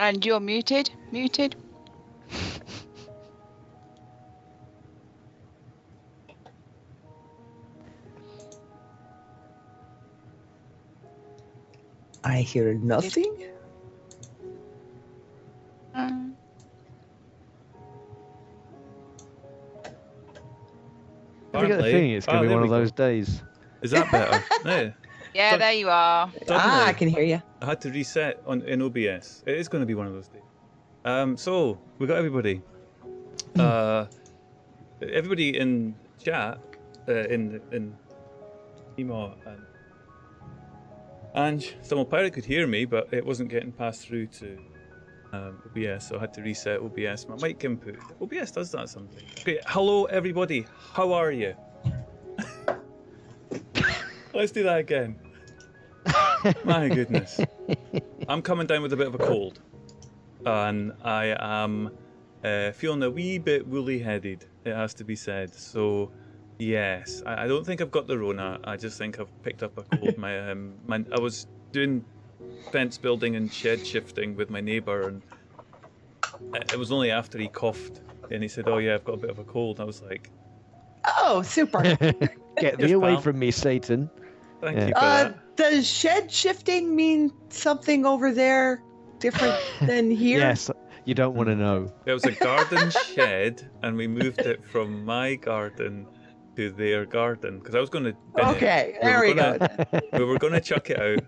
And you're muted. Muted. I hear nothing. I get the feeling it's going to be one of those days. Is that better? Yeah. Yeah, there you are. Ah, I can hear you. I had to reset in OBS. It is going to be one of those days. So we got everybody. Everybody in chat, in email and Ange, Thermal Pirate could hear me, but it wasn't getting passed through to OBS, so I had to reset OBS. My mic input. OBS does that something. Okay, hello everybody. How are you? Let's do that again. My goodness. I'm coming down with a bit of a cold. And I am feeling a wee bit woolly-headed, it has to be said. So, yes, I don't think I've got the Rona. I just think I've picked up a cold. I was doing fence building and shed shifting with my neighbour, and it was only after he coughed and he said, "Oh yeah, I've got a bit of a cold." I was like, "Oh, super! Get thee away from me, Satan!" Thank you for that. Does shed shifting mean something over there different than here? Yes, you don't want to know. It was a garden shed, and we moved it from my garden to their garden because I was going to. Okay, there we go. We were going to chuck it out,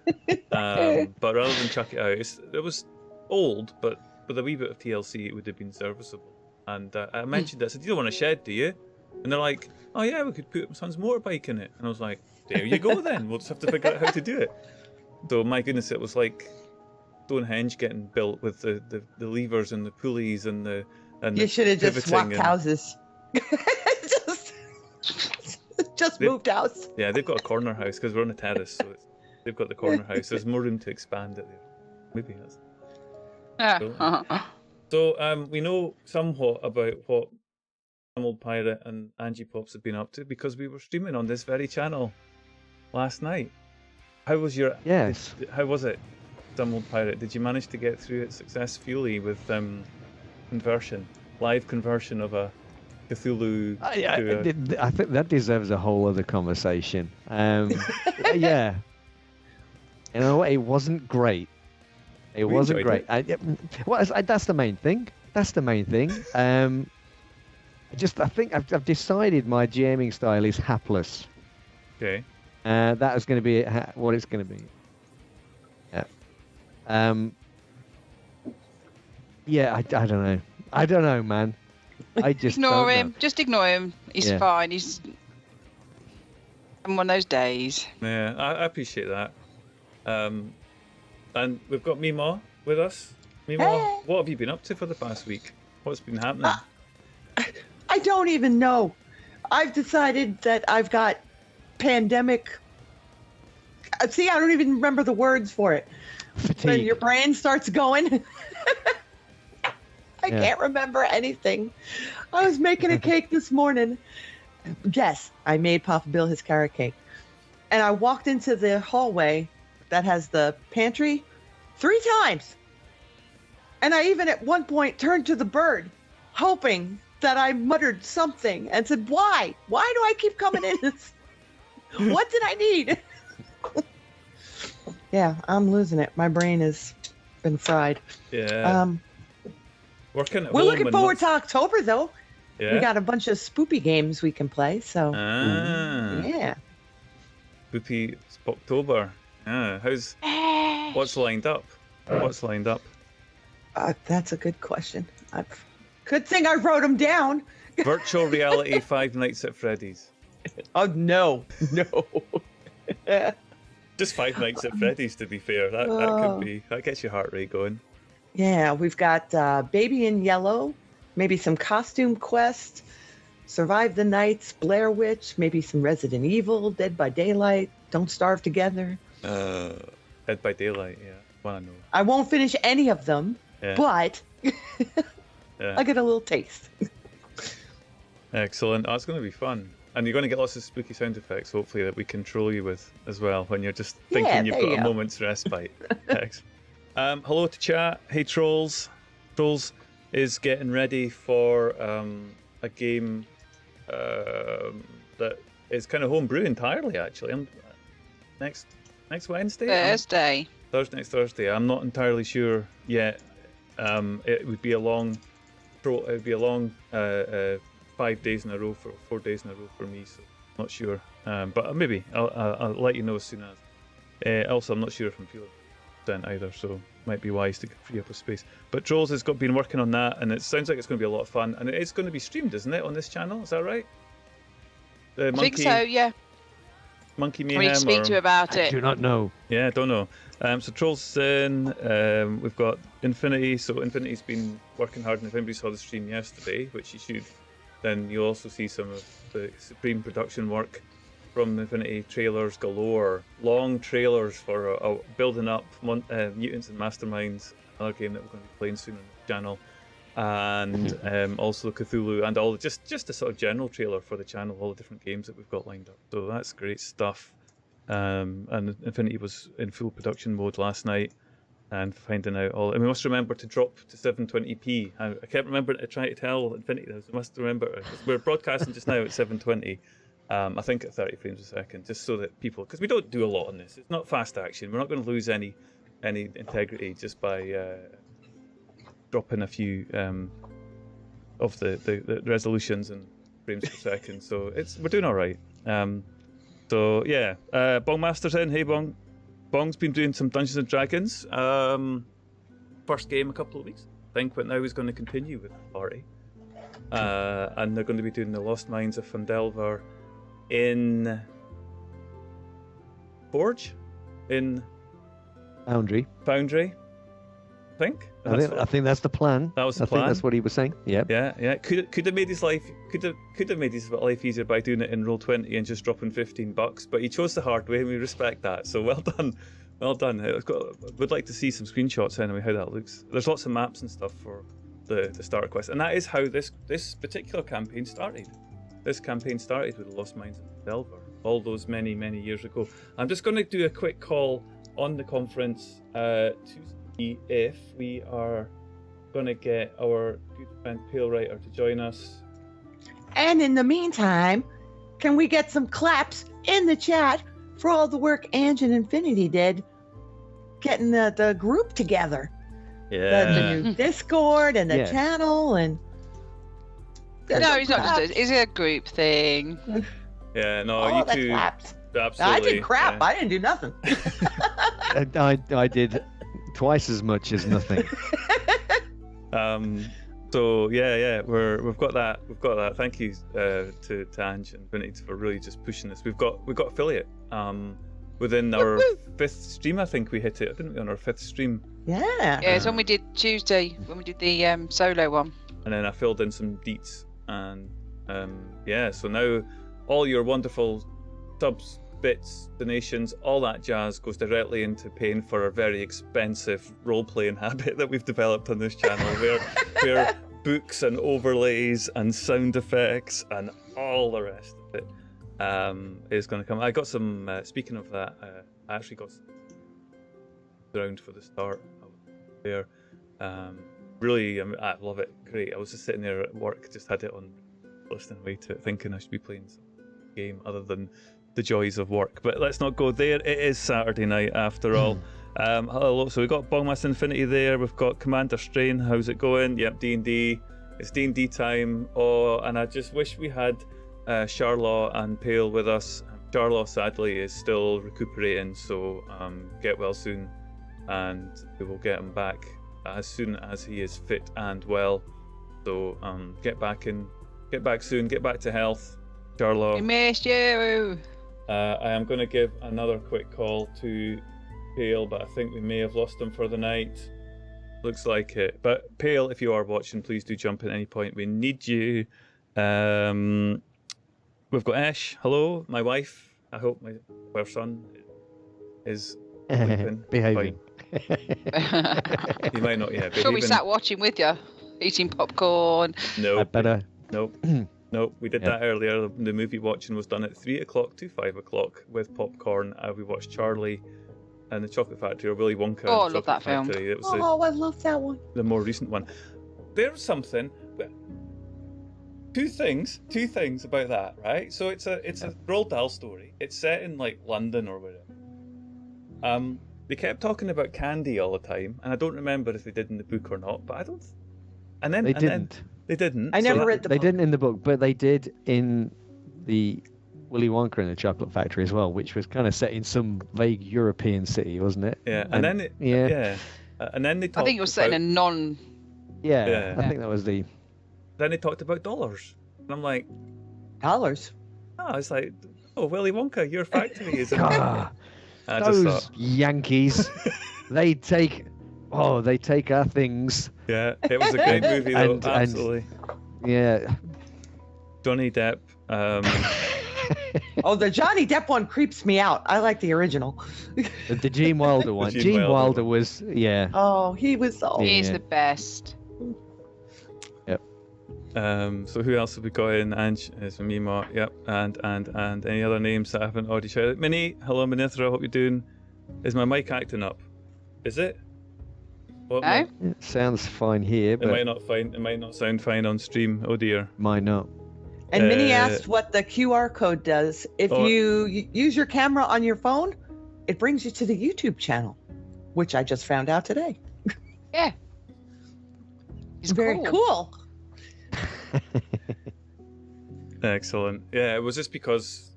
but rather than chuck it out, it was old, but with a wee bit of TLC, it would have been serviceable. And I mentioned it. I said, "You don't want a shed, do you?" And they're like, "Oh yeah, we could put my son's motorbike in it." And I was like, "There you go then. We'll just have to figure out how to do it." So my goodness, it was like Stonehenge getting built with the levers and the pulleys and the you should have just swapped houses. just moved house. Yeah, they've got a corner house because we're on a terrace, so they've got the corner house. There's more room to expand it there. Maybe that's. So we know somewhat about what Old Pirate and Angie Pops have been up to because we were streaming on this very channel last night. How was your? Yes. How was it, Old Pirate? Did you manage to get through it successfully with conversion, live conversion of a Cthulhu? I think that deserves a whole other conversation. Yeah. You know, it wasn't great. It wasn't great. That's the main thing. That's the main thing. I think I've decided my GMing style is hapless. Okay. That is going to be what it's going to be. Yeah. Yeah. I don't know. I don't know, man. I just ignore him. Just ignore him. He's fine. He's on one of those days. Yeah, I appreciate that. And we've got Mima with us. Mima, what have you been up to for the past week? What's been happening? I don't even know. I've decided that I've got pandemic. See, I don't even remember the words for it. Fatigue. When your brain starts going. I can't remember anything. I was making a cake this morning. Yes, I made Papa Bill his carrot cake. And I walked into the hallway that has the pantry 3 times. And I even at one point turned to the bird, hoping that I muttered something and said, why? Why do I keep coming in? What did I need? Yeah, I'm losing it. My brain has been fried. Yeah. Working at We're home looking forward to October, though. Yeah. We got a bunch of spoopy games we can play, so yeah. Spoopy October. Yeah. What's lined up? What's lined up? That's a good question. Good thing I wrote them down. Virtual reality 5 Nights at Freddy's. Oh no. Just 5 Nights at Freddy's, to be fair. That could be. That gets your heart rate going. Yeah, we've got Baby in Yellow, maybe some Costume Quest, Survive the Nights, Blair Witch, maybe some Resident Evil, Dead by Daylight, Don't Starve Together. Dead by Daylight, yeah. Well, I know. I won't finish any of them, but I'll get a little taste. Excellent. Oh, it's going to be fun. And you're going to get lots of spooky sound effects, hopefully, that we control you with as well when you're just thinking you've got a moment's respite. Hello to chat. Hey, Trolls. Trolls is getting ready for a game that is kind of homebrew entirely, actually. Next Wednesday? Thursday. Next Thursday. I'm not entirely sure yet. It would be a long 5 days in a row 4 days in a row for me, so not sure. But maybe I'll let you know as soon as. Also, I'm not sure if I'm feeling done either, so might be wise to free up a space. But Trolls has been working on that, and it sounds like it's going to be a lot of fun, and it is going to be streamed, isn't it, on this channel? Is that right? I think so, yeah. Monkey I Mayhem. need to speak to you about I it. do not know. Yeah, I don't know. So Trolls is in. We've got Infinity. So Infinity's been working hard, and if anybody saw the stream yesterday, which you should, then you'll also see some of the Supreme production work from Infinity. Trailers galore, long trailers for building up Mutants and Masterminds, another game that we're going to be playing soon on the channel, and also Cthulhu, and all just a sort of general trailer for the channel, all the different games that we've got lined up. So that's great stuff. And Infinity was in full production mode last night, and finding out all. And we must remember to drop to 720p. I can't remember to try to tell Infinity this. I must remember. We're broadcasting just now at 720. I think at 30 frames a second, just so that people, because we don't do a lot on this. It's not fast action. We're not going to lose any integrity just by dropping a few of the resolutions and frames per second. So we're doing all right. So yeah, Bongmaster's in. Hey Bong. Bong's been doing some Dungeons and Dragons. First game a couple of weeks, I think, but now he's going to continue with the party. And they're going to be doing the Lost Mines of Fandelver in Forge, in Foundry. I think. I think that's the plan. That was the I plan. think that's what he was saying. Yeah. Yeah. Could have made his life life easier by doing it in Roll20 and just dropping $15, but he chose the hard way, and we respect that. So well done. Would like to see some screenshots anyway, how that looks. There's lots of maps and stuff for the starter quest, and that is how this particular campaign started. This campaign started with the Lost Mines of Delver all those many years ago. I'm just going to do a quick call on the conference to see if we are going to get our good friend Pale Writer to join us. And in the meantime, can we get some claps in the chat for all the work Ange and Infinity did getting the group together? Yeah. The new Discord and the channel and... No, it's not just it's a group thing. Yeah, no, all you the two... claps. Absolutely. I did crap. Yeah. I didn't do nothing. I did twice as much as nothing. So yeah, we've got that. Thank you to Ange and Vintage for really just pushing this. We've got affiliate. Within our fifth stream, I think we hit it, didn't we, on our fifth stream? Yeah. Yeah, it's when we did Tuesday, when we did the solo one. And then I filled in some deets, and so now all your wonderful subs, bits, donations, all that jazz goes directly into paying for a very expensive role-playing habit that we've developed on this channel, where books and overlays and sound effects and all the rest of it is going to come. I got some, speaking of that, I actually got some around for the start there. Really, I love it. Great. I was just sitting there at work, just had it on, listening away to it, thinking I should be playing some game other than the joys of work. But let's not go there. It is Saturday night after all. Hello. So we've got Bongmas Infinity there. We've got Commander Strain. How's it going? Yep, D&D. It's D&D time. Oh, and I just wish we had Charlotte and Pale with us. Charlotte, sadly, is still recuperating, so get well soon, and we will get him back as soon as he is fit and well. So get back soon, get back to health, Charlotte. We missed you. I am going to give another quick call to Pale, but I think we may have lost him for the night. Looks like it. But Pale, if you are watching, please do jump at any point. We need you. We've got Ash. Hello, my wife. I hope our son is behaving. You might not, yeah. Sure, we sat watching with you, eating popcorn. No, I better. Nope. Nope, we did that earlier. The movie watching was done at 3 o'clock to 5 o'clock with popcorn. We watched Charlie and the Chocolate Factory, or Willy Wonka Oh, I and the love Chocolate that film. Factory. It was Oh, I love that one. the more recent one. There's something. Two things about that, right? So it's a Roald Dahl story. It's set in like London or wherever. They kept talking about candy all the time, and I don't remember if they did in the book or not. But I don't. And then They didn't. They didn't. I never read the They book. didn't in the book, but they did in the Willy Wonka and the Chocolate Factory as well, which was kind of set in some vague European city, wasn't it? Yeah, and then and then they talked. I think it was set in a non. Yeah, I think that was the. Then they talked about dollars, and I'm like, Dollars. oh, it's like, oh, Willy Wonka, your factory is. Ah, I just those thought, Yankees, they take our things. yeah, it was a great movie though, And- absolutely. Yeah. Johnny Depp. Oh, the Johnny Depp one creeps me out. I like the original. The Gene Wilder one. Gene Gene Wilder Wilder one. was, yeah. Oh, he was so. Yeah. He is the best. So who else have we got in? Ange is from me, Mark. Yep. And any other names that I haven't already shouted? Minnie, hello, Minithra. Hope you're doing. Is my mic acting up? Is it? What, No? It sounds fine here, It but might not sound fine on stream. Oh dear. might not. And Minnie Uh, asked what the QR code does. If Oh. you use your camera on your phone, it brings you to the YouTube channel, which I just found out today. Yeah. He's Very cool. Excellent. Yeah, it was just because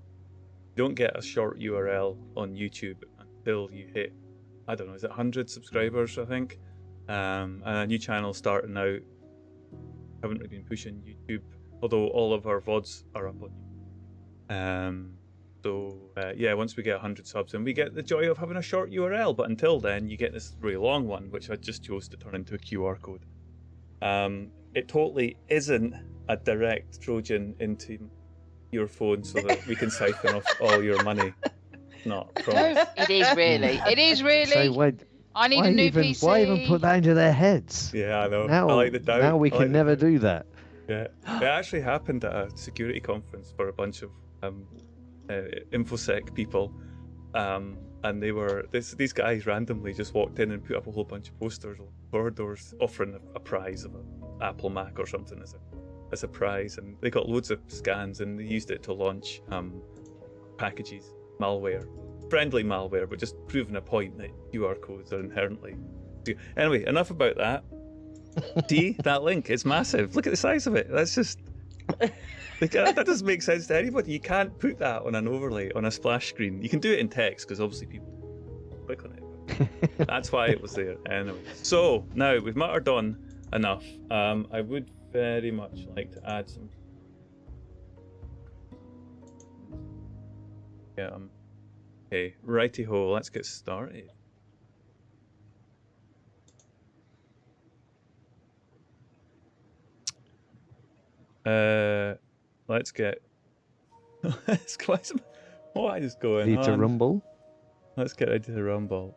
you don't get a short URL on YouTube until you hit, I don't know, is it 100 subscribers, I think? And a new channel starting out. Haven't really been pushing YouTube, although all of our VODs are up on YouTube. Yeah, once we get 100 subs, and we get the joy of having a short URL, but until then, you get this really long one, which I just chose to turn into a QR code. It totally isn't a direct Trojan into your phone so that we can siphon off all your money. Not promise. No, it is really. It is really. So wait, I need why a new even, PC. Why even put that into their heads? Yeah, I know. Now, I like the doubt. now we I like can the never doubt. do that. Yeah, it actually happened at a security conference for a bunch of infosec people, and they were these guys randomly just walked in and put up a whole bunch of posters on corridors offering a prize of an Apple Mac or something as a prize, and they got loads of scans and they used it to launch packages, friendly malware, but just proving a point that QR codes are inherently. Anyway, enough about that. See that link? It's massive. Look at the size of it. That's just that doesn't make sense to anybody. You can't put that on an overlay on a splash screen. You can do it in text because obviously people click on it. But that's why it was there. Anyway, so now we've muttered on enough. I would very much like to add some. Yeah. Okay. Righty ho. Let's get started. Let's get. What is going Need on? to rumble. Let's get ready to rumble.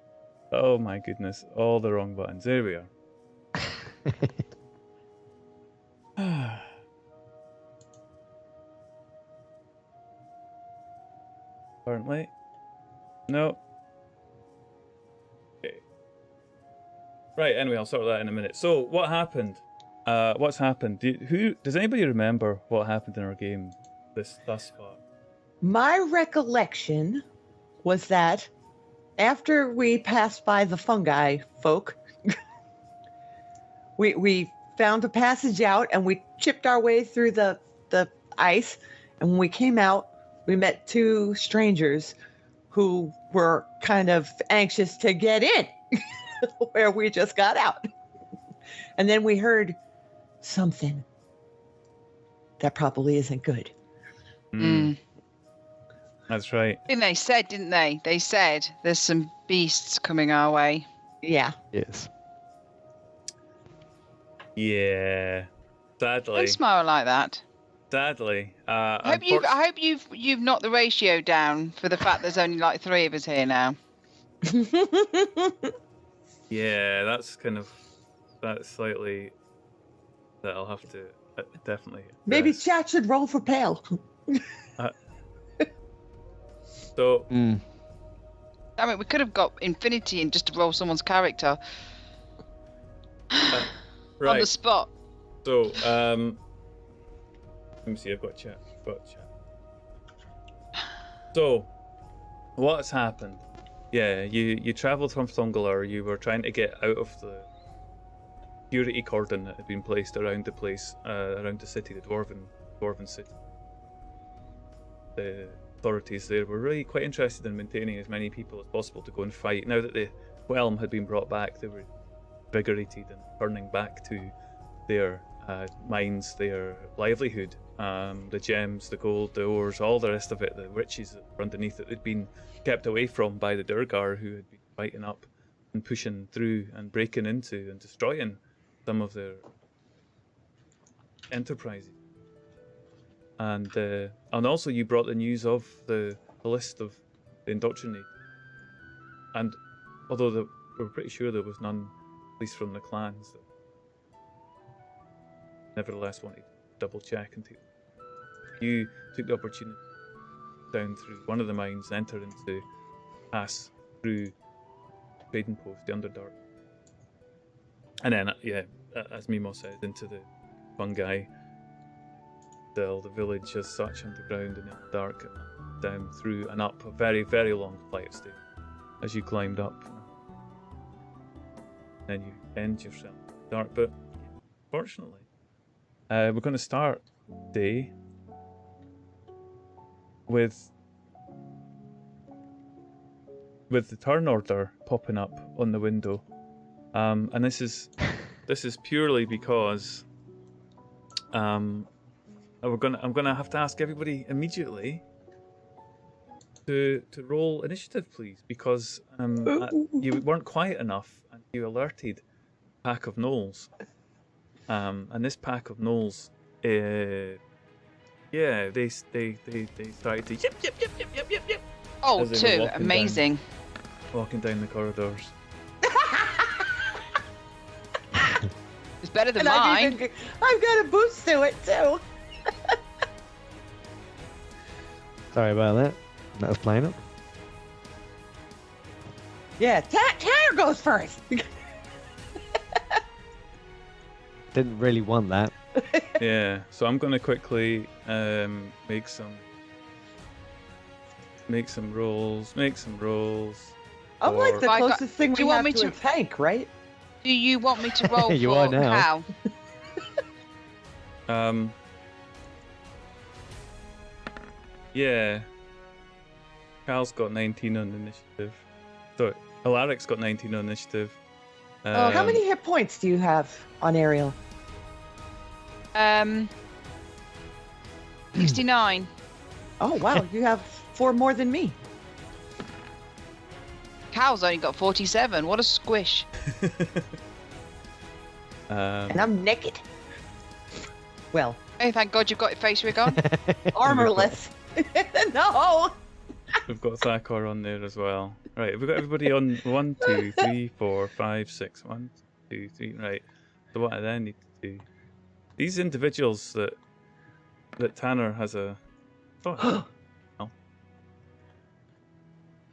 Oh my goodness, all the wrong buttons. There we are. Currently, no. Okay. Right. Anyway, I'll sort that in a minute. So, what happened? What's happened? Does anybody remember what happened in our game thus far? My recollection was that after we passed by the fungi folk, we found a passage out and we chipped our way through the ice. And when we came out, we met two strangers who were kind of anxious to get in where we just got out. And then we heard something that probably isn't good. That's right. I think they said, didn't they? They said there's some beasts coming our way. Yeah. Yes. Yeah. Sadly. Don't smile like that. Sadly. I hope you've knocked the ratio down for the fact there's only like 3 of us here now. Yeah, that's slightly that I'll have to definitely Maybe address. chat should roll for pale. So I mean, we could have got Infinity in just to roll someone's character Right. on the spot. So, let me see. I've got chat. So, what's happened? Yeah, you travelled from Thongalar. You were trying to get out of the security cordon that had been placed around the place, around the city, the dwarven city. The authorities there were really quite interested in maintaining as many people as possible to go and fight. Now that the Whelm had been brought back, they were invigorated and turning back to their mines, their livelihood, the gems, the gold, the ores, all the rest of it, the riches that were underneath it, they'd been kept away from by the Durgar, who had been fighting up and pushing through and breaking into and destroying some of their enterprises. And also you brought the news of the list of the indoctrinated. And although we were pretty sure there was none, at least from the clans, that nevertheless wanted to double check and you took the opportunity down through one of the mines, enter into pass through trading post, the Underdark. And then, as Mimo said, into the fungi, the village as such underground in the Underdark, down through and up a very, very long flight of stairs as you climbed up. Then you end yourself in the dark, but fortunately, we're going to start day with the turn order popping up on the window, and this is purely because I'm gonna have to ask everybody immediately to roll initiative, please, because you weren't quiet enough and you alerted a pack of Gnolls, and this pack of Gnolls, they started to yip. Oh, As they were two. walking Amazing. walking down the corridors. It's better than And mine. I've got a boost to it too. Sorry about that. That was playing up. Yeah, Tanner goes first. Didn't really want that. Yeah, so I'm gonna quickly make some rolls. I'm like the Have I got- closest thing do we you want have me to a to- tank, right? Do you want me to roll You for are now. Cal? Yeah. Cal's got 19 on initiative. Sorry, Alaric's got 19 on initiative. How many hit points do you have on Ariel? 69. Oh wow, you have 4 more than me. Cal's only got 47. What a squish. And I'm naked. Well, Oh, thank God you've got your face rig on. armorless. No. We've got Thakor on there as well. Right, we've got everybody on 1, 2, 3, 4, 5, 6. 1, 2, 3. Right. So what I then need to do? These individuals that Tanner has a. Oh,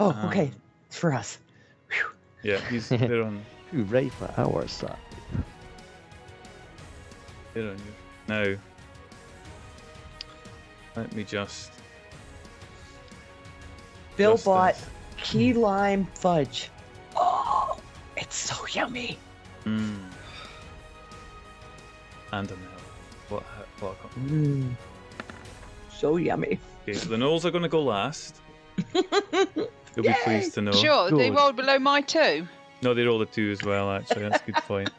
Oh, okay. It's for us. Whew. yeah, they're on. Hooray for our side. They're on you now. Let me just. Bill Just bought this. key lime fudge. Oh, it's so yummy. Mm. And a milk. What? So yummy. Okay, so the Gnolls are going to go last. You'll be Yay! pleased to know. Sure, they Good. rolled below my 2. No, they rolled a 2 as well, actually. That's a good point.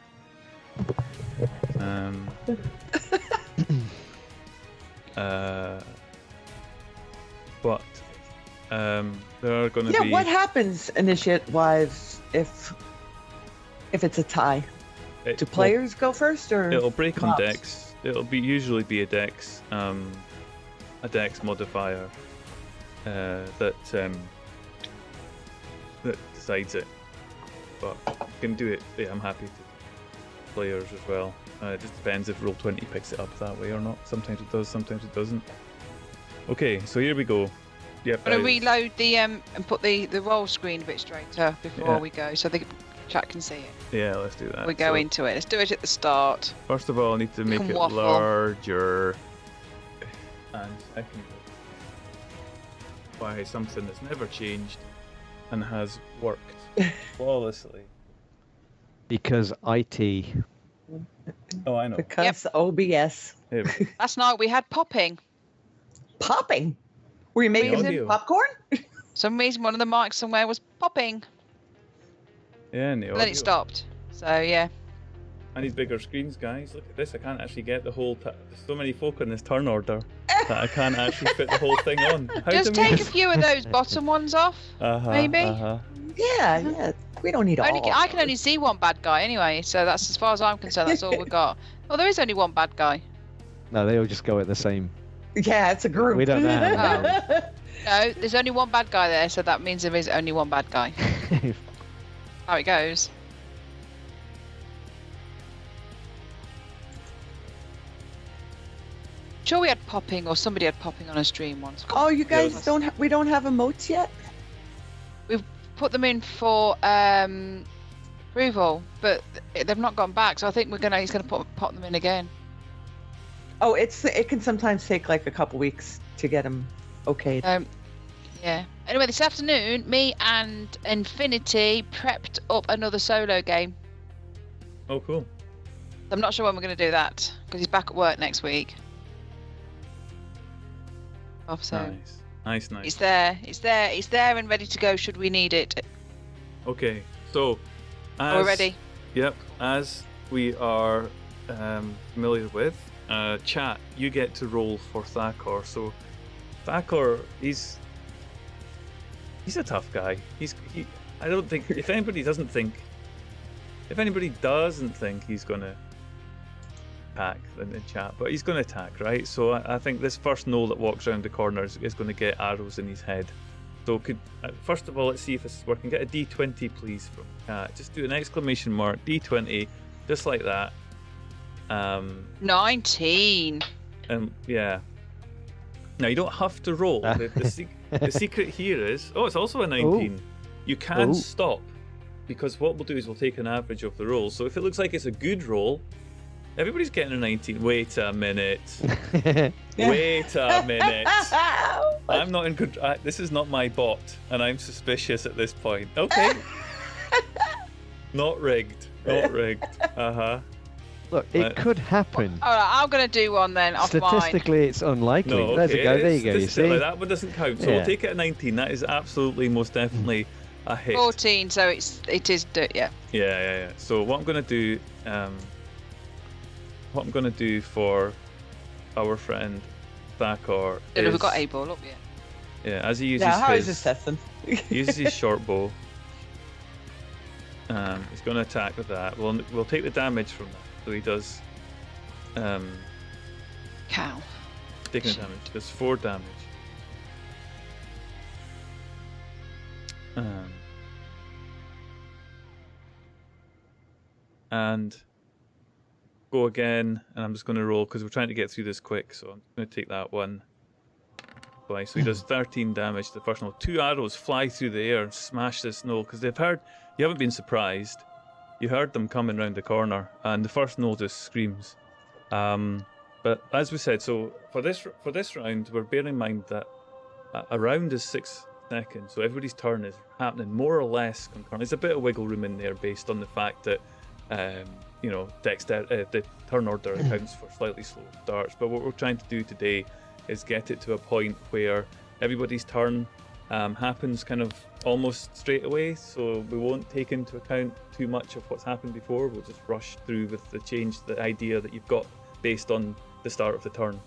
But there are going to Yeah, be. what happens initiate-wise if it's a tie? it- Do players go first or? It'll break on mobs? dex. It'll usually be a dex modifier that decides it. But you can do it. Yeah, I'm happy to. Players as well. It just depends if Roll20 picks it up that way or not. Sometimes it does, sometimes it doesn't. Okay, so here we go. Yep. I'm gonna reload the and put the roll screen a bit straighter before we go, so the chat can see it. Yeah, let's do that. We go into it. Let's do it at the start. First of all, I need to make it waffle. larger. And secondly, why something that's never changed and has worked flawlessly. Because IT. Oh, I know. Because OBS. Here we go. Last night we had popping. Popping? Were you making Audio. popcorn? For some reason, one of the mics somewhere was popping. Yeah, and the And then audio. it stopped. So yeah. I need bigger screens, guys. Look at this. I can't actually get the whole. There's so many folk in this turn order that I can't actually fit the whole thing on. How Just do we- take a few of those bottom ones off. maybe? Yeah. We don't need all. I can only see one bad guy anyway, so that's as far as I'm concerned. That's all we got. Well, there is only one bad guy. No, they all just go at the same. Yeah, it's a group. We don't know how many. No, there's only one bad guy there, so that means there is only one bad guy. How it goes. Sure, we had popping, or somebody had popping on a stream once. Oh, you guys don't. We don't have emotes yet. We've put them in for approval, but they've not gone back. So I think he's gonna pop them in again. Oh, it can sometimes take like a couple weeks to get them okayed. Yeah. Anyway, this afternoon, me and Infinity prepped up another solo game. Oh, cool. I'm not sure when we're going to do that because he's back at work next week. Oh, so Nice. it's there and ready to go. Should we need it? Okay, so. Are we ready? Yep. As we are familiar with, chat, you get to roll for Thakor. So, Thakor, he's a tough guy. I don't think if anybody doesn't think he's gonna attack in chat, but he's gonna attack, right? So I think this first gnoll that walks around the corner is gonna get arrows in his head. So first of all, let's see if this is working. Get a D20, please, from chat. Just do an exclamation mark D20, just like that. 19. Yeah. Now you don't have to roll. The secret here is, it's also a 19. You can stop, because what we'll do is we'll take an average of the rolls. So if it looks like it's a good roll, everybody's getting a 19. Wait a minute. Wait a minute. I'm not in good. This is not my bot, and I'm suspicious at this point. Okay. Not rigged. Not rigged. Look, it could happen. All right, I'm going to do one then off mine. Statistically, it's unlikely. No, okay. There's a go. There you go. You see? That one doesn't count. So we'll take it at 19. That is absolutely, most definitely a hit. 14, so it is, yeah. Yeah. So what I'm going to do, for our friend Thakor is... We've got a ball up yet. Yeah, as he uses how is this testing? he uses his short bow. He's going to attack with that. We'll take the damage from that. So he does... Cow. Taking the damage. Does 4 damage. And go again, and I'm just going to roll because we're trying to get through this quick, so I'm going to take that one twice. So he does 13 damage to the first gnoll. 2 arrows fly through the air and smash this gnoll because they've heard. You haven't been surprised. You heard them coming round the corner, and the first gnoll just screams. But as we said, so for this round, we're bearing in mind that a round is 6 seconds, so everybody's turn is happening more or less concurrently. There's a bit of wiggle room in there based on the fact that the turn order accounts for slightly slower starts. But what we're trying to do today is get it to a point where everybody's turn happens kind of almost straight away, so we won't take into account too much of what's happened before. We'll just rush through with the idea that you've got based on the start of the turn.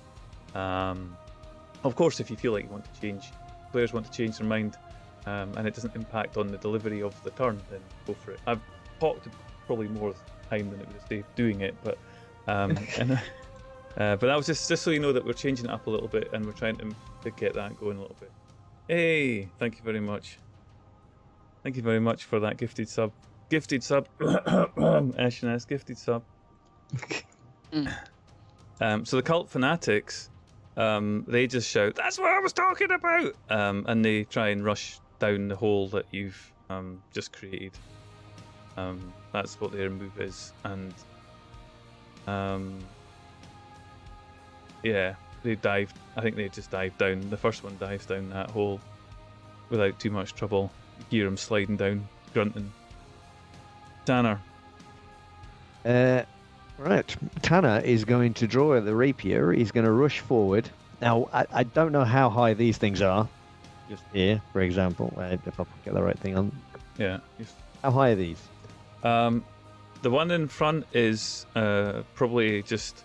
Of course, if you feel like you want to change, players want to change their mind, and it doesn't impact on the delivery of the turn, then go for it. I've talked probably more time than it would stay doing it, but but that was just so you know that we're changing it up a little bit, and we're trying to get that going a little bit. Hey, thank you very much. Thank you very much for that gifted sub. SNS, gifted sub. So the cult fanatics, they just shout, "That's what I was talking about!" And they try and rush down the hole that you've just created. That's what their move is, and yeah, they dive. I think they just dive down. The first one dives down that hole without too much trouble. You hear him sliding down, grunting. Tanner. Right. Tanner is going to draw the rapier. He's going to rush forward. Now, I don't know how high these things are. Just here, for example. If I get the right thing on. Yeah. How high are these? The one in front is probably just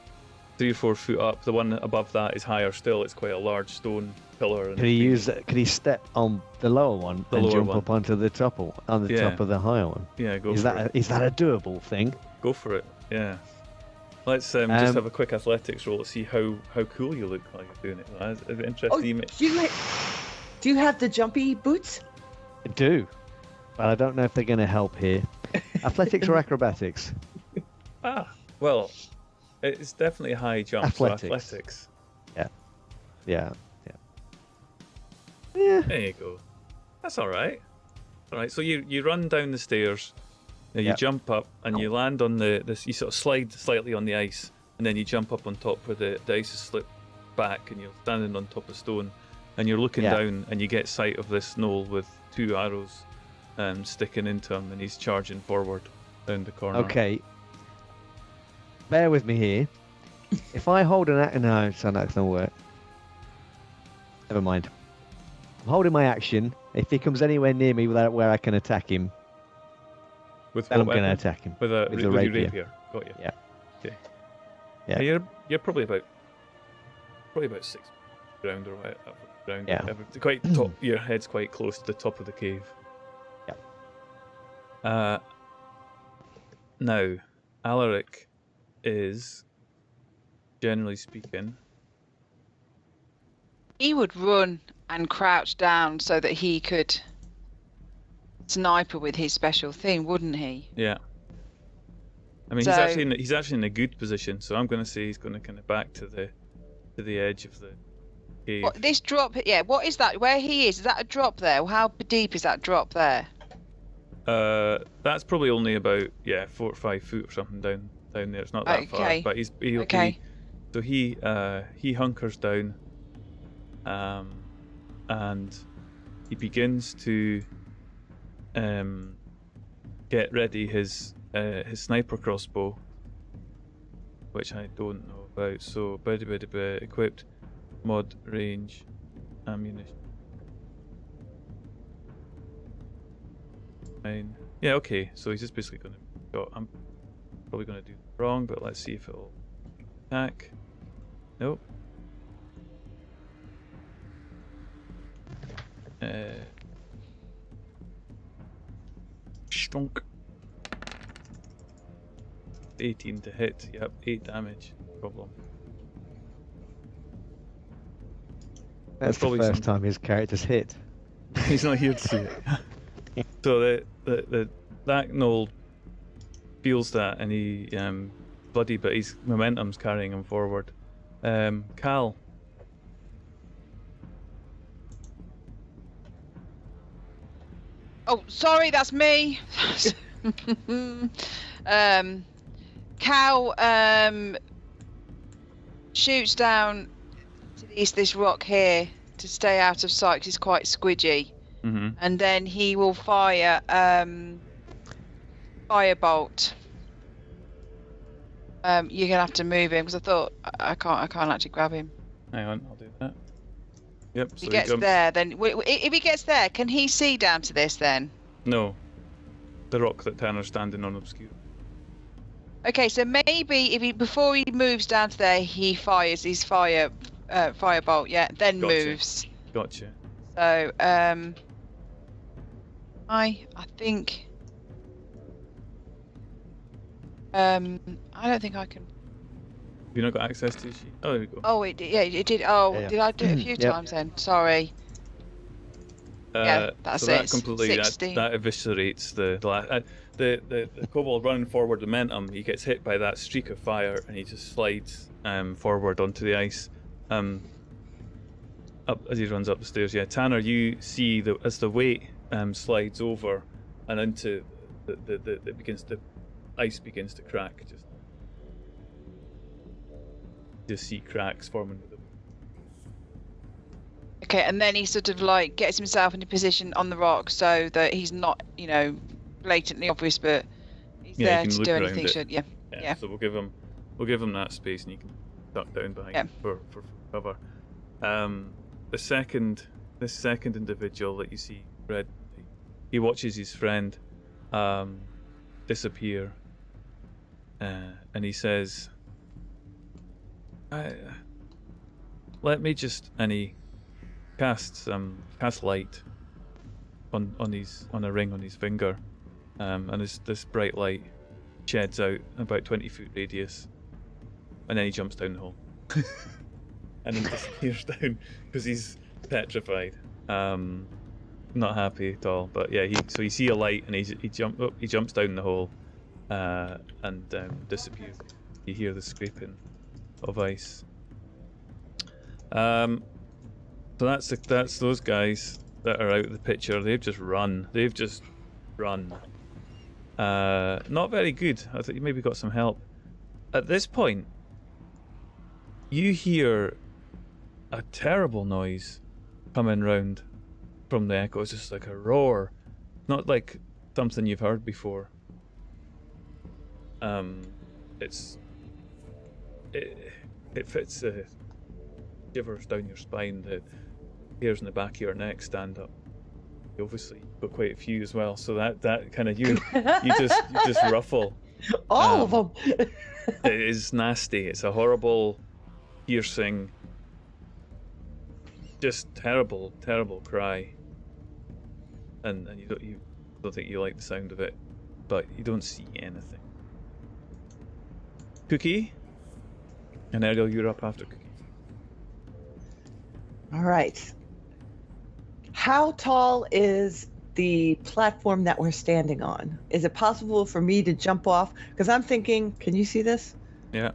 3 or 4 foot up. The one above that is higher still. It's quite a large stone pillar. And Could he step on the lower one and jump up onto the top on the top of the higher one? Yeah, go is for that it. Is that a doable thing? Go for it. Yeah. Let's just have a quick athletics roll to see how cool you look while you're doing it. That's an interesting. Do you have the jumpy boots? I do, but I don't know if they're going to help here. Athletics or acrobatics? Well, it's definitely a high jump. Athletics. So athletics. Yeah. There you go. That's all right. All right. So you run down the stairs. You jump up and you land on this. You sort of slide slightly on the ice, and then you jump up on top where the ice is slipped back, and you're standing on top of stone, and you're looking down, and you get sight of this gnoll with 2 arrows sticking into him, and he's charging forward down the corner. Okay. Bear with me here. If I hold no, that's not gonna work. Never mind. I'm holding my action. If he comes anywhere near me where I can attack him, then I'm going to attack him with a rapier. Got you. Yeah. Okay. Yeah. You're probably about 6 ground or right up ground. Yeah. Quite top. Your head's quite close to the top of the cave. Yeah. Now, Alaric is, generally speaking, He would run and crouch down so that he could sniper with his special thing, wouldn't he? Yeah. I mean, he's actually in a good position, so I'm going to say he's going to kind of back to the edge of the cave. This drop, what is that? Where he is that a drop there? How deep is that drop there? That's probably only about 4 or 5 foot or something down there. It's not that far, but so he hunkers down, and he begins to get ready his sniper crossbow, which I don't know about. So equipped, mod, range, ammunition. Fine. Yeah, okay. So he's just basically going to. I'm probably going to do it wrong, but let's see if it'll attack. Nope. Stunk. 18 to hit. Yep, 8 damage. Problem. That's the first time his character's hit. He's not here to see it. So that gnoll feels that, and he bloody, but his momentum's carrying him forward. Cal. Oh, sorry, that's me. Cal shoots down to this rock here to stay out of sight because it's quite squidgy. Mm-hmm. And then he will fire firebolt. You're gonna have to move him because I thought I can't actually grab him. Hang on, I'll do that. Yep. If he gets there, then if he gets there, can he see down to this then? No, the rock that Tanner's standing on obscure. Okay, so maybe before he moves down to there, he fires his firebolt. Yeah, then moves. Gotcha. So I think I don't think I can. Have you not got access to she? Oh, there we go. Oh, it did. Oh, Yeah. did I do it a few times then? Sorry. Yeah, that's so it. That completely 16. that eviscerates the kobold running forward momentum. He gets hit by that streak of fire and he just slides forward onto the ice. as he runs up the stairs. Yeah, Tanner, you see as the weight slides over and into the ice begins to crack. Just see cracks forming with them. Okay, and then he sort of like gets himself into position on the rock so that he's not, blatantly obvious, but he's Yeah, you there can to look do around anything. it. Yeah. So we'll give him that space, and you can duck down behind for cover. This second individual that you see, Red, he watches his friend disappear, and he says, "Let me just," and he casts light on a ring on his finger, and this bright light sheds out about 20-foot radius, and then he jumps down the hole, and then disappears down because he's petrified, not happy at all. But yeah, so you see a light, and he jumps down the hole, and disappears. You hear the scraping of ice. So that's those guys that are out of the picture. They've just run. Not very good. I think you maybe got some help. At this point, you hear a terrible noise coming round from the echo. It's just like a roar, not like something you've heard before. It fits shivers down your spine. The hairs in the back of your neck stand up. You obviously got quite a few as well, so that kind of you just ruffle. All of them. It is nasty. It's a horrible, piercing, just terrible cry. And you don't think you like the sound of it, but you don't see anything. Cookie, and Ariel, you're up after Cookie. All right. How tall is the platform that we're standing on? Is it possible for me to jump off? Because I'm thinking, can you see this? Yeah.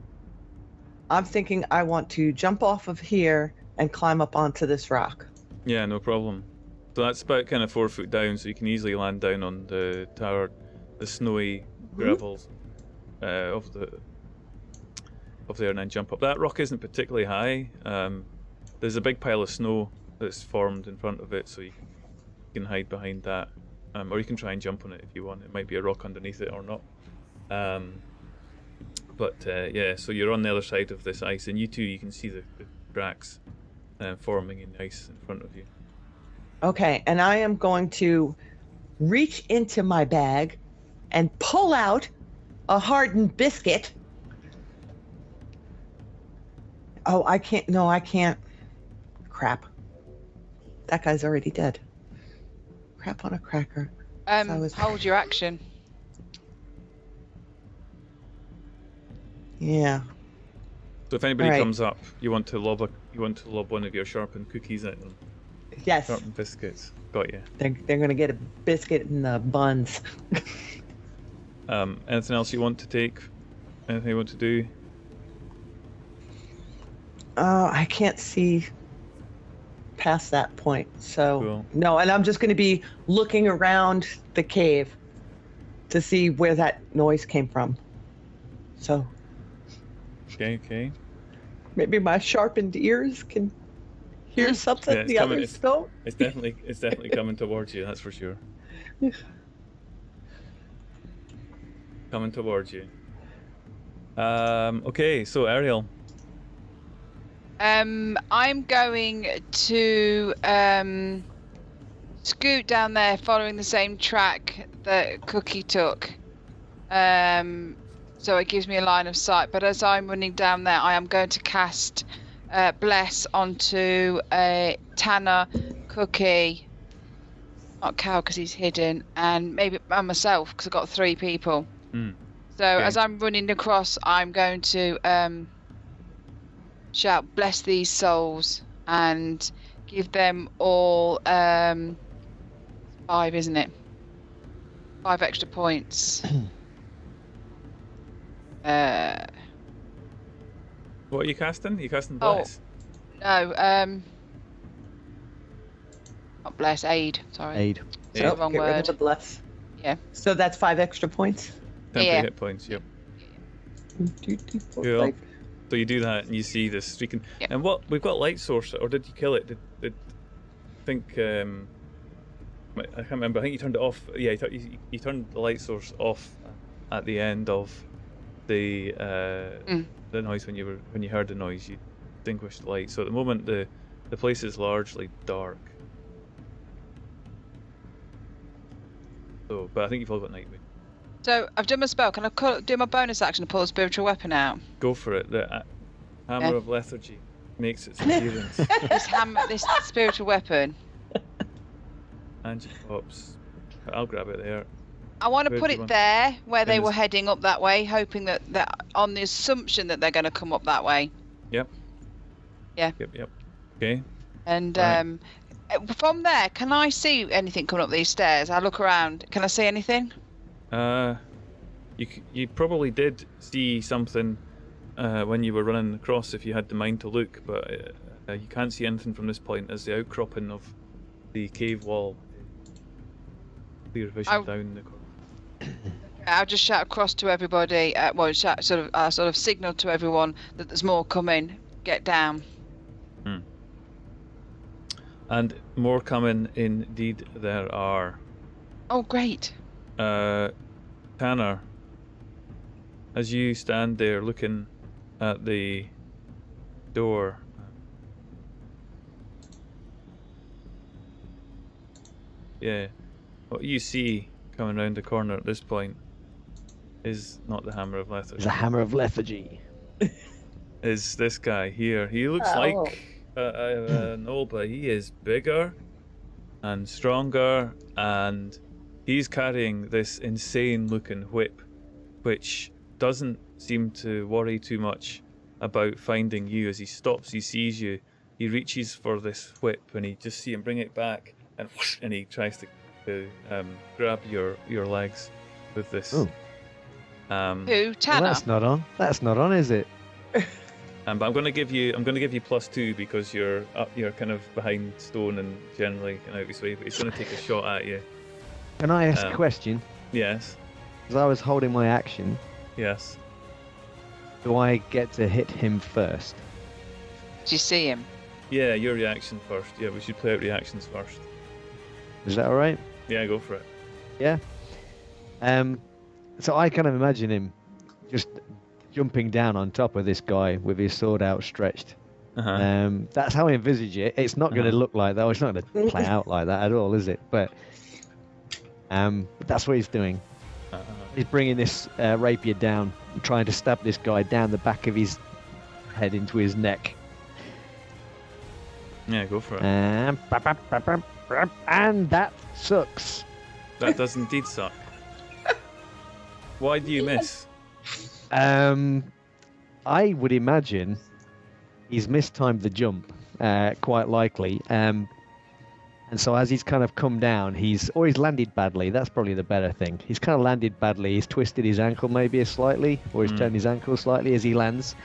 I'm thinking I want to jump off of here and climb up onto this rock. Yeah, no problem. So that's about kind of 4 foot down, so you can easily land down on the tower, the snowy gravels of there, and then jump up. That rock isn't particularly high. There's a big pile of snow that's formed in front of it, so you can hide behind that, or you can try and jump on it if you want. It might be a rock underneath it or not. Yeah, so you're on the other side of this ice, and you can see the cracks forming in the ice in front of you. Okay, and I am going to reach into my bag and pull out a hardened biscuit. Oh, I can't. No, I can't. Crap. That guy's already dead. Crap on a cracker. Hold your action. Yeah. So if anybody Alright. comes up, you want to lob one of your sharpened cookies at them. Yes. Sharpened biscuits. Got you. They're gonna get a biscuit in the buns. Anything else you want to take? Anything you want to do? I can't see past that point. So Cool. no, and I'm just gonna be looking around the cave to see where that noise came from. So Okay. maybe my sharpened ears can hear something Yeah, it's the coming- others don't. It's definitely coming towards you. That's for sure. Coming towards you. Okay, so Ariel. I'm going to scoot down there following the same track that Cookie took. So it gives me a line of sight. But as I'm running down there, I am going to cast Bless onto Tanner, Cookie, not Cal because he's hidden, and maybe myself because I've got 3 people. So as I'm running across, I'm going to shout, "Bless these souls," and give them all 5, isn't it? 5 extra points. What are you casting? Are you casting Bless? No, Not bless, aid. Sorry. Aid. It's Aid. the wrong Get rid of word. the bless. Yeah. So that's 5 extra points. Temporary Yeah. hit points. Yep. 1, 2, 3, 4, Cool. 5. So you do that, and you see this streaking. Yep. And what we've got light source, or did you kill it? Did think I can't remember. I think you turned it off. Yeah, you turned the light source off at the end of the noise when you heard the noise. You extinguished the light. So at the moment the place is largely dark. So, but I think you've all got night vision. So I've done my spell. Can I do my bonus action and pull a spiritual weapon out? Go for it. The hammer Yeah. of lethargy makes its appearance. This spiritual weapon. And she pops. I'll grab it there. I want to Where put do you it want- there where they In were this- heading up that way, hoping that on the assumption that they're going to come up that way. Yep. Yeah. Yep. Okay. And Right. from there, can I see anything coming up these stairs? I look around. Can I see anything? You probably did see something when you were running across if you had the mind to look, but you can't see anything from this point as the outcropping of the cave wall. Clear vision down the corner. I'll just shout across to everybody. Sort of signal to everyone that there's more coming. Get down. And more coming, indeed there are. Oh, great. Tanner, as you stand there looking at the door, yeah, what you see coming round the corner at this point is not the hammer of lethargy. There's a hammer of lethargy. Is this guy here? He looks Oh. like an old, but he is bigger and stronger, and he's carrying this insane-looking whip, which doesn't seem to worry too much about finding you. As he stops, he sees you, he reaches for this whip, and he just see him bring it back, and whoosh, and he tries to grab your legs with this. Ooh. Who? Well, Tanner? that's not on. That's not on, is it? But I'm going to give you +2 because you're kind of behind stone and generally kind of out this way. But he's going to take a shot at you. Can I ask a question? Yes. Because I was holding my action. Yes. Do I get to hit him first? Do you see him? Yeah, your reaction first. Yeah, we should play out reactions first. Is that all right? Yeah, go for it. Yeah. So I kind of imagine him just jumping down on top of this guy with his sword outstretched. Uh-huh. That's how I envisage it. It's not going to Uh-huh. look like that. Or it's not going to play out like that at all, is it? But that's what he's doing. Uh-huh. He's bringing this rapier down, and trying to stab this guy down the back of his head into his neck. Yeah, go for it. And that sucks. That does indeed suck. Why do you miss? I would imagine he's mistimed the jump, quite likely. And so as he's kind of come down, he's landed badly. That's probably the better thing. He's kind of landed badly. He's twisted his ankle maybe slightly, or he's turned his ankle slightly as he lands.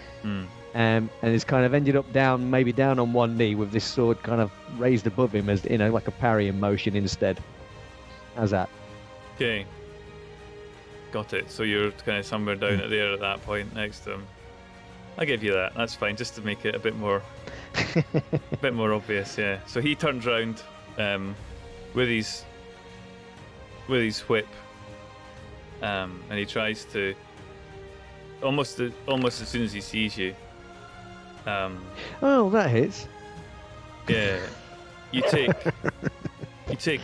And he's kind of ended up down on one knee with this sword kind of raised above him as, like a parrying motion instead. How's that? Okay. Got it. So you're kind of somewhere down at there at that point next to him. I'll give you that. That's fine, just to make it a bit more obvious. Yeah. So he turns round with his whip, and he tries to almost as soon as he sees you. Oh, that hits. Yeah. You take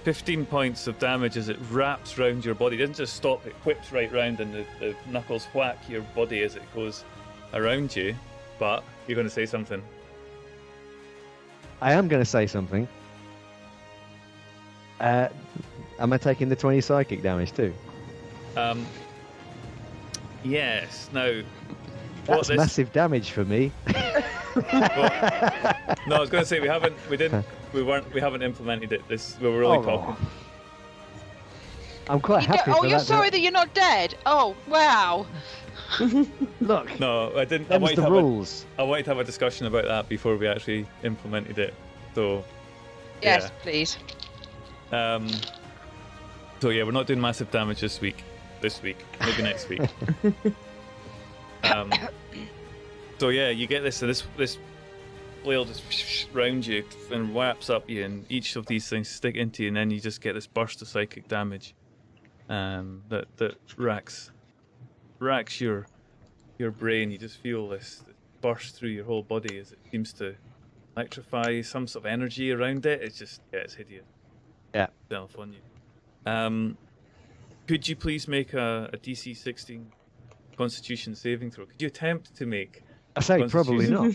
15 points of damage as it wraps round your body. It doesn't just stop, it whips right round and the knuckles whack your body as it goes around you. But you're going to say something. I am going to say something. Am I taking the 20 psychic damage too? Yes. Now, That's massive damage for me. No, I was going to say we haven't implemented it. We were only talking. I'm quite happy. Oh, you're sorry that you're not dead. Oh, wow. Look. No, I didn't. Them's the rules. I wanted to have a discussion about that before we actually implemented it. So, Yes, please. So yeah, we're not doing massive damage this week. Maybe next week. So yeah, you get this, and this flail just round you and wraps up you, and each of these things stick into you, and then you just get this burst of psychic damage, that racks your brain. You just feel this burst through your whole body as it seems to electrify some sort of energy around it. It's just it's hideous. Yeah. Itself on you. Could you please make a DC 16 Constitution saving throw? Could you attempt to make? I say probably not.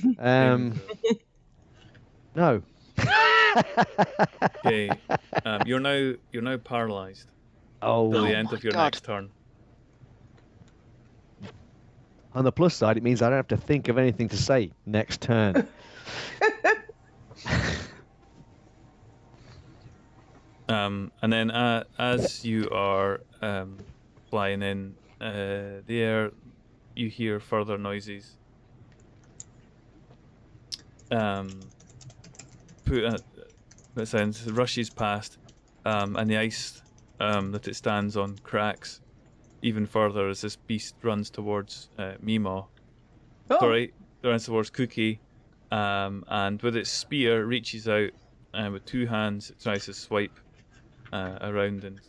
No. Okay. You're now paralyzed Oh. till the Oh end my of your God. next turn. On the plus side, it means I don't have to think of anything to say next turn. And then as you are flying in the air, you hear further noises. That sounds rushes past, and the ice that it stands on cracks even further as this beast runs towards Meemaw. Oh. Sorry, runs towards Cookie, and with its spear reaches out with two hands. It tries to swipe around and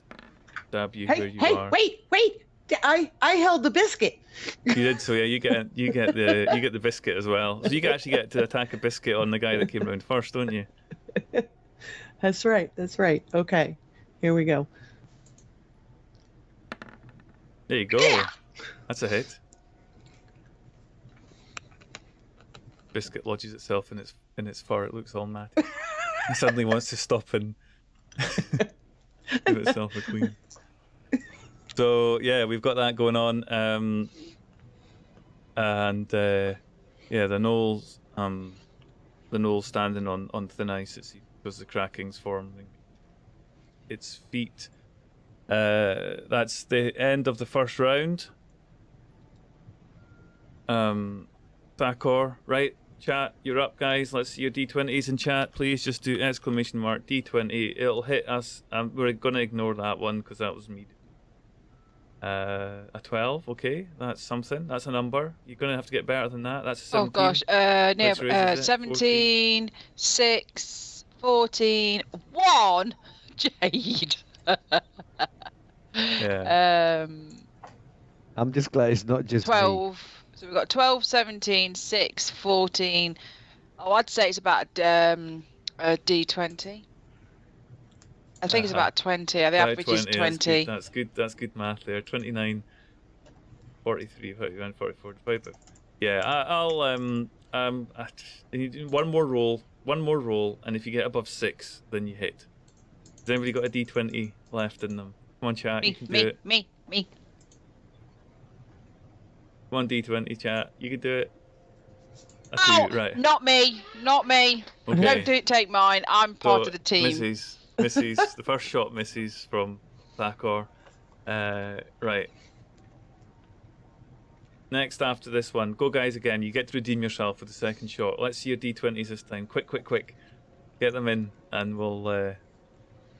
stab you where you are. Wait! I held the biscuit. You did, so yeah. You get the biscuit as well. So you can actually get to attack a biscuit on the guy that came around first, don't you? That's right. Okay, here we go. There you go. Yeah. That's a hit. Biscuit lodges itself in its fur. It looks all mad. It suddenly wants to stop and give itself a clean. So yeah, we've got that going on, and the Gnolls standing on thin ice. It's because the cracking's forming its feet. That's the end of the first round. Thakor, right? Chat, you're up, guys. Let's see your D20s in chat, please. Just do ! D20. It'll hit us. We're gonna ignore that one because that was me. A 12, okay, that's something. That's a number. You're gonna have to get better than that. That's a 17. Oh gosh, no, Which race is it? 17, 6, 14, 1. Jade. Yeah. I'm just glad it's not just 12. So we've got 12, 17, 6, 14. Oh, I'd say it's about a D20. I think it's about 20. The average is 20. That's good. That's good math there. 29, 43, 41, 44, 45. Yeah, I'll you do one more roll, and if you get above 6, then you hit. Has anybody got a D20 left in them? Come on, chat. You can do it. Me. Come on, D20 chat. You can do it. That's Oh, you, right? not me. Okay. Don't take mine. I'm part of the team. Misses. The first shot misses from Thakor. Right. Next after this one, go guys again. You get to redeem yourself with the second shot. Let's see your D20s this time. Quick. Get them in, and we'll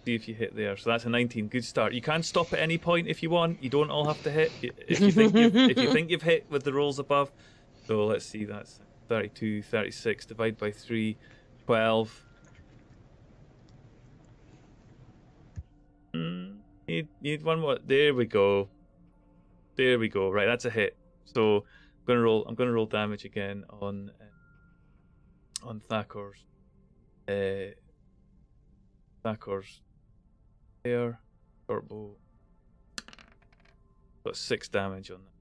see if you hit there. So that's a 19. Good start. You can stop at any point if you want. You don't all have to hit. If you think you've hit with the rolls above. So let's see. That's 32, 36. Divide by 3, 12. Need one more. There we go. Right, that's a hit. So I'm gonna roll damage again on Thakor's air short bow. Got 6 damage on that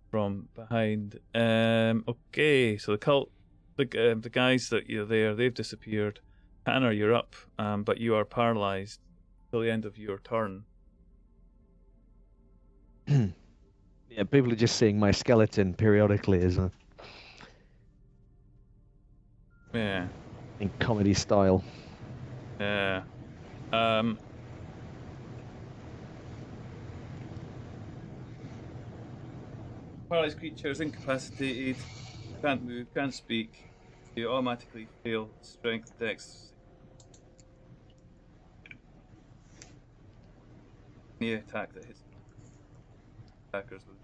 from behind. Okay, so the guys that you're there, they've disappeared. Tanner, you're up, but you are paralyzed till the end of your turn. Yeah, people are just seeing my skeleton periodically as a Yeah. in comedy style. Yeah. Paralyzed creature is incapacitated, can't move, can't speak. You automatically fail strength dex. Any attack that hits attackers with.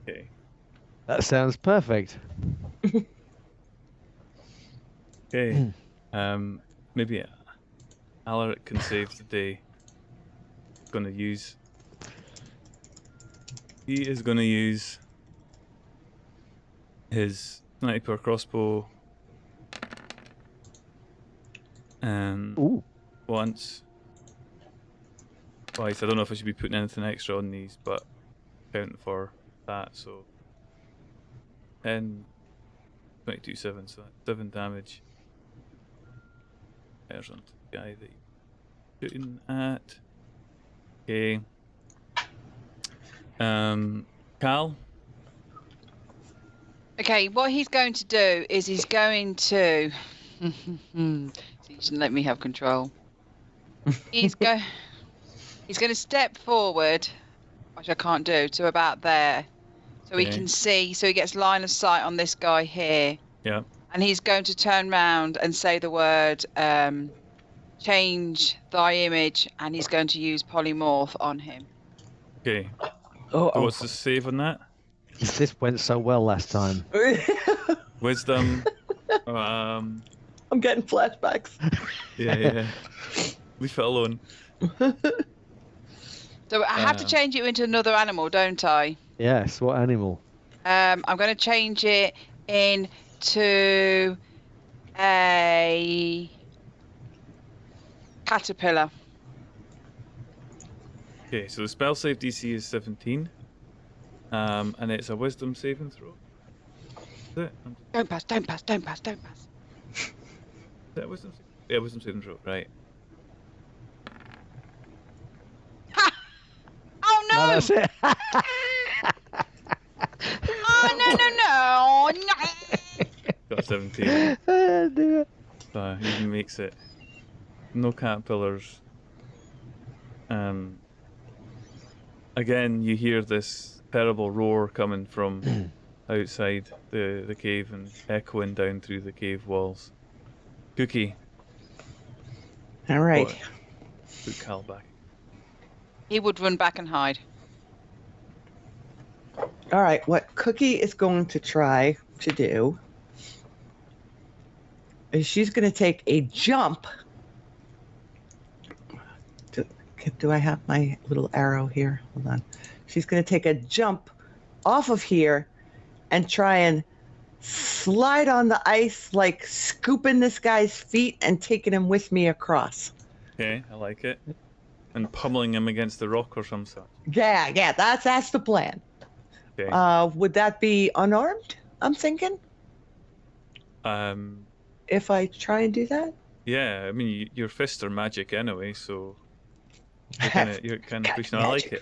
Okay. That sounds perfect. Okay. Maybe Alaric can save the day. He is gonna use his sniper crossbow Ooh. once. Twice. I don't know if I should be putting anything extra on these, but counting for that, so 10, 22, 7, so that's 7 damage. There's on the guy that you're shooting at. Okay. Cal? Okay, what he's going to do is he's going to. So you shouldn't let me have control. He's going to step forward, which I can't do, to about there, so he Okay. can see. So he gets line of sight on this guy here, Yeah. and he's going to turn round and say the word "change thy image," and he's going to use polymorph on him. Okay. Oh, So what's the save on that? This went so well last time. Wisdom. I'm getting flashbacks. Yeah. Leave it alone. So I have to change it into another animal, don't I? Yes, what animal? I'm going to change it into a caterpillar. Okay, so the spell save DC is 17. And it's a wisdom saving throw. Is it? Don't pass, don't pass, don't pass, don't pass. Is that a wisdom save? Yeah, wisdom saving throw, right. Ha! Oh no! No, that's it. Oh no! Got a 17. Oh, dear. So he even makes it. No caterpillars. Again, you hear this terrible roar coming from outside the cave and echoing down through the cave walls. Cookie, All right. What? put Cal back. He would run back and hide. All right. What Cookie is going to try to do is she's going to take a jump. Do I have my little arrow here? Hold on. She's going to take a jump off of here and try and slide on the ice, like scooping this guy's feet and taking him with me across. Okay, I like it. And pummeling him against the rock or some sort. Yeah, that's the plan. Okay. Would that be unarmed? I'm thinking. Um. If I try and do that. Yeah, I mean, your fists are magic anyway, so you're kind of pushing. I like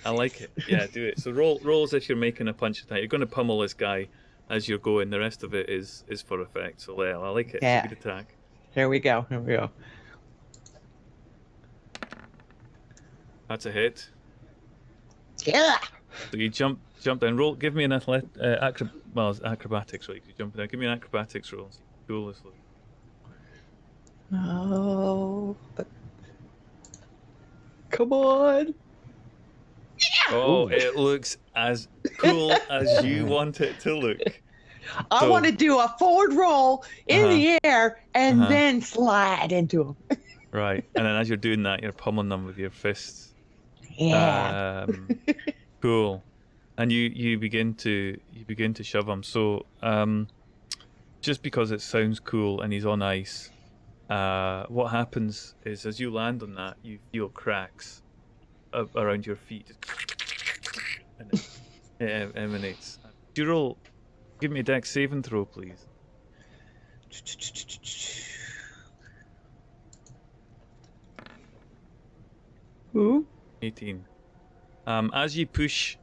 it. Yeah, do it. So roll as if you're making a punch attack. You're going to pummel this guy as you're going. The rest of it is for effect. So yeah, I like it. Yeah. It's a good attack. Here we go. That's a hit. Yeah. So you jump down. Roll. Give me an it's acrobatics, right? You jump down. Give me an acrobatics roll. Cool this look. Oh. Come on. Oh, it looks as cool as you want it to look. I want to do a forward roll in the air and then slide into him. Right, and then as you're doing that, you're pummeling them with your fists. Yeah. Cool. And you begin to shove him. So just because it sounds cool and he's on ice, what happens is as you land on that, you feel cracks around your feet, and it emanates. Do you roll? Give me a dex saving throw, please. Who? 18. As you push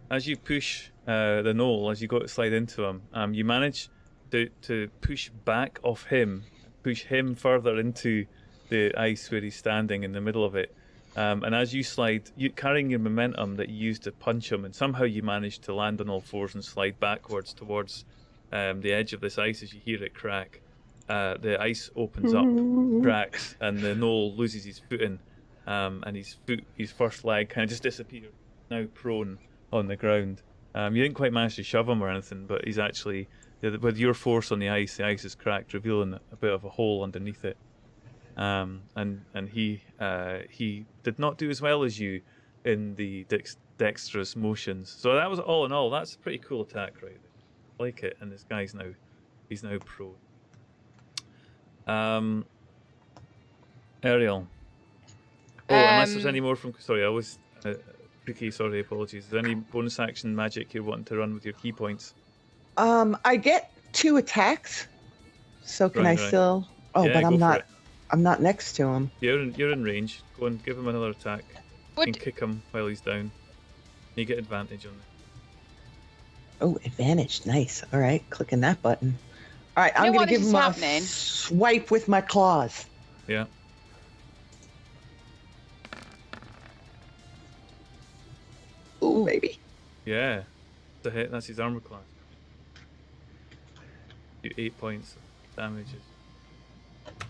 the knoll, as you go to slide into him, you manage to push back off him, push him further into the ice where he's standing in the middle of it. And as you slide, you carrying your momentum that you used to punch him, and somehow you manage to land on all fours and slide backwards towards the edge of this ice as you hear it crack. The ice opens up, cracks, and the gnoll loses his footing, and his first leg, kind of just disappears. Now prone on the ground. You didn't quite manage to shove him or anything, but he's actually, with your force on the ice is cracked, revealing a bit of a hole underneath it. And he did not do as well as you in the dexterous motions. So that was all in all. That's a pretty cool attack, right? I like it. And this guy's he's now prone. Ariel. Oh, unless there's any more from. Sorry, I was. Cookie, sorry, apologies. Is there any bonus action magic you're wanting to run with your key points? I get 2 attacks, so can I still? Oh, yeah, but I'm not next to him. You're in range. Go and give him another attack. You can kick him while he's down. You get advantage on it. Oh, advantage, nice. All right, clicking that button. All right, I'm gonna give him a swipe with my claws. Yeah. Ooh, baby. Yeah. That's a hit. That's his armor class. Do 8 points of damage.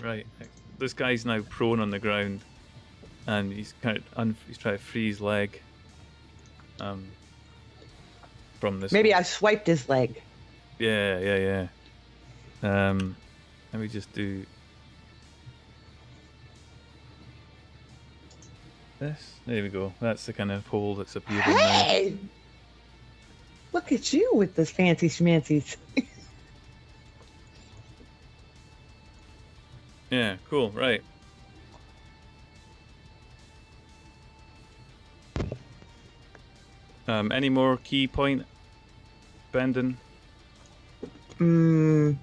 Right. This guy's now prone on the ground, and he's kind of he's trying to free his leg. From this. Maybe I swiped his leg. Yeah. Let me just do this. There we go. That's the kind of hole that's appeared in there. Hey! Look at you with this fancy schmancies. Yeah, cool, right. Any more key point bending? No,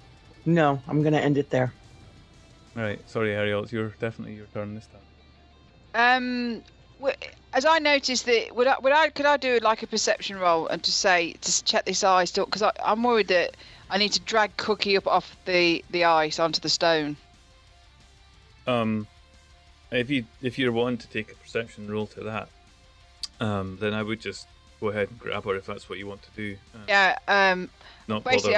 I'm gonna end it there. Alright, sorry Ariel, it's definitely your turn this time. As I noticed that, could I do like a perception roll and to check this ice? Because I'm worried that I need to drag Cookie up off the ice onto the stone. If you're wanting to take a perception roll to that, then I would just go ahead and grab her if that's what you want to do. Not basically,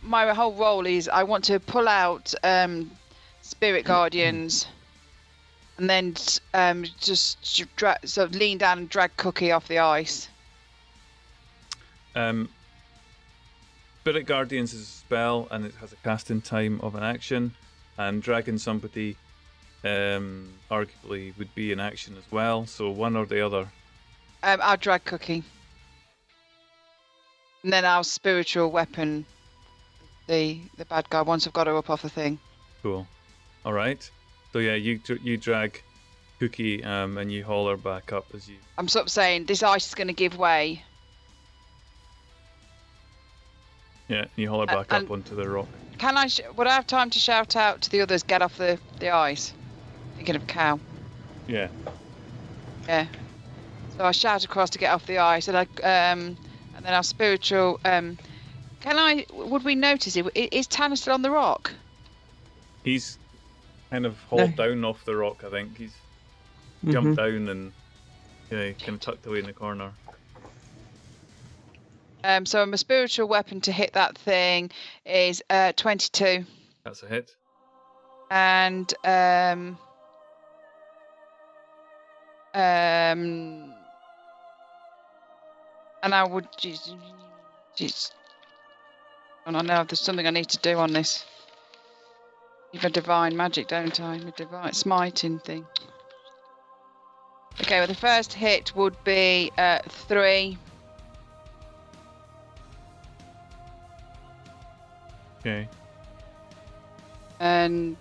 my whole role is I want to pull out spirit guardians, and then just sort of lean down and drag Cookie off the ice. Spirit Guardians is a spell, and it has a casting time of an action, and dragging somebody arguably would be an action as well, so one or the other. I'll drag Cookie. And then I'll spiritual weapon the bad guy once I've got her up off the thing. Cool. Alright. So yeah, you drag Cookie and you haul her back up as you... I'm sort of saying this ice is going to give way. Yeah, and you haul her back up onto the rock. Would I have time to shout out to the others, get off the ice? Thinking of Cow. Yeah. Yeah. So I shout across to get off the ice, and then our spiritual. Would we notice it? Is Tanner still on the rock? He's kind of hauled down off the rock. I think he's jumped down and kind of tucked away in the corner. So my spiritual weapon to hit that thing is 22. That's a hit. And and I would jeez. And I know there's something I need to do on this. Even divine magic, don't I? A divine smiting thing. Okay, well the first hit would be 3. Okay. And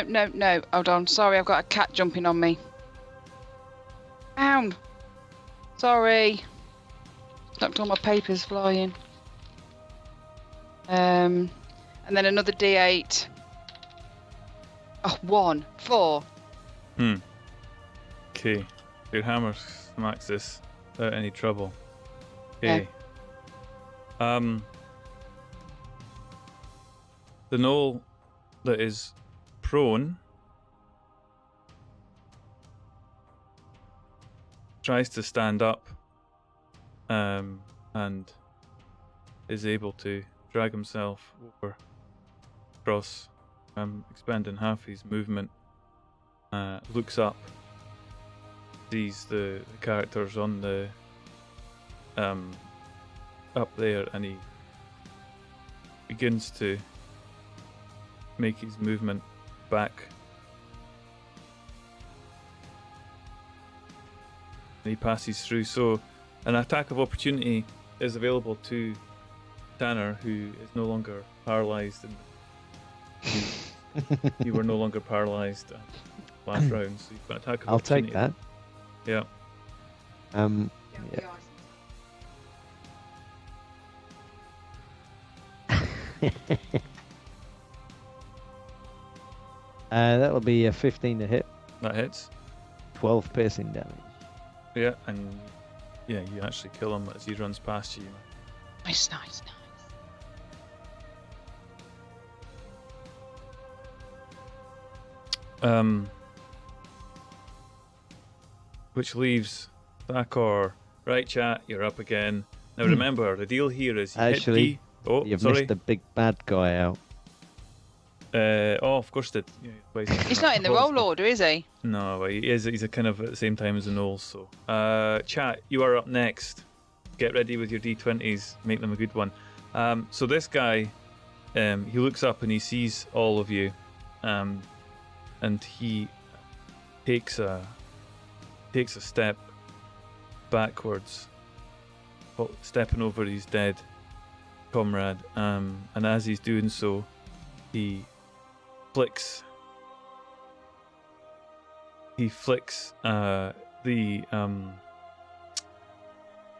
no, hold on. Sorry, I've got a cat jumping on me. Ow! Sorry. Knocked all my papers flying. And then another D8. Oh, 1, 4. Okay. Your hammer smacks this without any trouble. Okay. Yeah. The gnoll that is prone tries to stand up and is able to drag himself over across, expending half his movement. Looks up, sees the characters on the up there, and he begins to make his movement back. And he passes through, so an attack of opportunity is available to Tanner, who is no longer paralyzed. And you were no longer paralyzed last round, so you've got an attack of I'll opportunity. take that. Yeah. That'll be a 15 to hit, That hits. 12 piercing damage. Yeah, and yeah, you actually kill him as he runs past you. Nice. Which leaves Thakor. Right, chat, you're up again. Now remember, the deal here is you Actually, hit D. Oh, You've sorry. missed the big bad guy out. Oh, of course did. Yeah, wait, He's not in the roll order, is he? No, he is. He's a kind of at the same time as the Gnolls. So, chat, you are up next. Get ready with your d20s. Make them a good one. So this guy, he looks up and he sees all of you, and he takes a step backwards, stepping over his dead comrade. And as he's doing so, he flicks the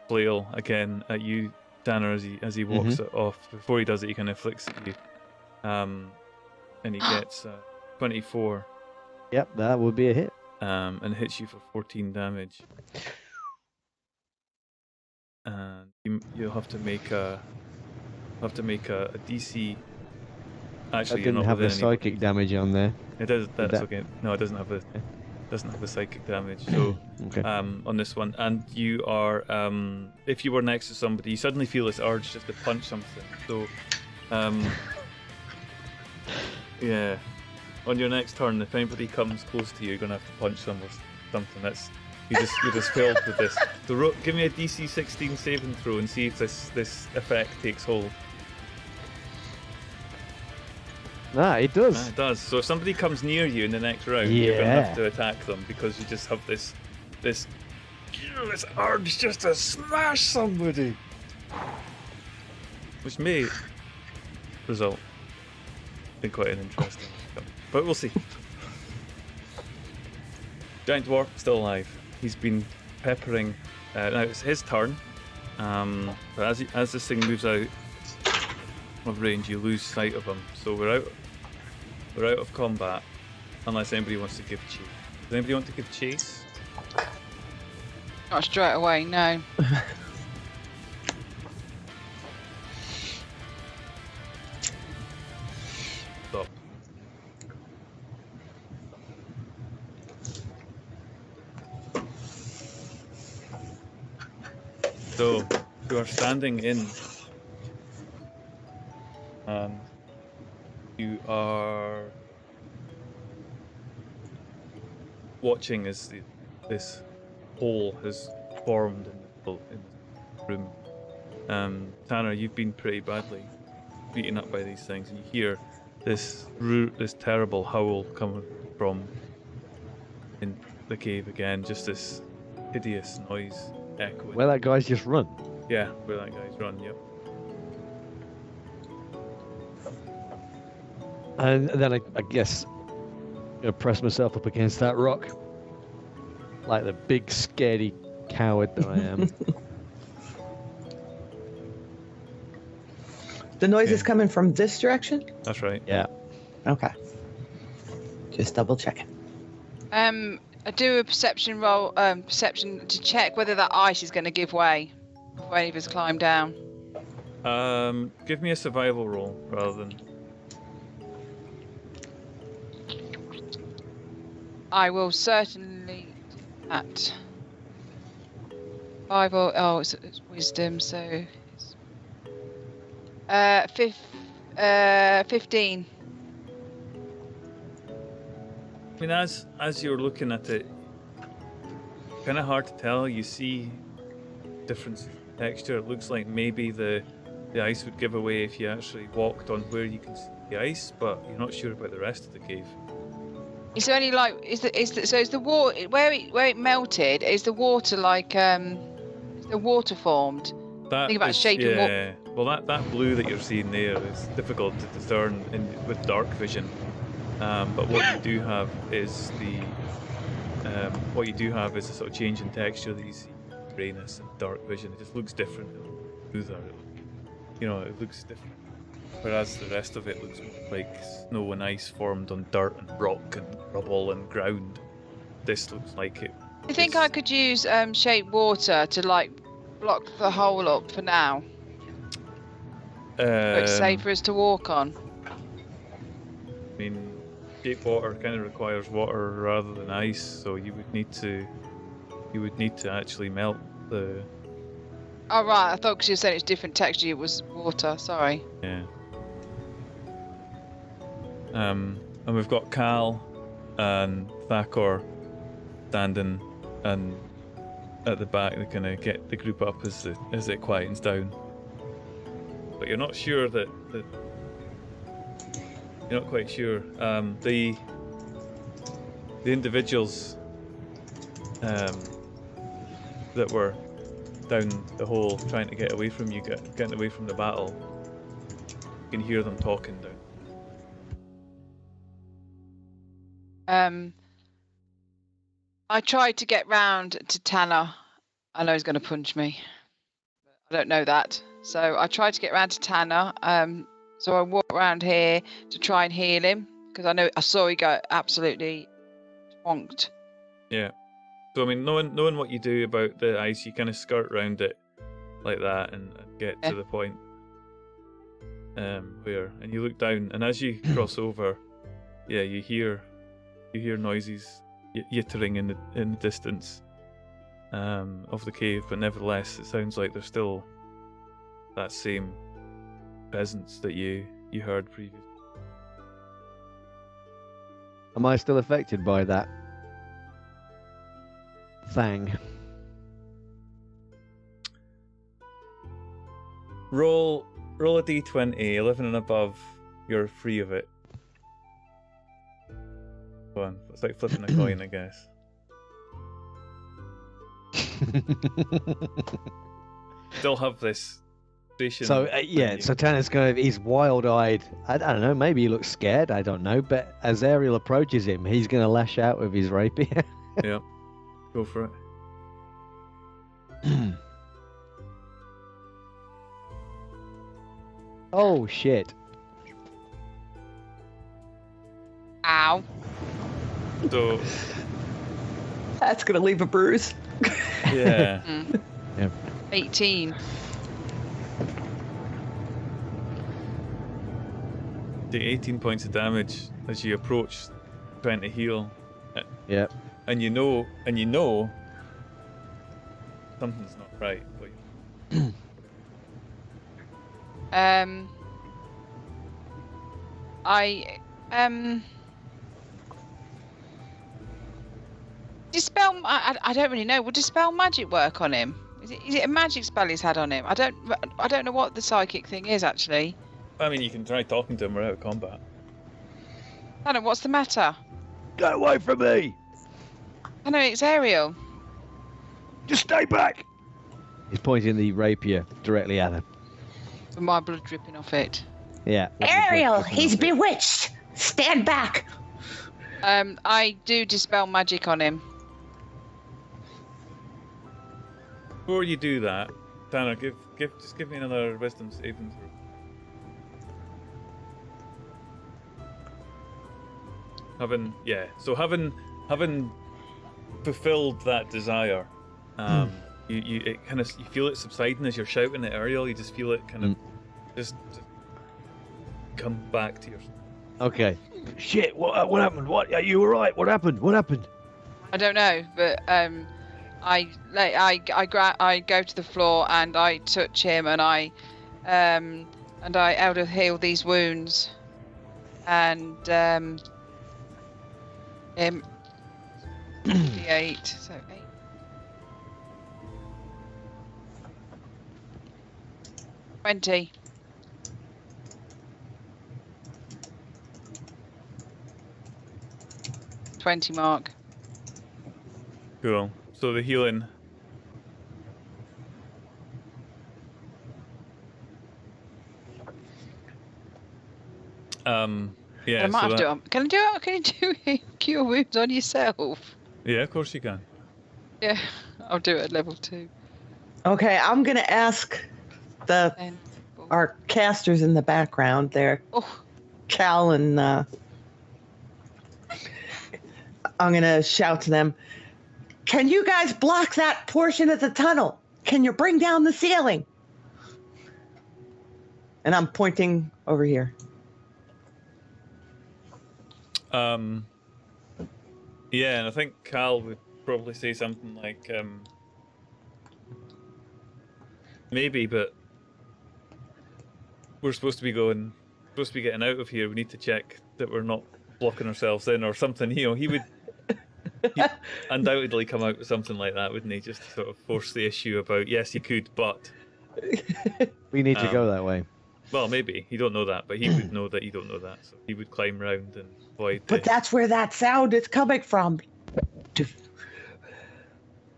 flail again at you, Tanner, as he walks it off. Before he does it, he kind of flicks at you, and he gets 24. Yep, that would be a hit. And hits you for 14 damage. And you'll have to make a DC. Actually, I didn't have the psychic damage on there. It does. That's okay. No, it doesn't have the psychic damage. So Okay. on this one, and you are if you were next to somebody, you suddenly feel this urge just to punch something. So yeah, on your next turn, if anybody comes close to you, you're gonna have to punch them or something. That's you're just filled with this. So give me a DC 16 saving throw and see if this effect takes hold. It does. It does. So if somebody comes near you in the next round, you're going to have to attack them because you just have this urge just to smash somebody, which may result in quite an interesting outcome. But we'll see. Giant dwarf still alive. He's been peppering. Now it's his turn. But as this thing moves out of range, you lose sight of him. So we're out of combat unless anybody wants to give chase. Does anybody want to give chase? Not straight away, no. Stop. So you are standing in. You are watching as this hole has formed in the room. Tanner, you've been pretty badly beaten up by these things, and you hear this terrible howl coming from in the cave again. Just this hideous noise echoing. Where that guy's just run. Yeah, where that guy's run. Yep. And then I guess I'm gonna press myself up against that rock, like the big scaredy coward that I am. The noise is coming from this direction? That's right. Yeah. Okay. Just double checking. I do a perception roll, perception to check whether that ice is going to give way when any of us climb down. Give me a survival roll rather than. I will certainly do that. 5 or it's wisdom, so it's 15. I mean, as you're looking at it, kind of hard to tell. You see difference in texture. It looks like maybe the ice would give away if you actually walked on where you can see the ice, but you're not sure about the rest of the cave. Is there any like is the water where it melted? Is the water like is the water formed? That Think about is- shaping what- yeah. Well, that blue that you're seeing there is difficult to discern with dark vision. But what you do have is a sort of change in texture that you see, grayness and dark vision. It just looks different, smoother. It looks different. Whereas the rest of it looks like snow and ice formed on dirt and rock and rubble and ground. This looks like it. Do you think I could use shaped water to like block the hole up for now? So it's safe for us to walk on. I mean, shape water kind of requires water rather than ice, so you would need to actually melt the. Oh right, I thought because you said it's different texture, it was water. Sorry. Yeah. And we've got Cal and Thakor standing and at the back. They kind of get the group up as it quietens down. But you're not sure that you're not quite sure. The individuals that were down the hole trying to get away from you, getting away from the battle, you can hear them talking down. I tried to get round to Tanner. I know he's going to punch me. I don't know that. So I tried to get round to Tanner. So I walked around here to try and heal him because I saw he got absolutely twonked. Yeah. So I mean, knowing what you do about the ice, you kind of skirt around it like that and get to the point where, and you look down, and as you cross over, yeah, you hear noises yittering in the distance of the cave, but nevertheless, it sounds like there's still that same presence that you heard previously. Am I still affected by that thing? Roll a d20, 11 and above, you're free of it. Go on, it's like flipping a coin, I guess. Still have this station. So so Tanner's he's wild-eyed. I don't know, maybe he looks scared, I don't know, but as Ariel approaches him, he's going to lash out with his rapier. Yeah, go for it. Oh shit. Ow. So, That's gonna leave a bruise. yeah. Yeah. 18. The 18 points of damage as you approach trying to heal. Yep. And you know something's not right. But Dispel. I don't really know. Would dispel magic work on him? Is it a magic spell he's had on him? I don't know what the psychic thing is actually. I mean, you can try talking to him. We're out of combat. I don't know. What's the matter? Get away from me! I know it's Ariel. Just stay back! He's pointing the rapier directly at her. With my blood dripping off it. Yeah. Ariel, he's bewitched. Stand back. I do dispel magic on him. Before you do that, Tanner, give me another wisdom saving throw. Having fulfilled that desire, you feel it subsiding as you're shouting at Ariel. You just feel it kind of just come back to yourself. Okay. Shit, what happened? What? Are you alright? What happened? I don't know, but I go to the floor and I touch him and I elder heal these wounds and him d8 so 8 20 20 mark. Cool. So the healing. Yeah. I might so have to do. Can you do cure wounds on yourself? Yeah, of course you can. Yeah, I'll do it at level 2. Okay, I'm gonna ask Then our casters in the background there, oh, Cal and I'm gonna shout to them. Can you guys block that portion of the tunnel? Can you bring down the ceiling? And I'm pointing over here. Yeah, and I think Cal would probably say something like, maybe, but we're supposed to be getting out of here. We need to check that we're not blocking ourselves in or something. You know, he'd undoubtedly come out with something like that, wouldn't he? Just to sort of force the issue about, yes, you could, but... We need to go that way. Well, maybe. You don't know that, but he would know that you don't know that. So he would climb round and avoid But that's where that sound is coming from. And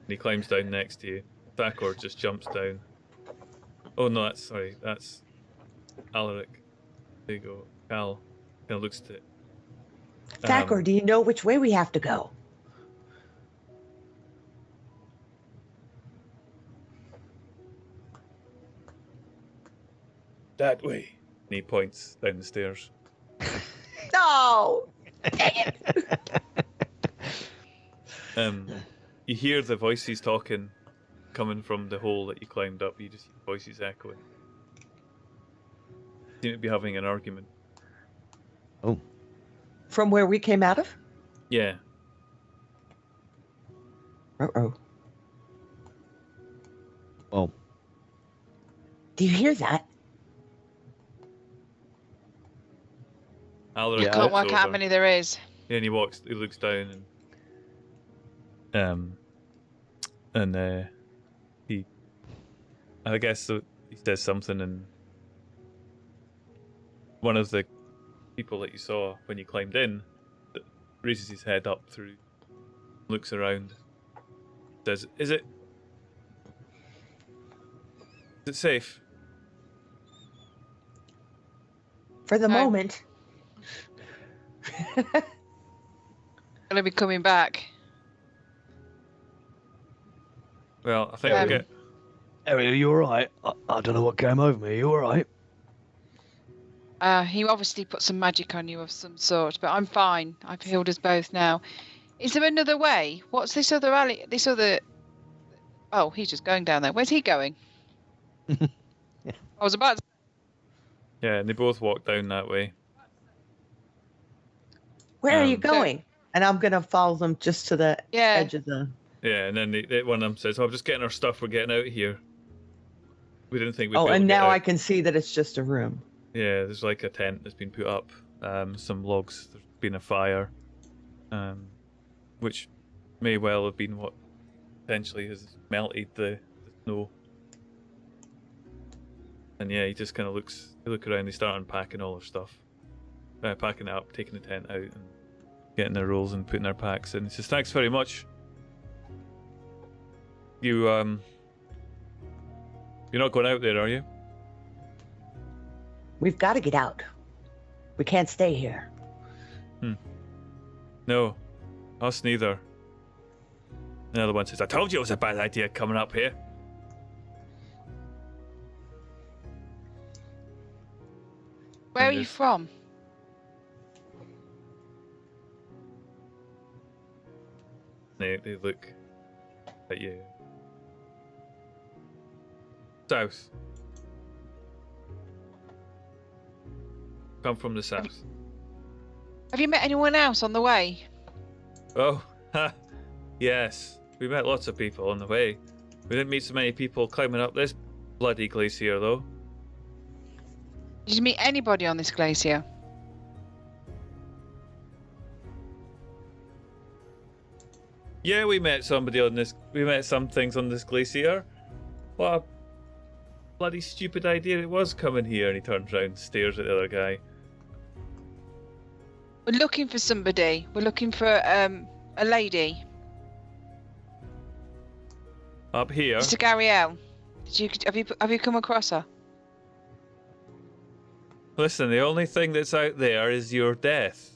he climbs down next to you. Thakor just jumps down. Oh no, that's Alaric. There you go. Cal kind of looks at it. Thakor, do you know which way we have to go? That way. And he points down the stairs. No! You hear the voices talking coming from the hole that you climbed up. You just hear voices echoing. Seem to be having an argument. Oh. From where we came out of? Yeah. Uh-oh. Well. Do you hear that? Alaric I can't walks work out how over. many there is. Yeah, and he looks down and I guess so he says something, and one of the people that you saw when you climbed in raises his head up through, looks around, says, Is it safe? For the No. moment. Gonna be coming back. Well, I think we'll get... Harry, are you alright? I don't know what came over me. Are you alright? He obviously put some magic on you of some sort, but I'm fine. I've healed us both now. Is there another way? What's this other alley? This other... Oh, he's just going down there. Where's he going? I was about to... Yeah, and they both walk down that way. Where are you going? And I'm going to follow them just to the edge of the... Yeah, and then one of them says, I'm just getting our stuff, we're getting out of here. We didn't think we'd be able and to get now out. I can see that it's just a room. Yeah, there's like a tent that's been put up, some logs, there's been a fire, which may well have been what potentially has melted the snow. And yeah, he just kind of look around, they start unpacking all their stuff. Packing it up, taking the tent out, and getting their rolls and putting their packs in. He says, thanks very much. You're not going out there, are you? We've got to get out. We can't stay here. No, us neither. Another one says, I told you it was a bad idea coming up here. Where are you from? They look at you. South. Come from the south. Have you met anyone else on the way? Oh, ha, yes. We met lots of people on the way. We didn't meet so many people climbing up this bloody glacier, though. Did you meet anybody on this glacier? Yeah, we met somebody on this. We met some things on this glacier. What a bloody stupid idea it was coming here. And he turns around and stares at the other guy. We're looking for somebody. We're looking for a lady. Up here. Mr. Gariel. Have you come across her? Listen, the only thing that's out there is your death.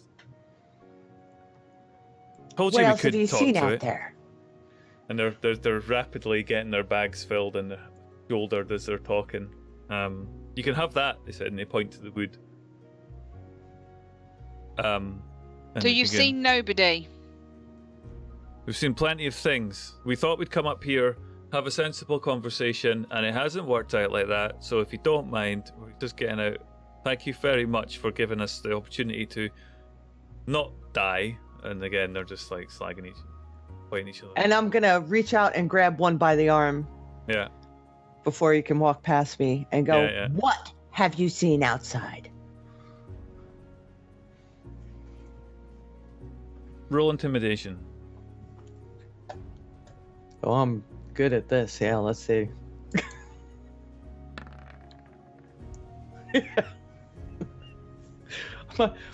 Told What you we else have couldn't you talk seen to out it. there? And they're rapidly getting their bags filled and shouldered as they're talking. You can have that, they said, and they point to the wood. And So you've again, seen nobody? we've seen plenty of things. We thought we'd come up here, have a sensible conversation, and it hasn't worked out like that. So if you don't mind, we're just getting out. Thank you very much for giving us the opportunity to not die. And again, they're just like slagging pointing each other. And I'm gonna reach out and grab one by the arm Yeah. before he can walk past me and go, Yeah. "What have you seen outside?" Roll intimidation. Oh, I'm good at this. Yeah, let's see.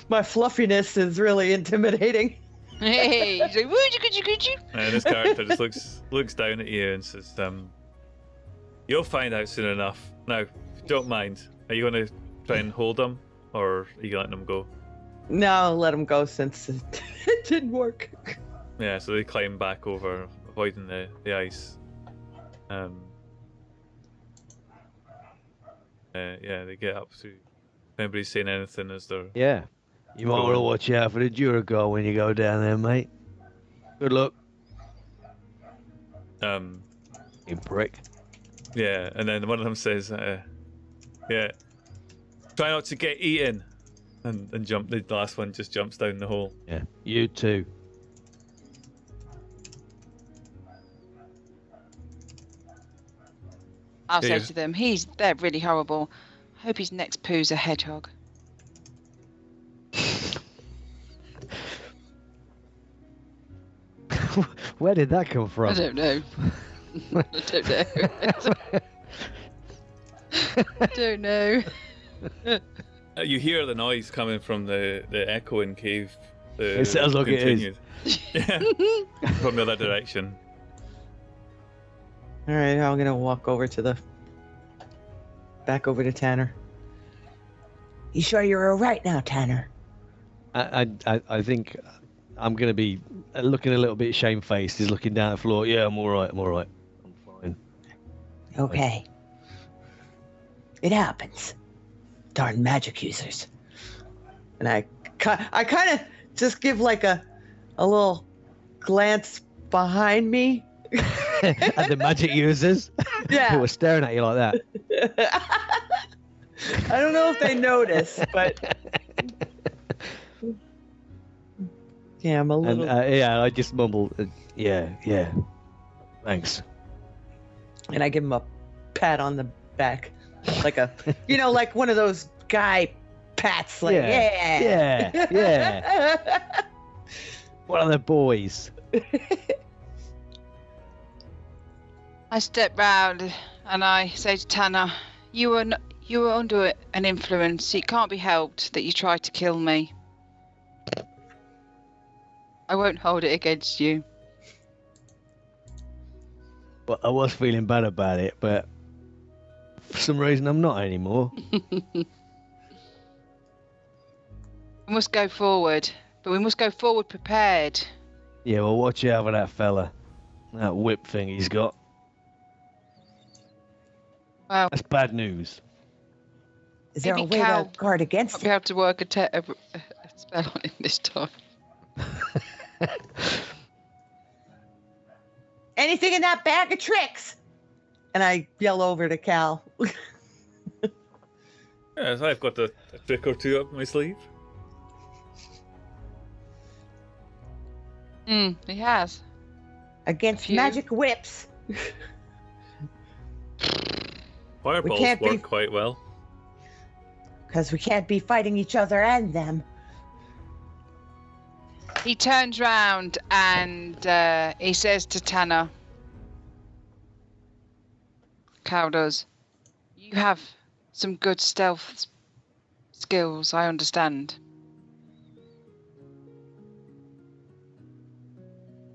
my fluffiness is really intimidating. Hey, he's like, could you? And this character just looks down at you and says, you'll find out soon enough. Now, if you don't mind, are you going to try and hold them, or are you letting them go? No, let him go since it didn't work. Yeah, so they climb back over, avoiding the ice. Yeah, they get up to. If anybody's saying anything as they're. Yeah. You might want to watch out for the Duragar when you go down there, mate. Good luck. You prick. Yeah, and then one of them says, yeah, try not to get eaten. And jump. The last one just jumps down the hole. Yeah. You too. I'll say Yeah. to them, they're really horrible. I hope his next poo's a hedgehog. Where did that come from? I don't know. I don't know. I don't know. You hear the noise coming from the echoing cave. It sounds like it is. Yeah, from the other direction. All right, I'm gonna walk over to back over to Tanner. You sure you're all right now, Tanner? I think I'm going to be looking a little bit shamefaced. He's looking down at the floor. Yeah, I'm all right. I'm fine. Okay. It happens. Darn magic users. And I kind of just give like a little glance behind me. At the magic users? Yeah. Who were staring at you like that. I don't know if they notice, but yeah, I'm a little. And yeah, I just mumbled, yeah. Thanks. And I give him a pat on the back, like like one of those guy pats, like Yeah. One of the boys. I step round and I say to Tanner, you were under an influence. It can't be helped that you tried to kill me. I won't hold it against you. Well, I was feeling bad about it, but for some reason I'm not anymore. We must go forward, but we must go forward prepared. Yeah, well, watch out for that fella. That whip thing he's got. Well, That's bad news. Is there a Maybe way Cal- to guard I'll against be it? able to work a spell on him this time. Anything in that bag of tricks? And I yell over to Cal. Yes, I've got a trick or two up my sleeve. He has. against Phew. magic whips. Fireballs can't be- work quite well. Because we can't be fighting each other and them. He turns round and he says to Tanner, Cal does, you have some good stealth skills, I understand.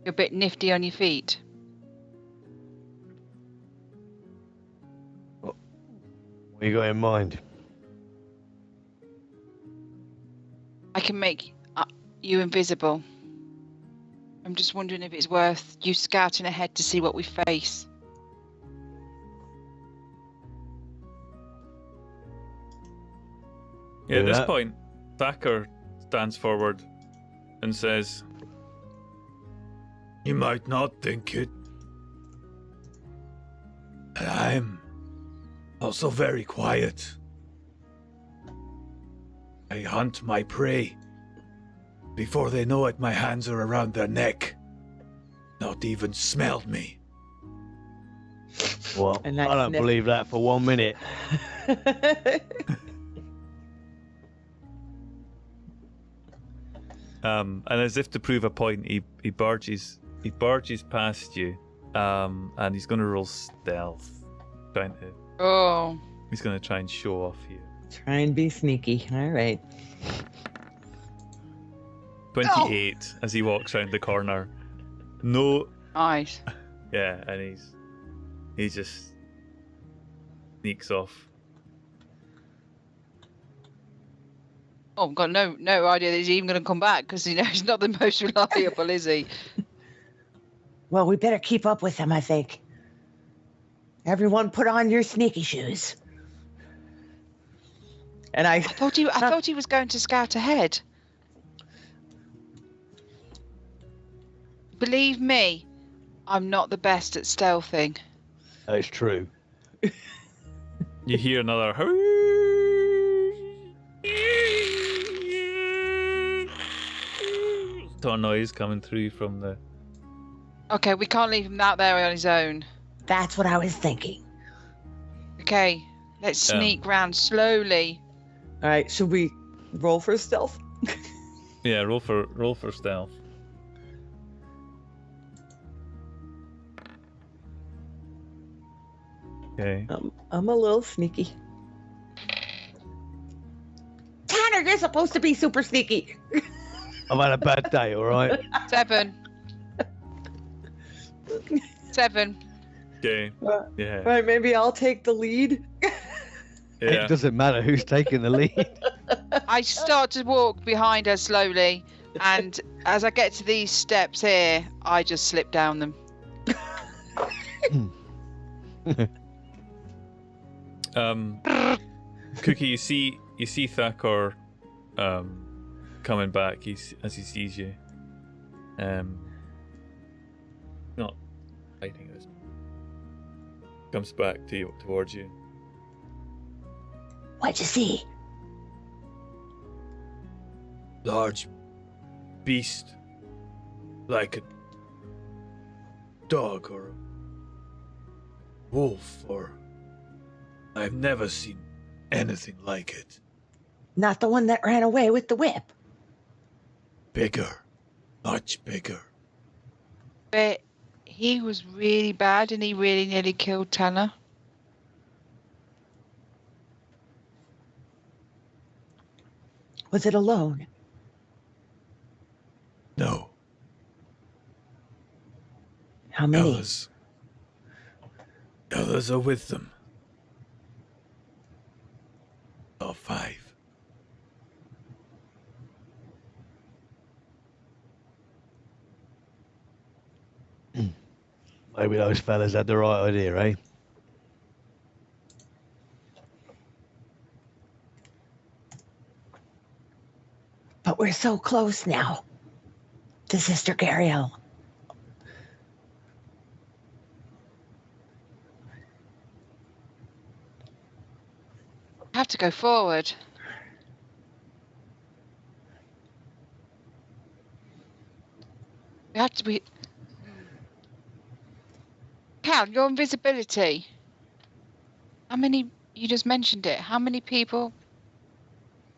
You're a bit nifty on your feet. What you got in mind? I can make you invisible. I'm just wondering if it's worth you scouting ahead to see what we face. Yeah, at this Yeah. point, Thacker stands forward and says, "You might not think it, but I'm also very quiet. I hunt my prey. Before they know it, my hands are around their neck. Not even smelled me." Well, And I I don't sniff. believe that for 1 minute. And as if to prove a point, he barges past you, and he's going to roll stealth, Oh, he's going to try and show off here. Try and be sneaky. All right. 28 as he walks around the corner. No, nice. yeah, and he just sneaks off. Oh, I've got no idea that he's even going to come back because he's not the most reliable, is he? Well, we better keep up with them, I think. Everyone put on your sneaky shoes. And I I thought he was going to scout ahead. Believe me, I'm not the best at stealthing. That's true. You hear another sort of noise coming through from the. Okay, we can't leave him out there on his own. That's what I was thinking. Okay, let's sneak round slowly. All right, should we roll for stealth? Yeah, roll for stealth. Okay. I'm a little sneaky. Tanner, you're supposed to be super sneaky. I've had a bad day, all right? 7. 7. Okay. All Yeah. right, maybe I'll take the lead. Yeah. It doesn't matter who's taking the lead. I start to walk behind her slowly, and as I get to these steps here, I just slip down them. Cookie, you see Thacker coming back as he sees you. Not fighting us. Comes back to you towards you. What'd you see? Large beast, like a dog or a wolf, or I've never seen anything like it. Not the one that ran away with the whip. Bigger, much bigger. But he was really bad, and he really nearly killed Tanner. Was it alone? No, How many? others are with them. All 5. Maybe those fellas had the right idea, eh? But we're so close now to Sister Gariel. I have to go forward. We have to be. Cal, your invisibility. How many? You just mentioned it. How many people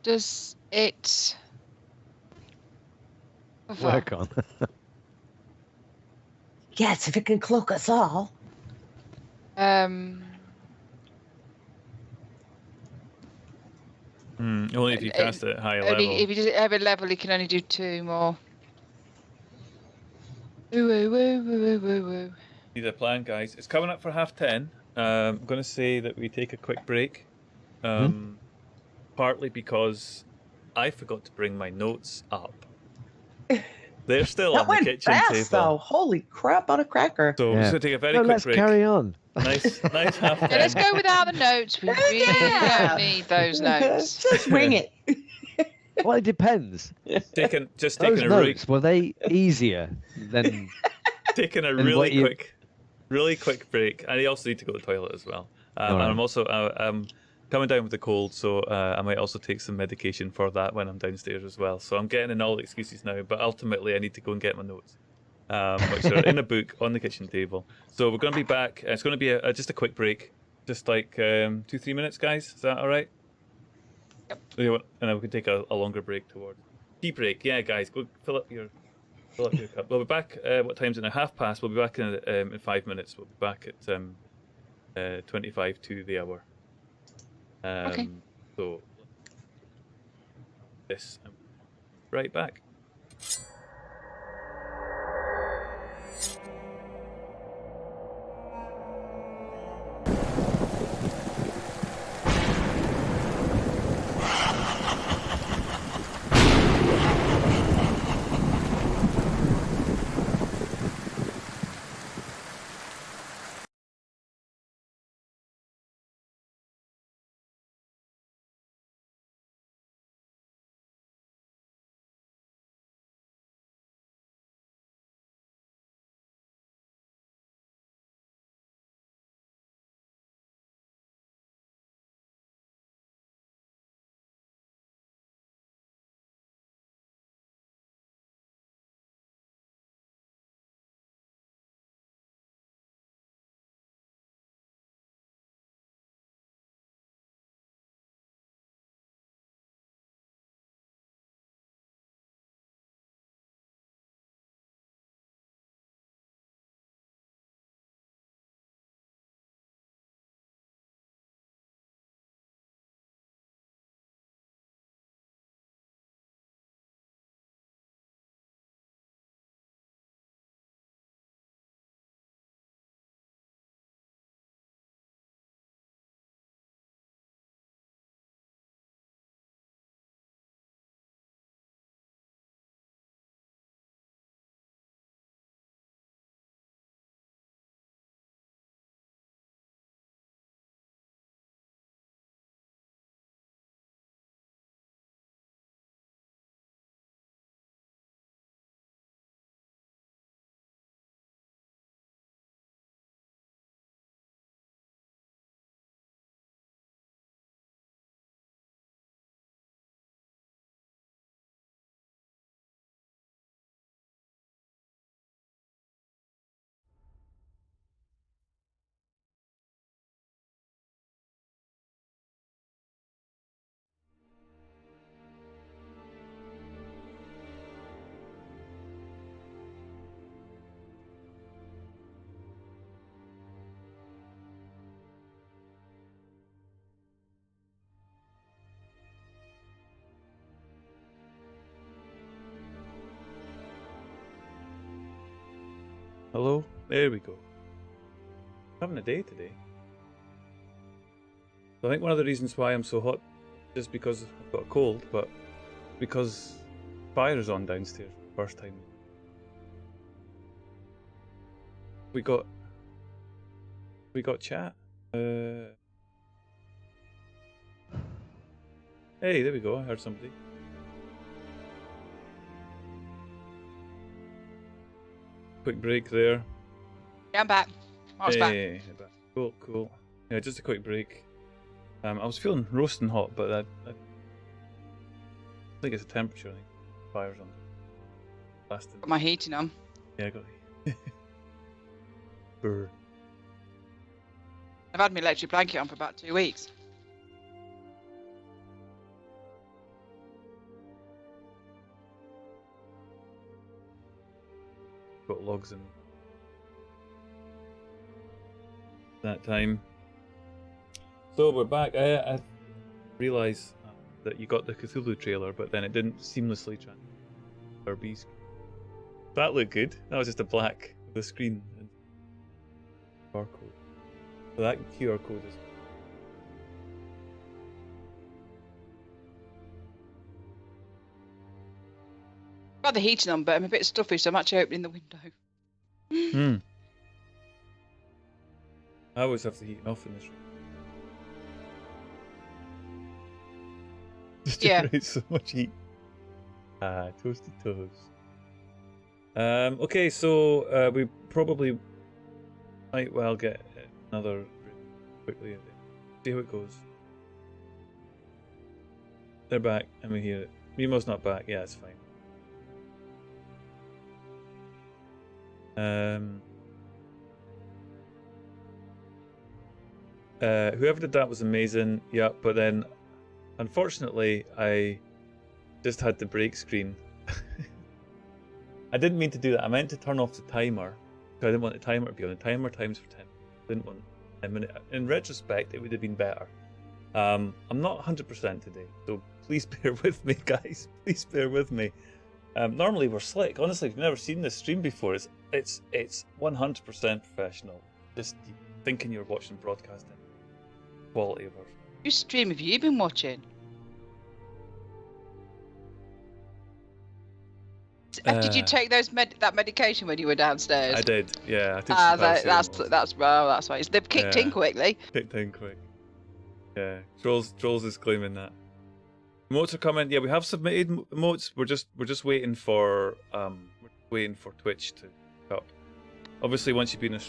does it cover? Work on. Yes, if it can cloak us all. Only if you cast it at high Only level. if you just have a level, you can only do 2 more. Woo woo woo woo woo woo. Need a plan, guys. It's coming up for 10:30. I'm going to say that we take a quick break. Partly because I forgot to bring my notes up. They're still That on the went kitchen fast, table. though. Holy crap on a cracker. So we're just going to take a very No, quick let's break. carry on. Nice half Yeah, let's 10. go without the notes. We really Yeah. don't need those notes. Just wing it. Well, it depends. Taking Those a really, notes, were they easier than... taking a And really what you- really quick break. And I also need to go to the toilet as well. And Alright. I'm also coming down with a cold, so I might also take some medication for that when I'm downstairs as well. So I'm getting in all the excuses now, but ultimately I need to go and get my notes, which are in a book on the kitchen table. So we're going to be back. It's going to be just a quick break, just like 2-3 minutes, guys. Is that all right? Yep. And then we can take a longer break towards tea break. Yeah, guys, go fill up your cup. We'll be back. What time is it now? past. We'll be back in 5 minutes. We'll be back at 25 to the hour. Okay. So this, right back. Hello? There we go. Having a day today. I think one of the reasons why I'm so hot is because I've got a cold, but because fire is on downstairs for the first time. We got chat. Hey, there we go. I heard somebody. Quick break there. Yeah, I'm back. I was back. Hey, cool. Yeah, just a quick break. I was feeling roasting hot, but I think it's a temperature. I think fire's on. Lasted. Got my heating on. Yeah, I got it. Brr. I've had my electric blanket on for about 2 weeks. Got logs in that time. So we're back. I realise that you got the Cthulhu trailer, but then it didn't seamlessly transfer our B screen. That looked good. That was just a black of the screen and QR code. So that QR code is. I've got the heating on, but I'm a bit stuffy, so I'm actually opening the window. I always have the heating off in this room. Just Yeah. generates so much heat. Toasty toes. Okay, so we probably might well get another quickly. See how it goes. They're back, and we hear it. Nemo's not back. Yeah, it's fine. Whoever did that was amazing. Yeah, but then, unfortunately, I just had the break screen. I didn't mean to do that. I meant to turn off the timer. I didn't want the timer to be on. The timer times for 10. I didn't want 10 minutes. In retrospect, it would have been better. I'm not 100% today, so please bear with me, guys. Please bear with me. Normally we're slick. Honestly, if you've never seen this stream before, it's 100% professional. Just thinking you're watching broadcasting quality of our. Whose stream have you been watching? Did you take that medication when you were downstairs? I did. Yeah, I took some paracetamol. That's right. They've kicked in quickly. Kicked in quick. Yeah, Trolls is claiming that. Emotes are coming. Yeah, we have submitted emotes. We're just waiting for Twitch to pick up. Obviously, once you've been an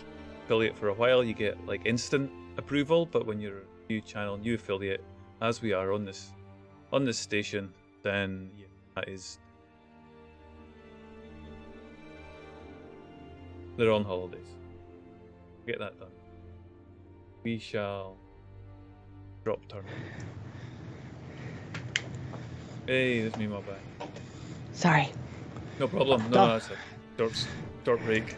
affiliate for a while, you get like instant approval. But when you're a new channel, new affiliate, as we are on this station, then yeah, that is. They're on holidays. Get that done. We shall drop turn. Hey, there's me, my back. Sorry. No problem. No, that's a short break.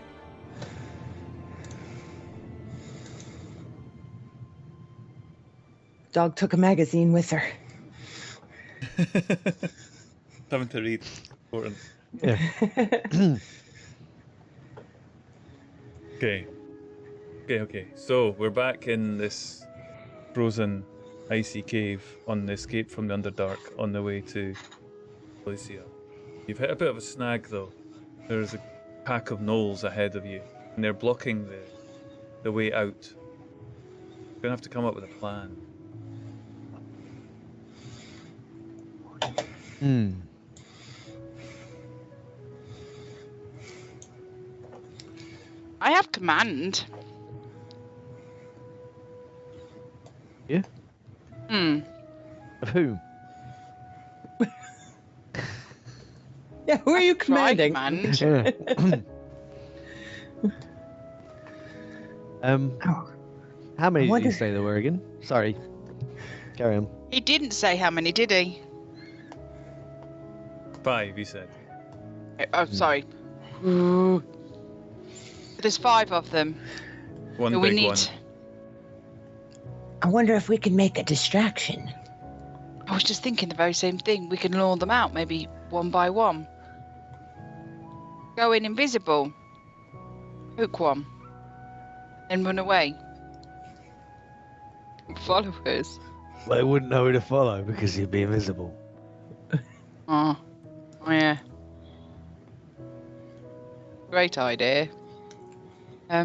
Dog took a magazine with her. Having to read. Important. Yeah. Okay. So we're back in this frozen, icy cave on the escape from the Underdark on the way to Elysia. You've hit a bit of a snag though. There's a pack of gnolls ahead of you, and they're blocking the way out. You're gonna have to come up with a plan. I have command. Yeah? Of whom? Yeah, who are you commanding? Command. Yeah. How many did you say there were again? Sorry. Carry on. He didn't say how many, did he? 5, he said. Oh, sorry. There's 5 of them. One So big we need. one. I wonder if we can make a distraction. I was just thinking the very same thing. We can lure them out, maybe one by one. Go in invisible. Hook one. Then run away. Followers. Well, they wouldn't know who to follow because he'd be invisible. Oh yeah. Great idea. I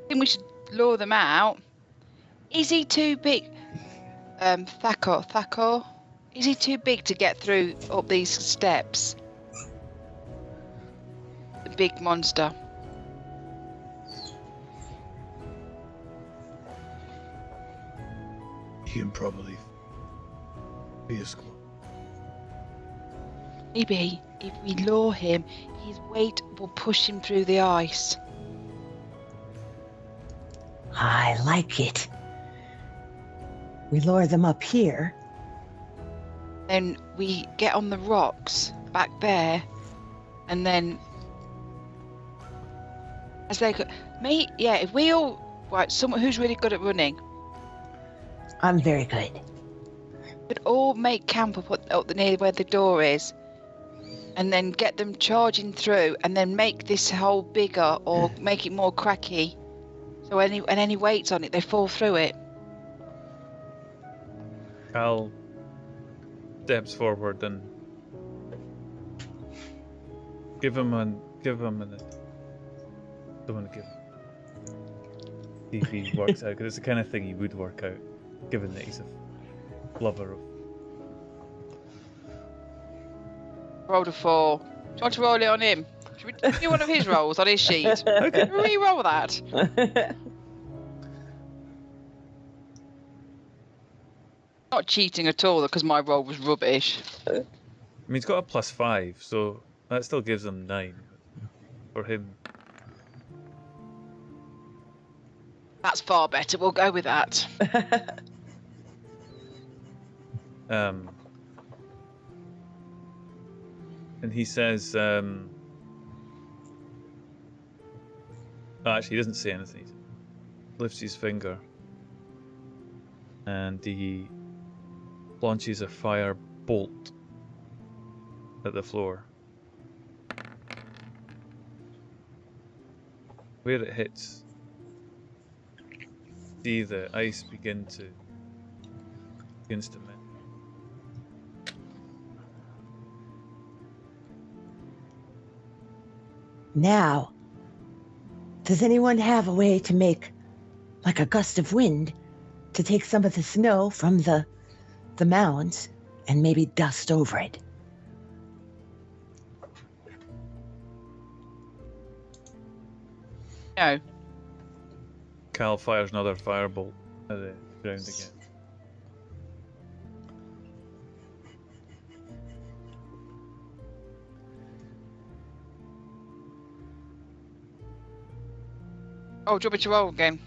think we should lure them out. Is he too big? Thakor. Is he too big to get through up these steps? The big monster. He can probably be a squad. Maybe if we lure him, his weight will push him through the ice. I like it. We lure them up here. Then we get on the rocks back there, and then as they go, mate, yeah, if we all right, someone who's really good at running, I'm very good. could all make camp up the near where the door is, and then get them charging through, and then make this hole bigger or make it more cracky, so any weights on it, they fall through it. Cal steps forward and give him a minute. Don't want to give him. See if he works out, because it's the kind of thing he would work out, given that he's a lover of. Rolled a 4. Do you want to roll it on him? Should we do one of his rolls on his sheet? Okay. Re-roll that. Not cheating at all, because my roll was rubbish. I mean, he's got a +5, so that still gives him 9. For him, That's far better. We'll go with that. and he says, actually, he doesn't say anything. He lifts his finger, and he launches a fire bolt at the floor. Where it hits, see the ice begins to melt. Now, does anyone have a way to make like a gust of wind to take some of the snow from the mounds and maybe dust over it? No. Cal fires another firebolt at the ground again. Oh, do you want me to roll again?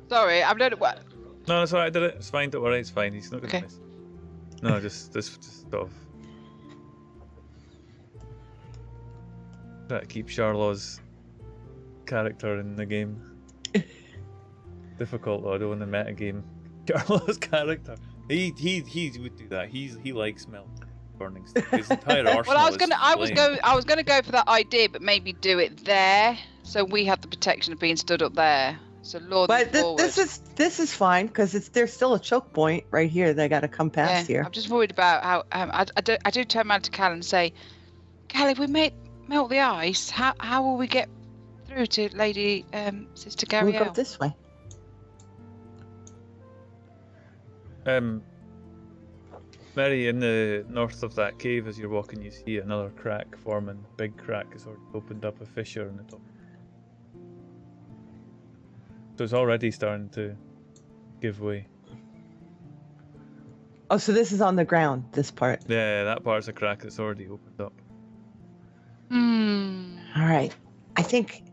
Sorry, I've done it. What? No, that's alright, I did it. It's fine, don't worry, it's fine. He's not going to Okay. miss. No, just sort of. Try to keep Charlot's character in the game. Difficult though, I don't want to meta game Charlot's character. He would do that. He likes burning stuff. His entire arsenal Well, I was gonna go for that idea, but maybe do it there, so we have the protection of being stood up there. So Lord, But this is fine because there's still a choke point right here. They got to come past here. I'm just worried about how I do turn around to Cal and say, Cal, if we melt the ice, how will we get through to Lady Sister We'll Gabrielle? go this way. Mary, in the north of that cave, as you're walking, you see another crack forming. Big crack has already opened up, a fissure in the top. So it's already starting to give way. Oh, so this is on the ground, this part. Yeah, that part's a crack that's already opened up. All right. I think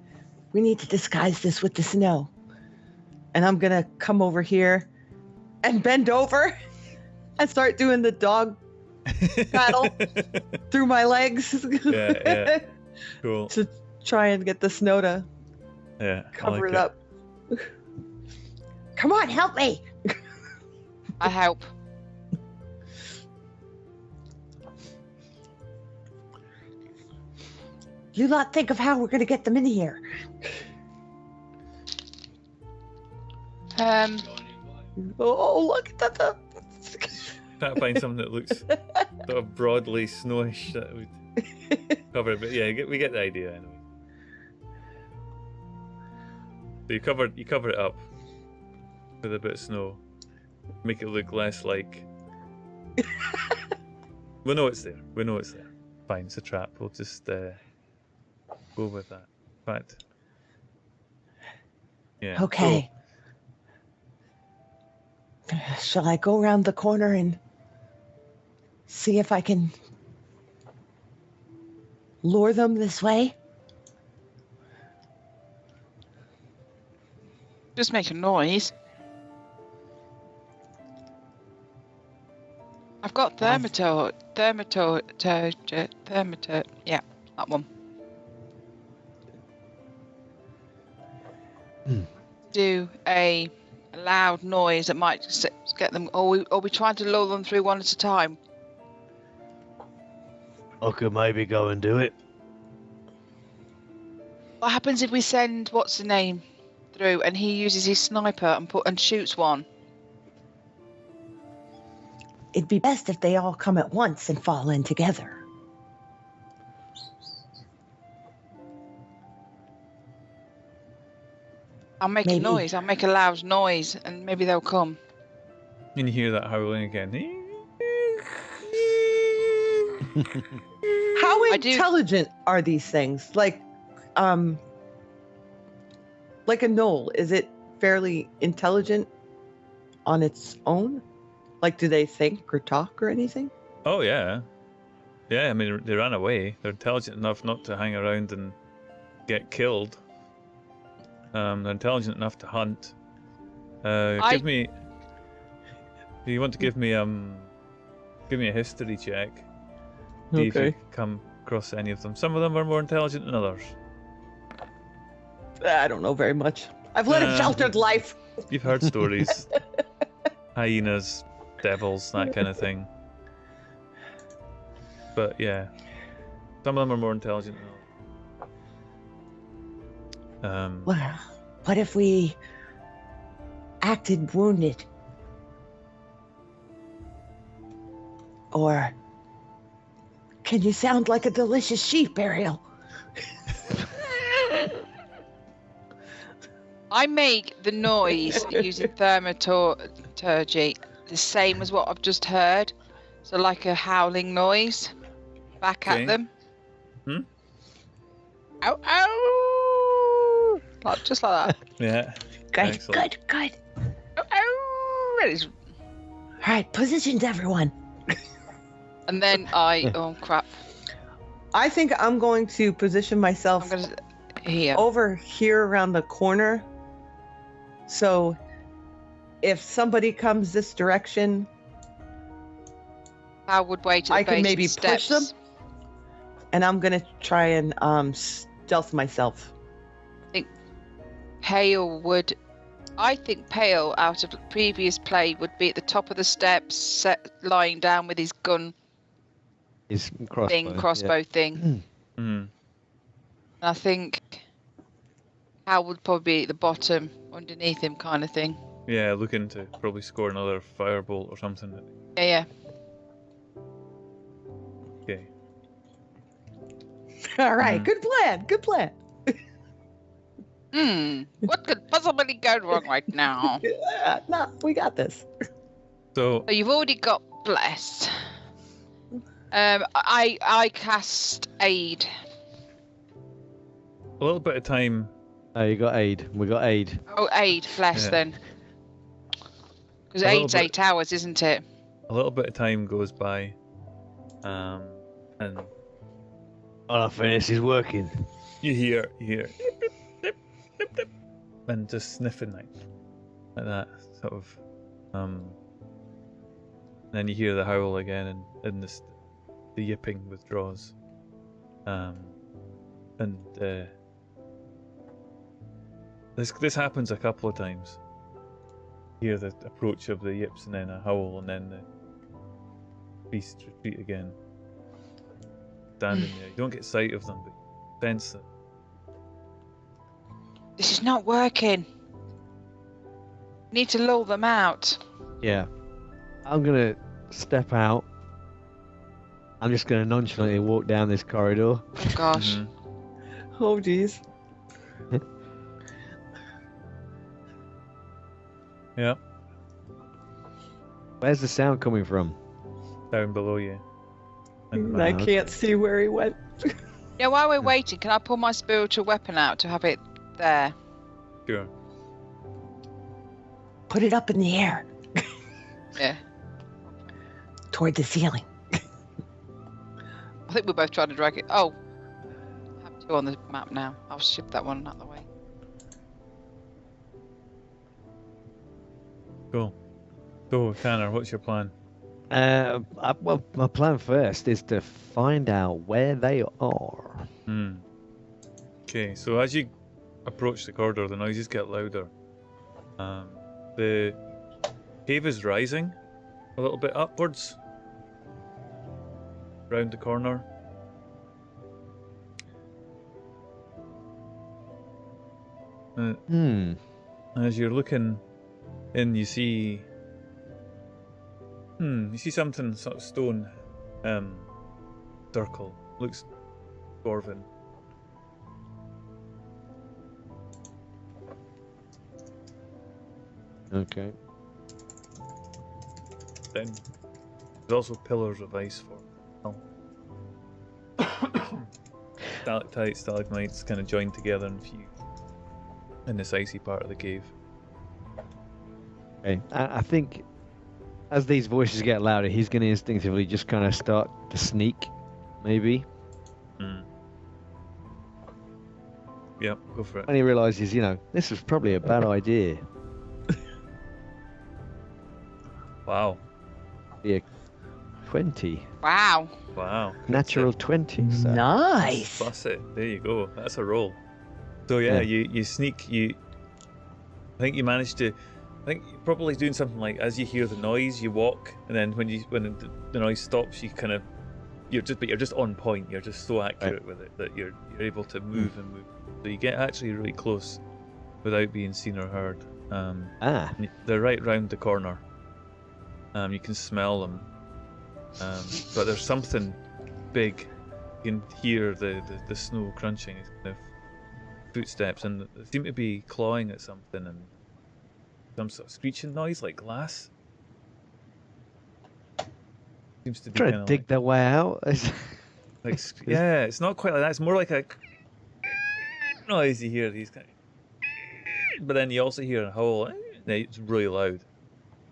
we need to disguise this with the snow. And I'm going to come over here and bend over and start doing the dog paddle through my legs. Yeah. Cool. To try and get the snow to cover it up. Come on, help me. I help. You lot think of how we're going to get them in here. Oh, look at that. Try to find something that looks sort of broadly snowish that would cover it. But yeah, we get the idea anyway. So you cover it up with a bit of snow, make it look less like. We know it's there. Fine, it's a trap. We'll just go with that. In fact, yeah. Okay. Shall I go around the corner and see if I can lure them this way? Just make a noise. I've got thermator. Yeah, that one. Do a loud noise that might get them. Or we trying to lull them through one at a time. I could maybe go and do it. What happens if we send what's the name through and he uses his sniper and shoots one? It'd be best if they all come at once and fall in together. I'll make Maybe. a noise. I'll make a loud noise, and maybe they'll come. And you hear that howling again. How I do- intelligent are these things? Like a gnoll, is it fairly intelligent on its own? Like, do they think or talk or anything? Oh, yeah. Yeah, I mean, they ran away. They're intelligent enough not to hang around and get killed. They're intelligent enough to hunt. Give me... Do you want to give me a history check? See if you come across any of them. Some of them are more intelligent than others. I don't know very much. I've led a sheltered life. You've heard stories. Hyenas, devils, that kind of thing. But yeah, some of them are more intelligent than others. Well, what if we acted wounded? Or can you sound like a delicious sheep, Ariel? I make the noise using thaumaturgy the same as what I've just heard. So like a howling noise back Okay. at them. Hmm? Ow, ow! Like, just like that. Yeah. Good, Excellent. good. Ow, ow! It's- All right, positions, everyone. And then oh crap. I think I'm going to position I'm myself gonna here. over here around the corner. So if somebody comes this direction, I would wait at I the can base maybe of the push them. steps. and I'm going to try and stealth myself. Pale would. I think Pale, out of previous play, would be at the top of the steps, lying down with his gun His crossbow. thing. Mm. And I think Hal would probably be at the bottom, underneath him, kind of thing. Yeah, looking to probably score another firebolt or something. Yeah. Okay. All right, Mhm. good plan. What could possibly go wrong right now? No, we got this. So, So you've already got Bless. I cast Aid. a little bit of time. Oh, you got aid. We got aid. Oh, Aid, Bless Yeah. then. Because A little Aid's bit. 8 hours, isn't it? A little bit of time goes by, and Oh, nothing. This is working. you hear, dip, dip, dip, and just sniffing like that sort of, and then you hear the howl again, and the yipping withdraws, and this happens a couple of times. You hear the approach of the yips, and then a howl, and then the beasts retreat again. Standing there, you don't get sight of them, but you sense them. This is not working. Need to lull them out. Yeah. I'm gonna step out. I'm just gonna nonchalantly walk down this corridor. Oh gosh. Mhm. Oh, geez. Yeah, Where's the sound coming from? down below you. And I can't see where he went. Yeah, while we're waiting, can I pull my spiritual weapon out to have it there? sure. Put it up in the air Yeah. toward the ceiling. I think we're both trying to drag it. Oh. I have two on the map now. I'll shift that one out of the way. Cool. So, Tanner, what's your plan? Well, my plan first is to find out where they are. Okay, so as you approach the corridor, the noises get louder. The cave is rising a little bit upwards, round the corner. As you're looking in, you see something sort of stone, circle. Looks dwarven. Okay. Then there's also pillars of ice for stalactites, stalagmites kind of joined together and fused in this icy part of the cave. Okay. I think as these voices get louder, he's going to instinctively just kind of start to sneak, maybe. Yep, go for it. And he realizes, this was probably a bad idea. Wow. Yeah, 20. Wow. Wow. Natural 20. So. Nice. Plus it. There you go. That's a roll. So yeah, you sneak. I think you managed to. I think you're probably doing something like as you hear the noise, you walk, and then when the noise stops, you're just on point. You're just so accurate with it that you're able to move and move. So you get actually really close without being seen or heard. They're right round the corner. You can smell them, but there's something big. You can hear the snow crunching. It's kind of footsteps, and they seem to be clawing at something, and some sort of screeching noise like glass. Seems to be trying to dig their way out. Yeah, it's not quite like that. It's more like a noise you hear. These kind of, but then you also hear a howl. It's really loud.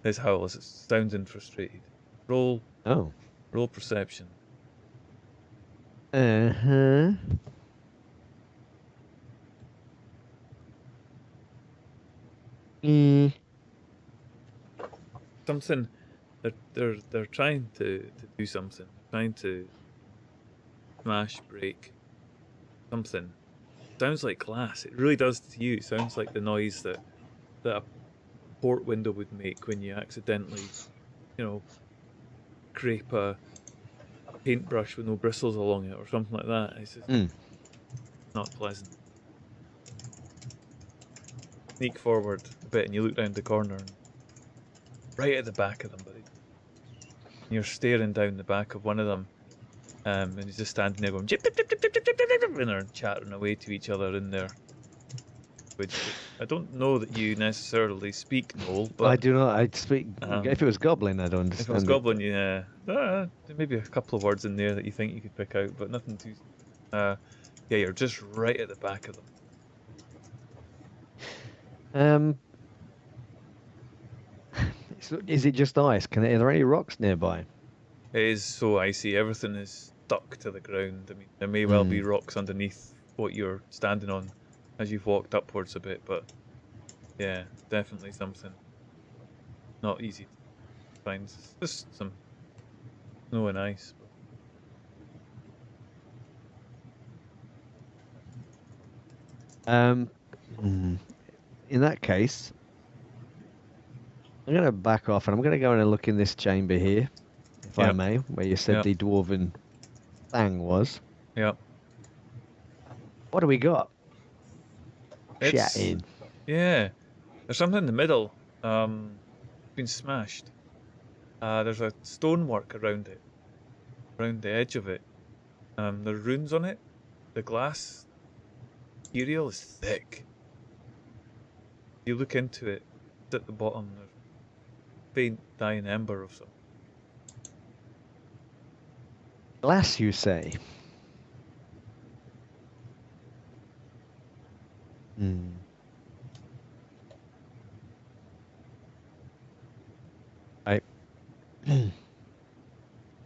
This howl is sounding frustrated. Roll perception. Uh-huh. Something. They're trying to do something. Trying to smash, break something. Sounds like glass. It really does to you. It sounds like the noise that a port window would make when you accidentally, scrape a paintbrush with no bristles along it or something like that. It's just not pleasant. Sneak forward a bit and you look down the corner and right at the back of them, buddy. You're staring down the back of one of them, and he's just standing there going jip, jip, jip, jip, jip, jip, jip, jip, and they're chattering away to each other in there. Which I don't know that you necessarily speak, Noel. But I do not. I speak. If it was Goblin, I'd understand. If it was Goblin, yeah, there may be a couple of words in there that you think you could pick out, but nothing too. Yeah, you're just right at the back of them. Is it just ice? Are there any rocks nearby? It is so icy. Everything is stuck to the ground. I mean, there may well be rocks underneath what you're standing on as you've walked upwards a bit, but yeah, definitely something not easy to find. It's just some snow and ice. In that case, I'm going to back off and I'm going to go and look in this chamber here, if I may, where you said the dwarven thing was. Yep. What do we got? It's, Chatting. Yeah. There's something in the middle. Been smashed. There's a stonework around it. Around the edge of it. There's runes on it. The glass material is thick. You look into it, at the bottom there's a faint dying ember of some. Glass, you say?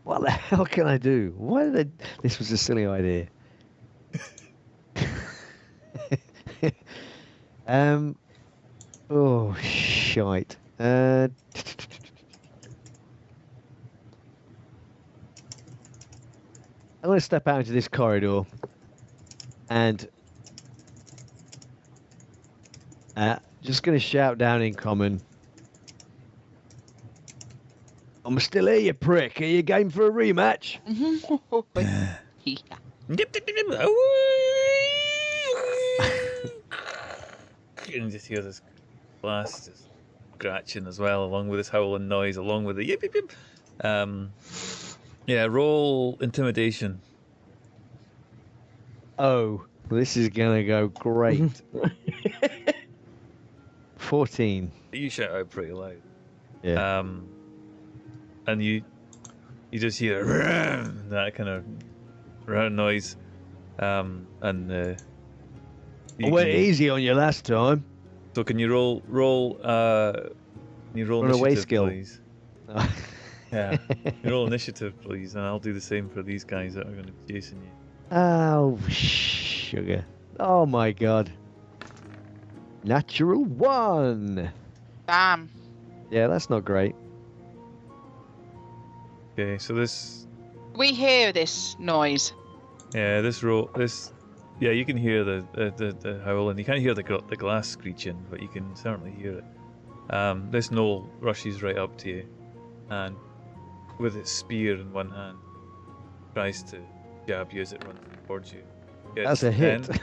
What the hell can I do? Why did I... This was a silly idea. Oh, shite. I'm going to step out into this corridor and just going to shout down in common. I'm still here, you prick. Are you game for a rematch? Yeah. You can just hear this glass just scratching as well, along with this howling noise, along with the yip yip yip. Yeah, roll intimidation. Oh, this is going to go great. 14. You shout out pretty loud. Yeah. And you just hear that kind of noise. And I went easy on you last time. So can you roll Can you roll Run away initiative, skill. please? Yeah. You roll initiative, please, and I'll do the same for these guys that are going to be chasing you. Oh, sugar. Oh my god. Natural 1. Bam. Yeah, that's not great. Okay, so this, We hear this noise. yeah, yeah, you can hear the howling. You can't hear the glass screeching, but you can certainly hear it. This gnoll rushes right up to you, and with its spear in one hand, tries to jab you as it runs towards you. That's a hit. 10.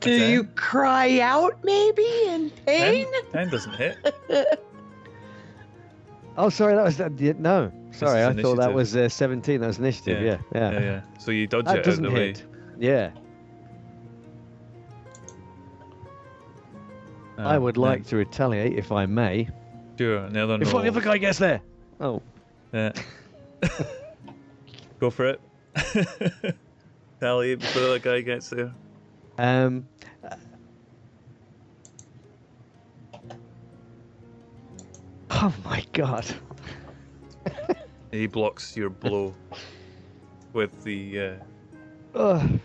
Do you cry out maybe in pain? 10 doesn't hit. Oh, sorry, that was no. Sorry, is I thought that initiative. was 17. That was initiative. Yeah. Yeah. So you dodge That it out of doesn't the way. hit. Yeah. I would like to retaliate if I may. Sure, another Before the other guy gets there. Oh. Yeah. Go for it. Tally before the other guy gets there. Oh my god. He blocks your blow with the Ugh.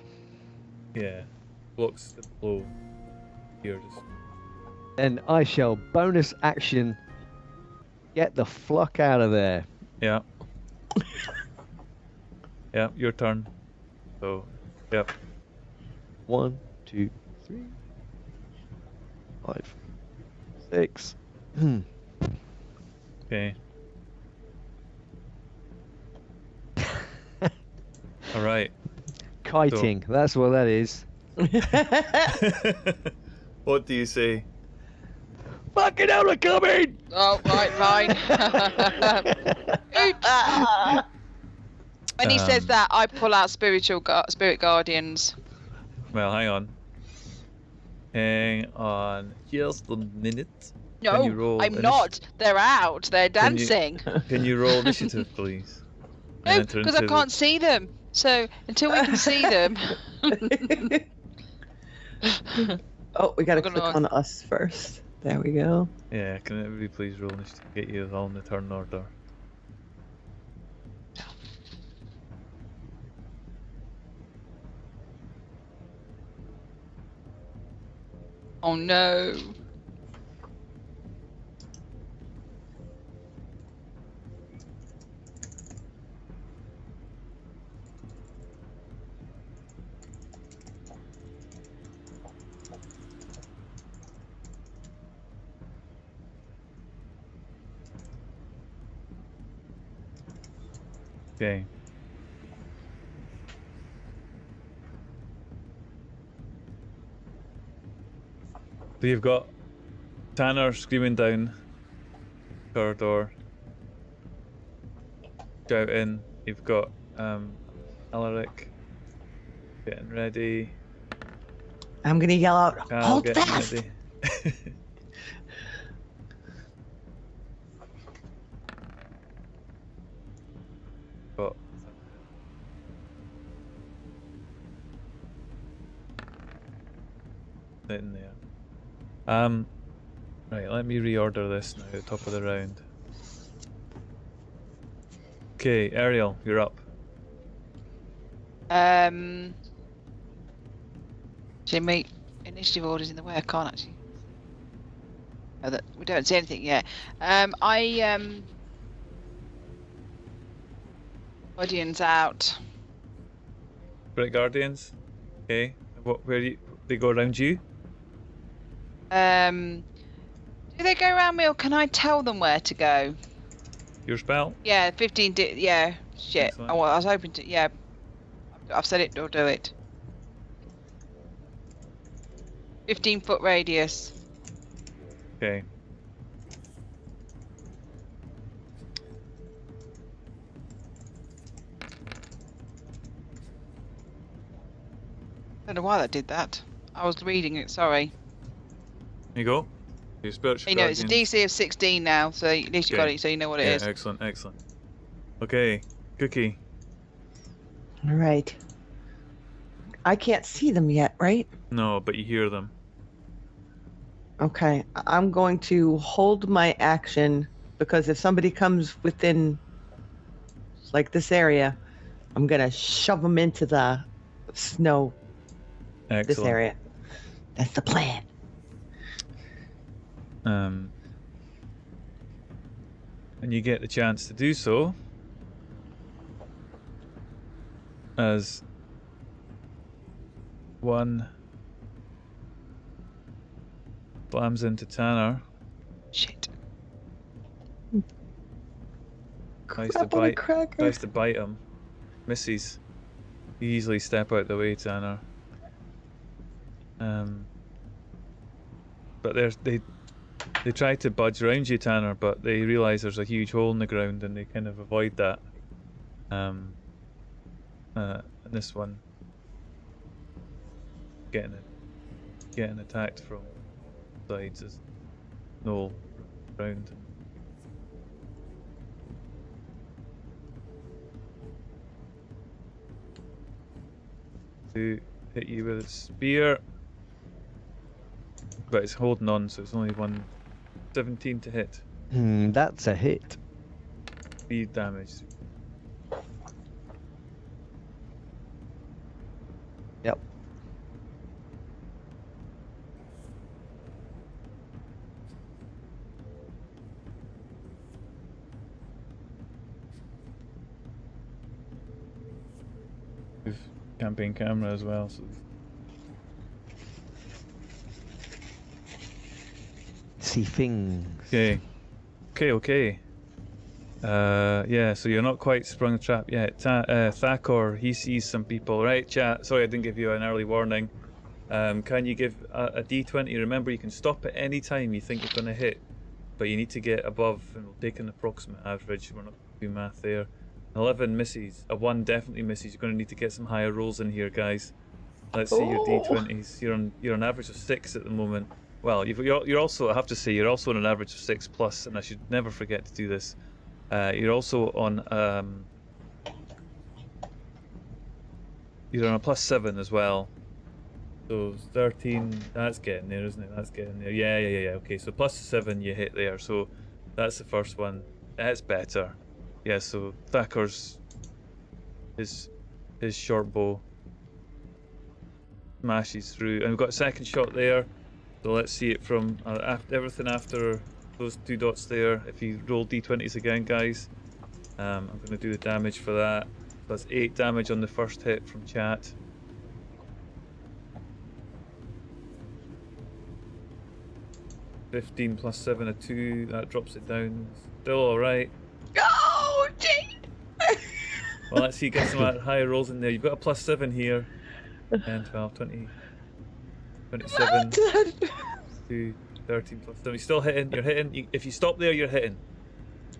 yeah, blocks the blow. Here, just Then I shall bonus action. Get the fuck out of there. yeah, yeah. Your turn. So, yep. 1, 2, 3, 5, 6. Okay. All right. Kiting. That's what that is. What do you say? Fucking hell, we're coming! Oh, right, fine. Oops. When he says that, I pull out spirit guardians. Well, hang on. Hang on just a minute. Can No, you roll I'm not. They're out. They're Can you- dancing. Can you roll initiative, please? No, And enter because I into can't see them. So until we can see them. Oh, we gotta We're click gonna- on us first. There we go. Yeah, can everybody please roll initiative to get you all in the turn order? Oh no. Okay. So you've got Tanner screaming down corridor, shouting. You've got Alaric getting ready. I'm gonna yell out, Cal hold getting fast! ready. Got sitting there. Right, let me reorder this now at the top of the round. Okay, Ariel, you're up. Jimmy, initiative orders in the way. I can't actually. Oh, that we don't see anything yet. Guardians out. Great Guardians. Okay. Where do they go around you? Do they go around me, or can I tell them where to go? Your spell? Yeah, 15. Yeah, shit. Excellent. Oh, well, I was hoping to. Yeah, I've said it. Or do it. 15-foot radius. Okay. I don't know why that did that. I was reading it. Sorry. There you go. Your spiritual You know, it's a guardians. DC of 16 now, so at least you got Okay. it, so you know what it Yeah, is. excellent, excellent. Okay, Cookie. All right. I can't see them yet, right? No, but you hear them. Okay. I'm going to hold my action because if somebody comes within, like, this area, I'm going to shove them into the snow, Excellent. this area. That's the plan. And you get the chance to do so as one slams into Tanner. Shit. Tries to Crap on a bite. cracker. Tries to bite him. Misses. You easily step out the way, Tanner. But they try to budge around you, Tanner, but they realise there's a huge hole in the ground and they kind of avoid that. And this one getting attacked from sides as Gnoll round. To hit you with a spear. But it's holding on, so it's only 117 to hit. That's a hit. 3 damage. Yep. With campaign camera as well, so See things. okay. Yeah, so you're not quite sprung the trap yet. Thakor, he sees some people. Right, chat, sorry I didn't give you an early warning. Can you give a d20? Remember, you can stop at any time you think you're going to hit, but you need to get above, and we'll take an approximate average. We're not going to do math there. 11 misses. A 1 definitely misses. You're going to need to get some higher rolls in here, guys. Let's see your d20s. You're on average of 6 at the moment. Well, you're also, I have to say, you're also on an average of 6 plus, and I should never forget to do this. You're also on you're on a +7 as well. So 13. That's getting there, isn't it? That's getting there. Yeah. Okay, so +7 you hit there. So that's the first one. That's better. Yeah. So Thakor's his short bow smashes through, and we've got a second shot there. So let's see it from everything after those 2 dots there. If you roll d20s again, guys, I'm going to do the damage for that. That's 8 damage on the first hit from chat. +15 +7 a 2. That drops it down. Still all right. Oh, Jade! Well, let's see. Get some higher rolls in there. You've got a +7 here. 10, 12, 20, 27. 2, 13 +7. You're still hitting. You're hitting. If you stop there, you're hitting.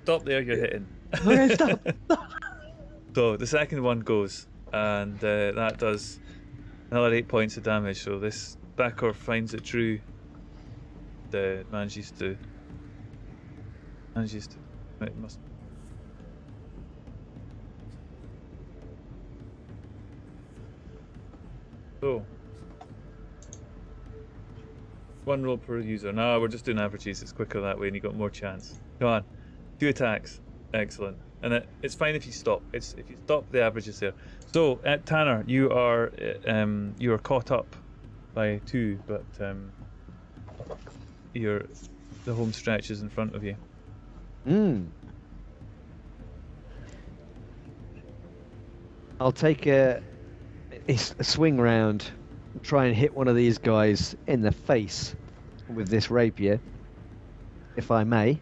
Stop there, you're hitting. Okay, stop. So the second one goes, and that does another 8 points of damage. So this Thakor finds it true. Manages to. It must. So. 1 roll per user. No, we're just doing averages. It's quicker that way, and you got more chance. Come on, 2 attacks. Excellent. And it's fine if you stop. If you stop, the average is there. So, Tanner, you are caught up by 2, but you're the home stretches in front of you. I'll take a swing round, try and hit one of these guys in the face with this rapier, if I may.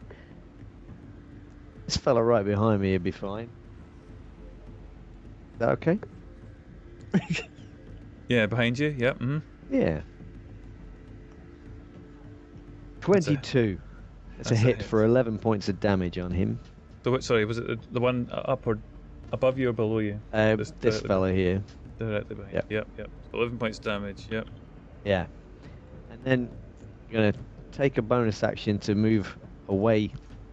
This fella right behind me would be fine. Is that okay? Yeah, behind you. Yep. Mm-hmm. Yeah. 22. That's a hit for 11 points of damage on him. Sorry, was it the one up or above you or below you? This fella here. Directly behind. Yep. 11 points damage. Yep. Yeah. And then I'm going to take a bonus action to move away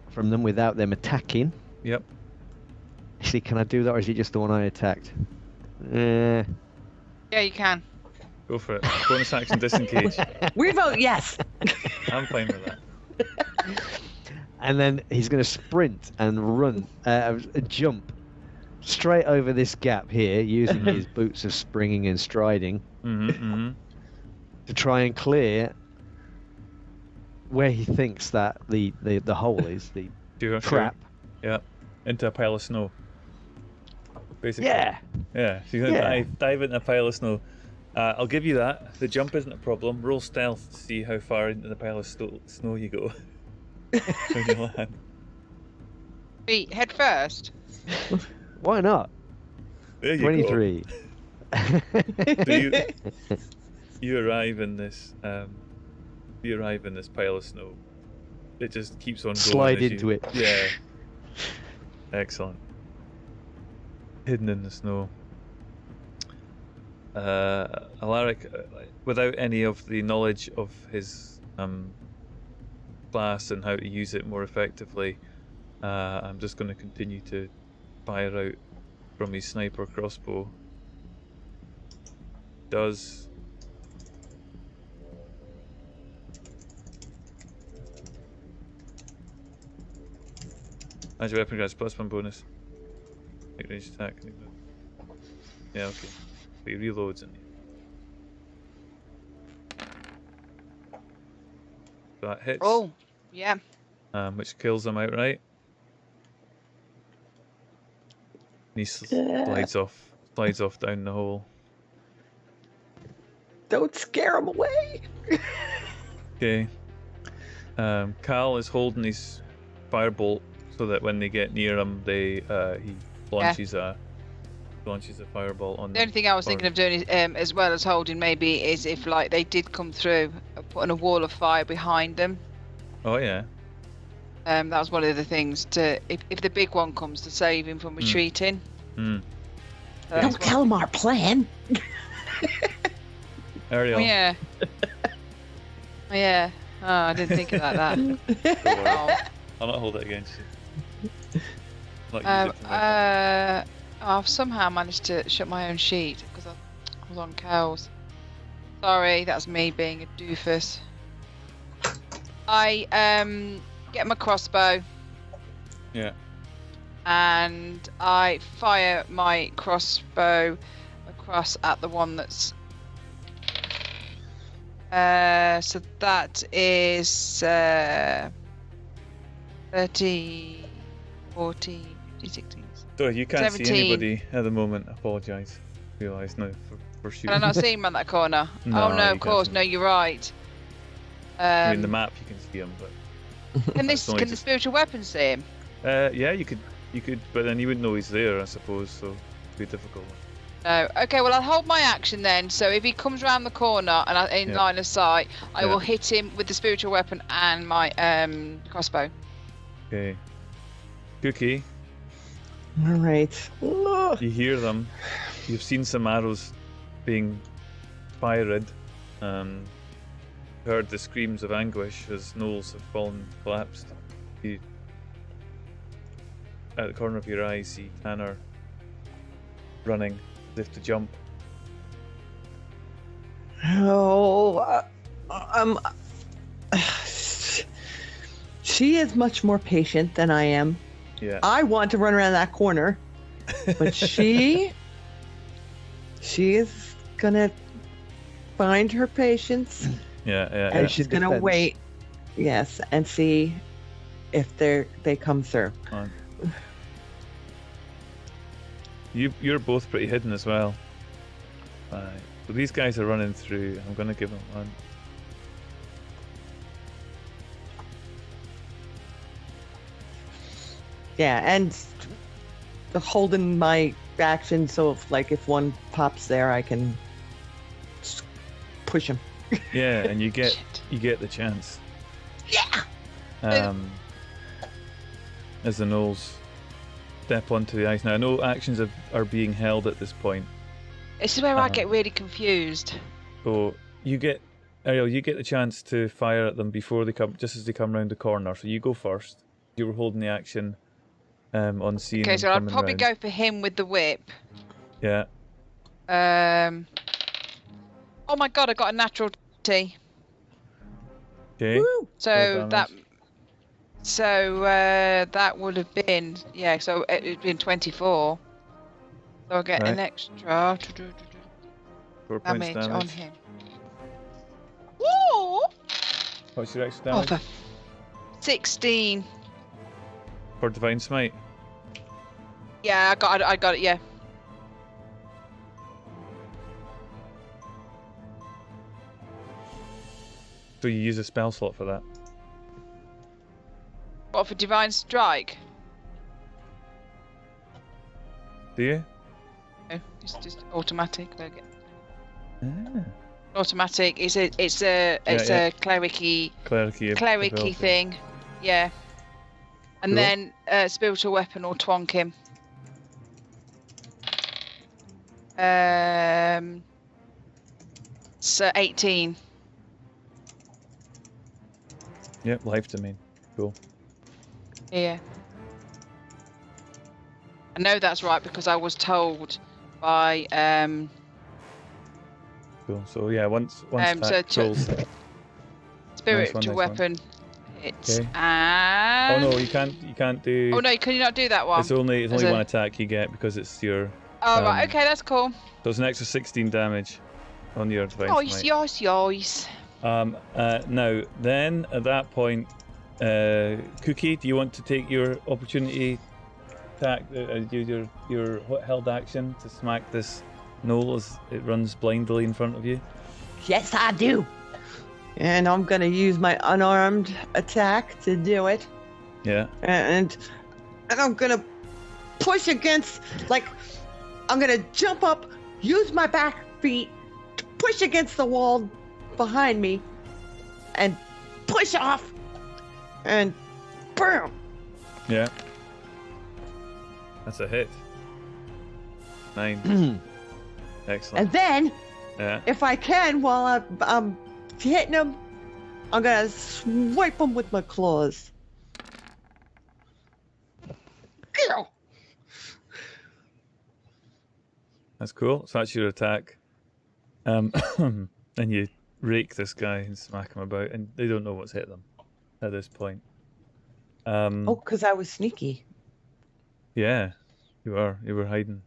from them without them attacking. Yep. Actually, can I do that, or is he just the one I attacked? Yeah, you can. Go for it. Bonus action disengage. We vote yes. I'm fine with that. And then he's going to sprint and run, jump straight over this gap here, using his boots of springing and striding to try and clear where he thinks that the hole is, the trap. Yeah, into a pile of snow. Basically. Yeah. Yeah, so you're going to dive into a pile of snow. I'll give you that. The jump isn't a problem. Roll stealth to see how far into the pile of snow you go when you land. Feet head first. Why not? There you 23. Go. So you arrive in this pile of snow. It just keeps on going. Slide into it. Yeah. Excellent. Hidden in the snow. Alaric, without any of the knowledge of his class and how to use it more effectively, I'm just going to continue to fire out from his sniper crossbow. Does as your weapon grants +1 bonus. Make ranged attack. Yeah, okay. But he reloads and that hits. Oh, yeah. Which kills him outright. He slides off down the hole. Don't scare him away. Okay. Cal is holding his firebolt so that when they get near him, he launches a fireball on them. The only thing I was thinking of doing is, as well as holding, maybe is if like they did come through, putting a wall of fire behind them. Oh yeah. That was one of the things to if the big one comes to save him from retreating. Mm. Don't tell him our plan. Ariel. Oh yeah. Oh yeah. Oh, I didn't think about that. Oh. I'll not hold it against you. Not use it for my I've somehow managed to shut my own sheet because I was on cows. Sorry, that's me being a doofus. I get my crossbow. Yeah. And I fire my crossbow across at the one that's. So that is 30, 40, 50, 60. Sorry, you can't 17. see anybody at the moment. I apologise. Realise now for shooting. Can I not see him on that corner? No, oh no, you of course. can't. No, you're right. I mean, the map you can see him, but Can It's only can the just- spiritual weapon see him? yeah, you could, but then you wouldn't know he's there, I suppose. So it'd be difficult. No. Okay, well I'll hold my action then. So if he comes around the corner and in Yeah. line of sight, I Yeah. will hit him with the spiritual weapon and my crossbow. Okay. Cookie, All right. Ugh. you hear them. You've seen some arrows being fired. Heard the screams of anguish as Gnolls have collapsed. You, at the corner of your eye, see Tanner running as if to jump. Oh, she is much more patient than I am. Yeah. I want to run around that corner, but she is gonna find her patience Yeah. and she's gonna defense. wait Yes, and see if they come through. On. You're both pretty hidden as well. Right. So these guys are running through. I'm gonna give them one. Yeah, and holding my action so if one pops there, I can just push him. Yeah, and you get Shit. the chance. Yeah. As the Gnolls step onto the ice. Now I know actions are being held at this point. This is where I Uh-huh. get really confused. So you get Ariel, you get the chance to fire at them before they come, just as they come round the corner. So you go first. You were holding the action on seeing Okay, them so I'd coming probably round. go for him with the whip. Yeah. Oh my god, I got a natural T. Okay. Woo! So damage. that would have been so it'd been 24. So I'll get Right. an extra 4 points damage damage. on him. Woo! What's your extra Oh, damage? for 16. For Divine Smite. Yeah, I got it. Yeah. So you use a spell slot for that. What for divine strike? Do you? No, it's just automatic. Look it. Ah. Automatic. It's a Yeah. clericy Clericy thing. Yeah. And Cool. then spiritual weapon or twonk him. So 18. Yep, life domain. Cool. Yeah. I know that's right because I was told by Cool. So yeah, once so that rolls. spiritual nice one. weapon. It's Okay. and Oh no, you can't do. Oh no, can you not do that one? It's only As a- one attack you get because it's your. Oh right, okay, that's cool. So it's an extra 16 damage on your Divine Yois, Smite. yois. Now then, at that point, Cookie, do you want to take your opportunity attack, do your held action to smack this Gnoll as it runs blindly in front of you? Yes, I do. And I'm gonna use my unarmed attack to do it. Yeah. And I'm gonna push against, I'm gonna jump up, use my back feet to push against the wall behind me, and push off, and boom. Yeah. That's a hit. 9. Excellent. And then, Yeah. if I can, while I'm hitting him, I'm gonna swipe him with my claws. Ew. That's cool. So that's your attack. And you rake this guy and smack him about, and they don't know what's hit them at this point. Oh, because I was sneaky. Yeah, you were hidden.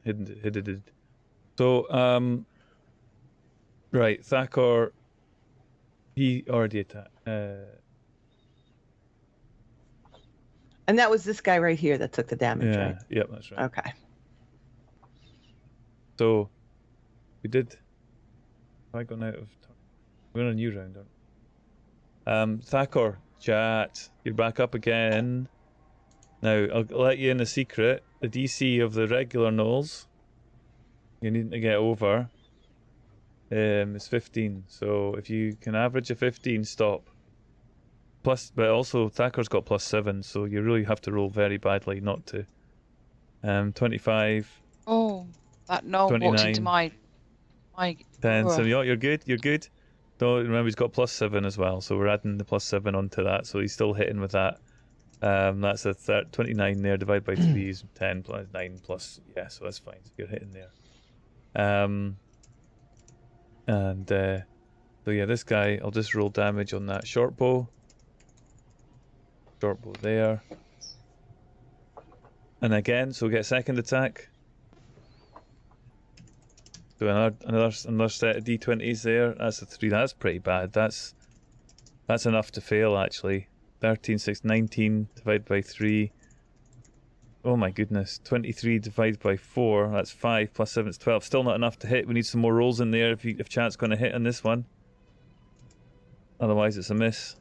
So, right, Thakor, he already attacked. And that was this guy right here that took the damage, Yeah, right? yep, that's right. Okay. So, we did. Have I gone out of? We're in a new round, aren't we? Thakor, chat, you're back up again. Now, I'll let you in a secret. The DC of the regular Gnolls, you need to get over, is 15. So if you can average a 15, stop. Plus, but also Thakor's got +7, so you really have to roll very badly not to. 25, Oh, that Noel walked 29. into my 10. So Ugh. you're good. You're good. Don't remember he's got +7 as well, so we're adding the +7 onto that. So he's still hitting with that. That's a 29 there. Divided by 3 is 10 plus 9 plus. Yeah, so that's fine. So you're hitting there. So yeah, this guy. I'll just roll damage on that short bow. Short bow there. And again, so get a second attack. So another set of d20s there. That's a 3. That's pretty bad. That's That's enough to fail, actually. 13, 6, 19 divided by 3. Oh my goodness. 23 divided by 4. That's 5 plus 7 is 12. Still not enough to hit. We need some more rolls in there if Chant's going to hit on this one. Otherwise, it's a miss.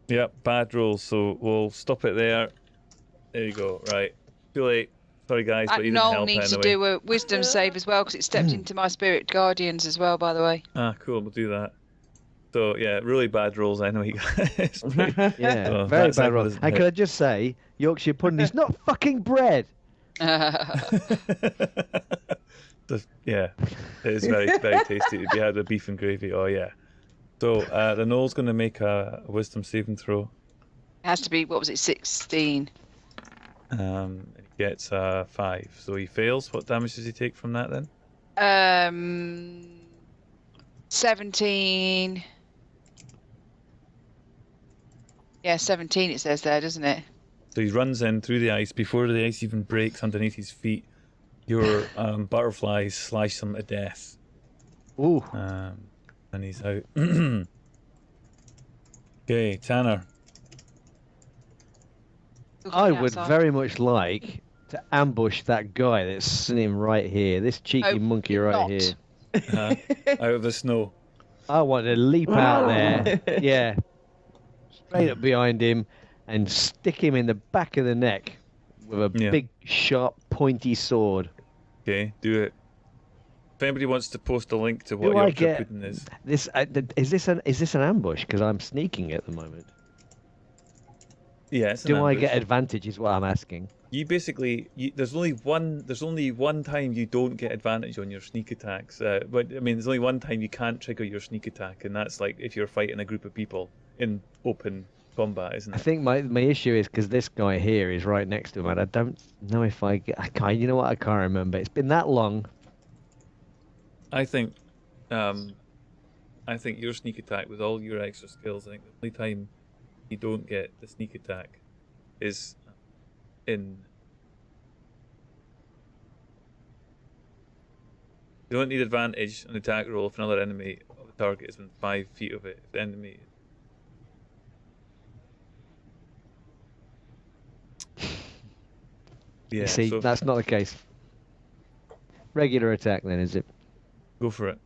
Yep, bad rolls. So we'll stop it there. There you go. Right. Too late. Sorry, guys, but you didn't Gnoll help needs anyway. to do a wisdom save as well because it stepped into my spirit guardians as well, by the way. Ah, cool. We'll do that. So, yeah, really bad rolls. I know you guys. Yeah, Oh, very that bad second roll. doesn't And hit. can I just say, Yorkshire pudding is not fucking bread. Yeah, it is very, very tasty to be had with beef and gravy. Oh, yeah. So, the Gnoll's going to make a wisdom saving throw. It has to be, what was it, 16? He gets 5. So he fails. What damage does he take from that then? 17. Yeah, 17 it says there, doesn't it? So he runs in through the ice. Before the ice even breaks underneath his feet, your butterflies slash him to death. Ooh. And he's out. Okay, Tanner. I Looking would outside. very much like to ambush that guy that's sitting right here, this cheeky Oh, monkey you're right not. here. Out of the snow. I want to leap out there, yeah, straight up behind him and stick him in the back of the neck with a Yeah. big, sharp, pointy sword. Okay, do it. If anybody wants to post a link to what Do I Yorkshire get pudding is. this? Is this an ambush? Because I'm sneaking at the moment. Yeah, it's an Do I ambush. get advantage? Is what I'm asking. You basically there's only one time you don't get advantage on your sneak attacks. But I mean, there's only one time you can't trigger your sneak attack, and that's like if you're fighting a group of people in open combat, isn't I it? think my issue is because this guy here is right next to him, and I don't know if I can't. You know what? I can't remember. It's been that long. I think your sneak attack with all your extra skills. I think the only time you don't get the sneak attack is in. You don't need advantage on the attack roll if another enemy of the target is within 5 feet of it. If the enemy. Yeah, You see, so that's not the case. Regular attack, then, is it? go for it.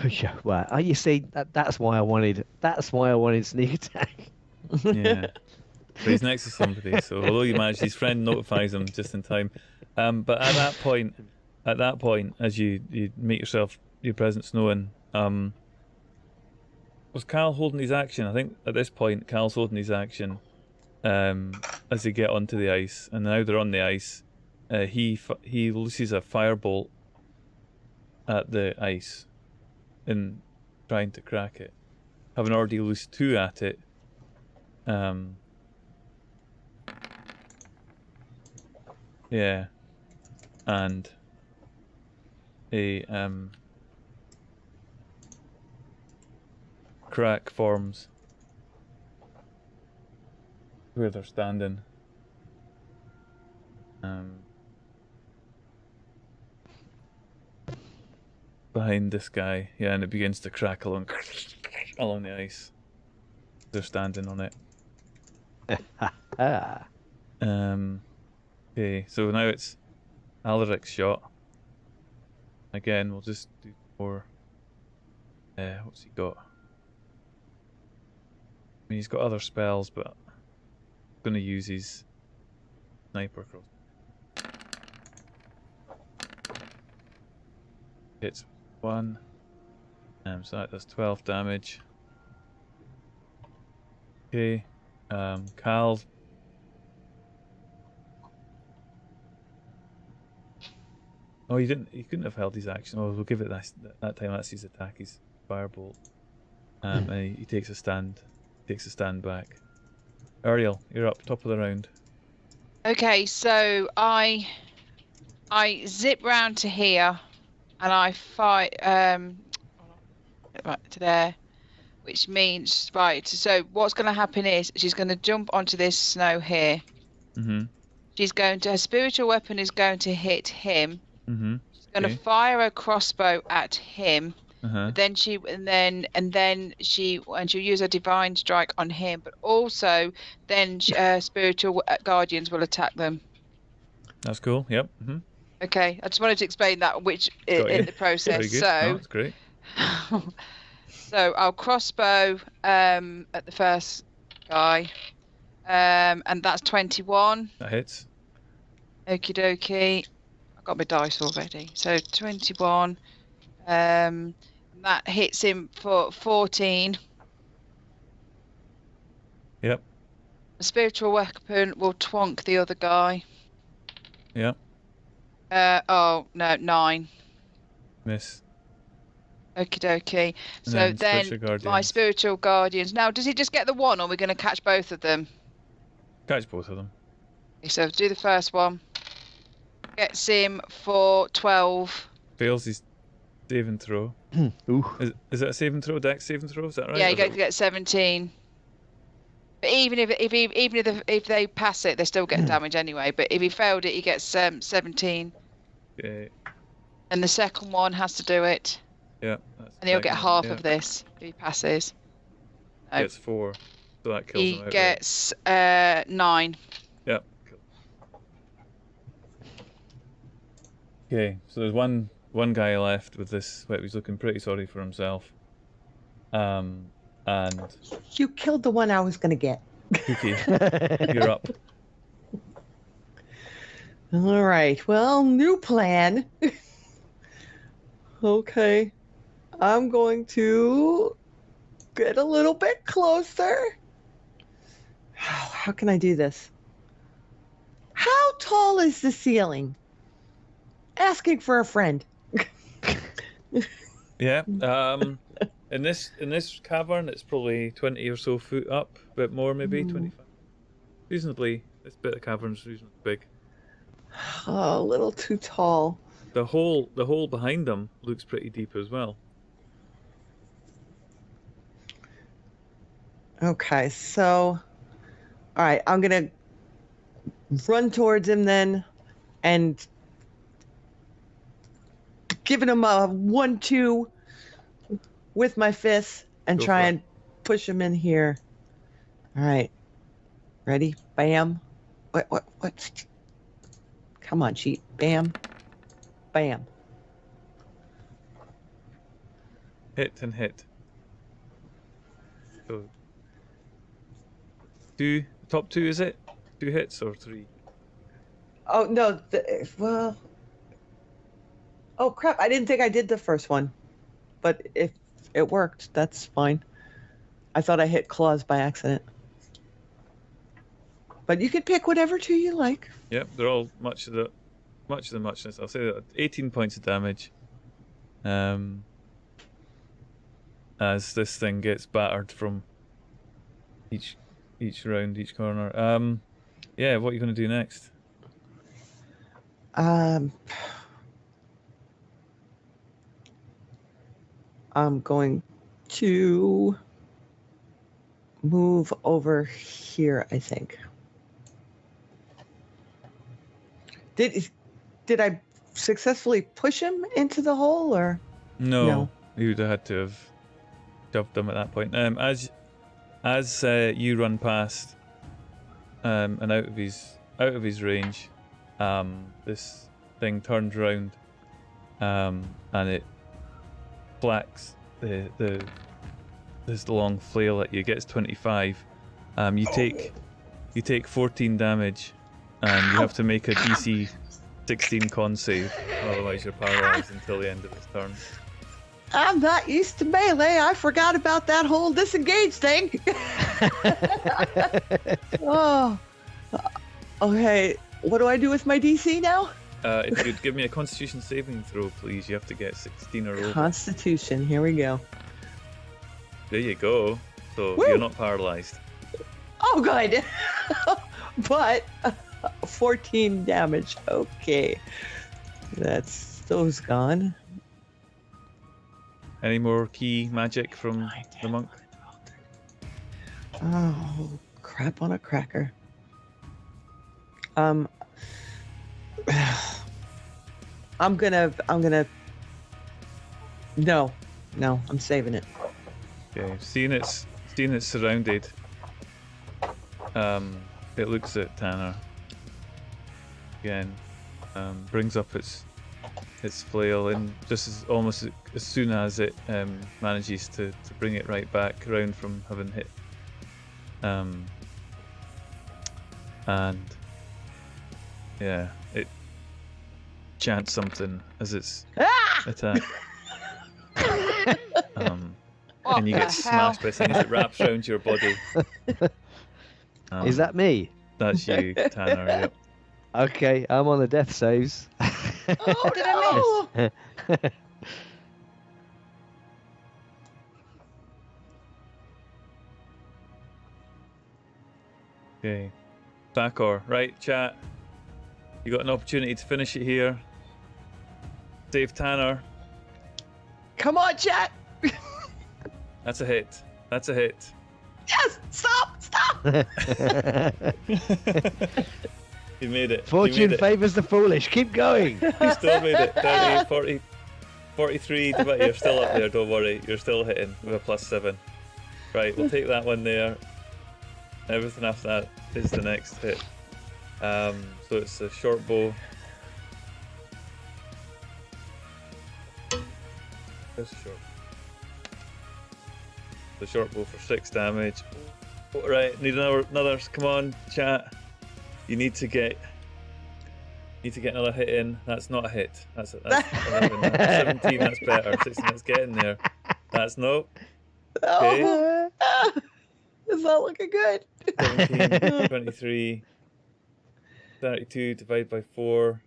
Yeah, well, you see, that's why I wanted. That's why I wanted sneak attack. Yeah. But he's next to somebody, so although you manage, his friend notifies him just in time. But at that point, as you make your presence known, was Cal holding his action? I think at this point, Cal's holding his action as they get onto the ice, and now they're on the ice. He looses a firebolt at the ice in trying to crack it, having already loosed 2 at it. Yeah, and a crack forms where they're standing. Behind this guy, yeah, and it begins to crack along the ice. They're standing on it. Ah. Okay, so now it's Alaric's shot. Again, we'll just do more. What's he got? I mean, he's got other spells, but I'm going to use his sniper cross. Hits 1. So that does 12 damage. Okay. Cal. Oh, he couldn't have held his action. Oh, we'll give it that time. That's his attack. His firebolt. And he takes a stand. Takes a stand back. Ariel, you're up, top of the round. Okay, so I zip round to here, and I fight right to there, which means right. So what's going to happen is she's going to jump onto this snow here. Mm-hmm. Her spiritual weapon is going to hit him. Mm-hmm. She's Gonna Okay. fire a crossbow at him. Uh-huh. Then she'll use a divine strike on him, but also then spiritual guardians will attack them. That's cool. Yep. Okay, I just wanted to explain that Got in you. the process. Very good. So, No, it's great. so I'll crossbow at the first guy, and that's 21. That hits. Okie dokie. I've got my dice already. So 21. That hits him for 14. Yep. A spiritual weapon will twonk the other guy. Yep. Oh no, 9. Miss. Okie dokie. And So then spiritual my guardians. spiritual guardians. Now, does he just get the one, or are we going to catch both of them? Catch both of them. Okay, so do the first one. Gets him for 12. Fails his saving throw. Ooh. Is it a saving throw? Dex saving throw? Is that right? Yeah, Or you is it- get 17. But even if they pass it, they still get damage anyway. But if he failed it, he gets 17. Okay. And the second one has to do it, Yeah. That's and he'll the get second one, half of this if he passes. No. Gets 4. So that kills He him outright. gets 9. Yep. Cool. Okay, so there's one guy left with this. Wait, he's looking pretty sorry for himself. And You killed the one I was going to get. Cookie, you're up. All right. Well, new plan. Okay. I'm going to get a little bit closer. How can I do this? How tall is the ceiling? Asking for a friend. Yeah. In this cavern, it's probably 20 or so foot up, a bit more maybe 25. Reasonably, this bit of cavern's reasonably big. Oh, a little too tall. The hole behind them looks pretty deep as well. Okay, so, all right, I'm gonna run towards him then, and giving him a 1-2 with my fist and Go try for it. and push him in here. All right, ready? Bam. What? Come on, cheat. Bam. Bam. Hit and hit. So top two is it? 2 hits or 3? Oh no. Well. Oh crap! I didn't think I did the first one, but if it worked, that's fine. I thought I hit claws by accident. But you can pick whatever two you like. Yep, they're all much of the muchness. I'll say that 18 points of damage. As this thing gets battered from each round, each corner. Yeah, what are you going to do next? I'm going to move over here, I think. Did I successfully push him into the hole, or? No. You would have had to have shoved them at that point. As you run past, and out of his range, this thing turns round, and it flacks this long flail at you. Gets 25. You take 14 damage, and you have to make a DC 16 con save, otherwise you're paralyzed until the end of his turn. I'm not used to melee. I forgot about that whole disengage thing. Oh. Okay. What do I do with my DC now? If you'd give me a Constitution saving throw, please. You have to get 16 or over. Constitution. Here we go. There you go. So Woo! you're not paralyzed. Oh, good. But 14 damage. Okay. That's those gone. Any more key magic from the monk? Oh, crap on a cracker. I'm gonna. No, I'm saving it. Okay, seeing it's surrounded. It looks at Tanner again. Brings up its flail, and just almost as soon as it manages to bring it right back around from having hit. And yeah, it chants something as its attack. What And you the get hell? smashed by things that wraps around your body. Is that me? That's you, Tanner? Yep. Okay, I'm on the death saves. Oh Did I no! Okay. Backor, right, chat. You got an opportunity to finish it here. Save Tanner. Come on, chat. That's a hit. That's a hit. Yes! Stop! You made it. Fortune You made it. favors the foolish. Keep going. You still made it. 30, 40, 43. But you're still up there. Don't worry. You're still hitting with a +7. Right. We'll take that one there. Everything after that is the next hit. So it's a short bow. Just short. The short bow for 6 damage. Right, need another. Come on, chat. You need to get another hit in. That's not a hit. That's 11. That's 17. That's better. 16. That's getting there. That's no. Okay. Oh, it's not looking good. 17, 23, 32 divided by 4.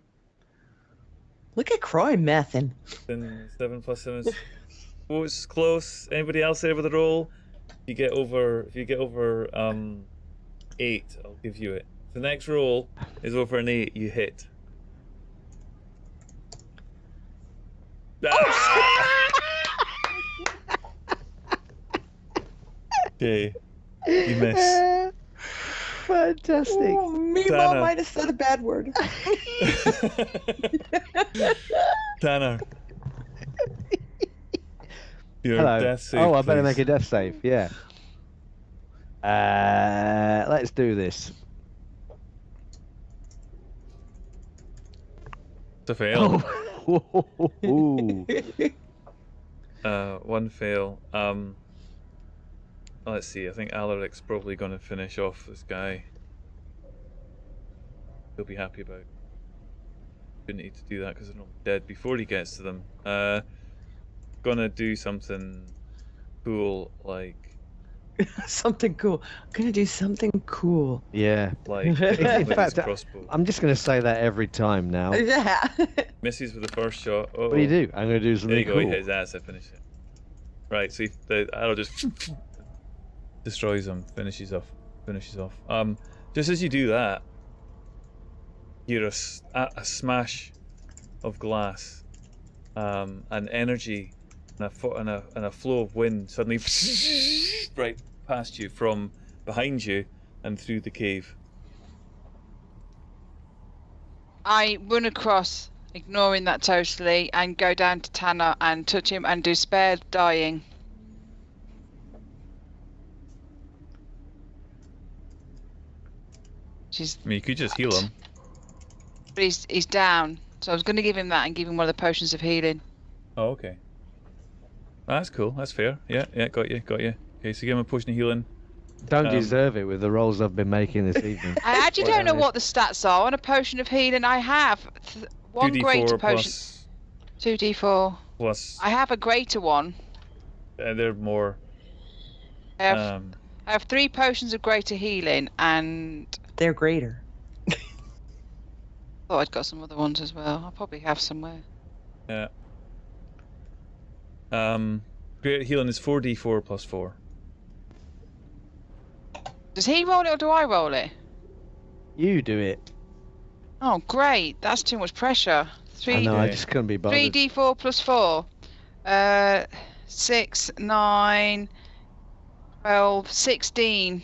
Look at Croy mething. Then 7 plus 7 is. Oh, it's close. Anybody else there with a roll? If you get over 8, I'll give you it. The next roll is over an 8. You hit. Okay. You miss. Fantastic. Oh, me Dana. mom might have said a bad word. Tanner. Your Hello. death save, I better please. make a death save. Yeah. Let's do this. It's a fail. Ooh. 1 fail. Let's see. I think Alaric's probably going to finish off this guy. He'll be happy about. Didn't need to do that because they're not dead before he gets to them. Gonna do something cool like Something cool. I'm gonna do something cool. Yeah. with In his fact, crossbow. I'm just going to say that every time now. Yeah. Misses with the first shot. Oh, What do you do? I'm going to do There something you go. cool. He hit his ass. I finish it. Right. So the arrow just destroys him. Finishes off. Just as you do that, you hear a smash of glass, and energy, and a flow of wind suddenly right past you from behind you and through the cave. I run across, ignoring that totally, and go down to Tanner and touch him and do spare dying. She's, I mean, you could just heal him. but he's down, so I was going to give him that and give him one of the potions of healing. Oh, okay. That's cool. That's fair. Yeah, got you. Okay, so give him a potion of healing. Don't deserve it with the rolls I've been making this evening. I actually don't know what the stats are on a potion of healing. I have one 2d4 greater potion. plus 2d4. plus. I have a greater one. They're more. I have 3 potions of greater healing, and They're greater. thought I'd got some other ones as well. I'll probably have somewhere. Yeah. Greater healing is 4d4 plus 4. Does he roll it or do I roll it? You do it. Oh, great. That's too much pressure. I know, I Okay. just couldn't be bothered. 3d4 plus 4. 6, 9, 12, 16.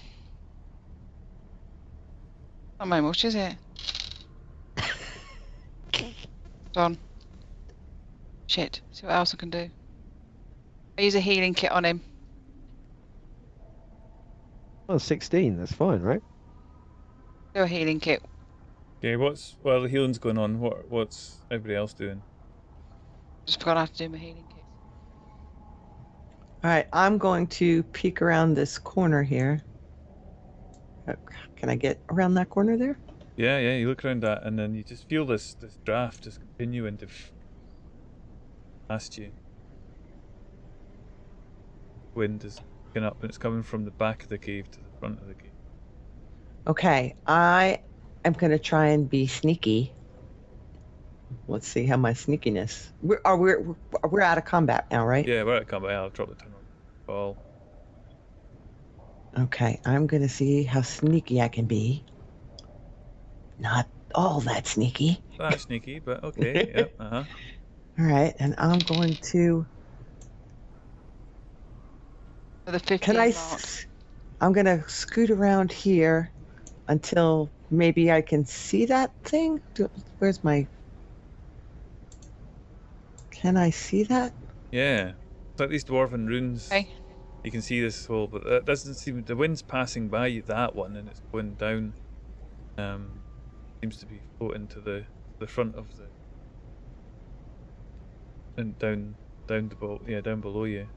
Not very much, is it? Done. Shit. See what else I can do. I use a healing kit on him. Well, 16. That's fine, right? Do a healing kit. Okay, while the healing's going on, what's everybody else doing? Just forgot how to do my healing kit. All right, I'm going to peek around this corner here. Can I get around that corner there? Yeah, you look around that, and then you just feel this draft just continuing to past you. Wind is picking up, and it's coming from the back of the cave to the front of the cave. Okay, I am going to try and be sneaky. Let's see how my sneakiness. We're out of combat now, right? Yeah, we're at combat. I'll drop the turn on. Ball. Okay, I'm going to see how sneaky I can be. Not all that sneaky. That's sneaky, but okay. Yep. All right, and I'm going to. For the 15 Can I? mark. I'm going to scoot around here until maybe I can see that thing. Where's my? Can I see that? Yeah. It's like these dwarven runes. Okay. You can see this hole, but that doesn't seem. The wind's passing by that one, and it's going down. Seems to be floating to the front of the. And down down below you.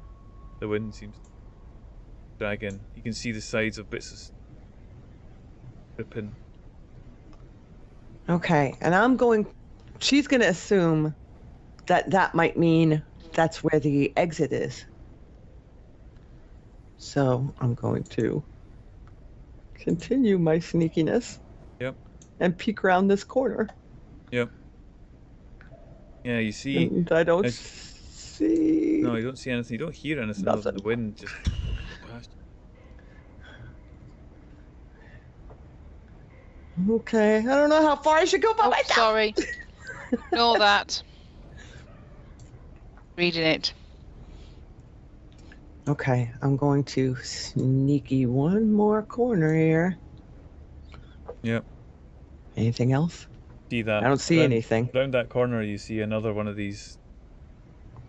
The wind seems to drag in. You can see the sides of bits of ripping. Okay, and I'm going. She's going to assume that might mean that's where the exit is. So I'm going to continue my sneakiness. Yep. And peek around this corner. Yep. Yeah, you see. And I don't It's- see. No, you don't see anything. You don't hear anything other than the Nothing. wind just past you. Okay, I don't know how far I should go by Oh, myself. sorry. Ignore that. Reading it. Okay, I'm going to sneaky one more corner here. Yep. Anything else? See that? I don't see around, anything. Around that corner, you see another one of these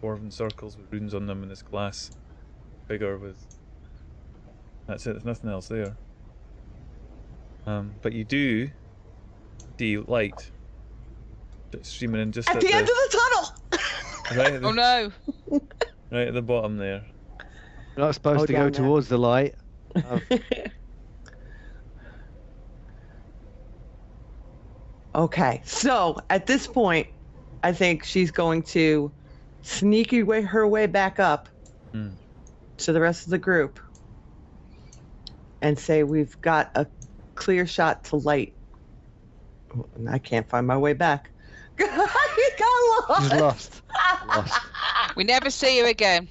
dwarven circles with runes on them, and it's glass, bigger with. That's it. There's nothing else there. But you do see light streaming in just At the end of the tunnel! right at the, Oh no. right at the bottom there. You're not supposed Oh, to go down there. towards the light. Oh, Okay, so at this point, I think she's going to sneaky her way back up Hmm. to the rest of the group and say we've got a clear shot to light. Oh, and I can't find my way back. I got lost. she's lost. Lost. We never see you again.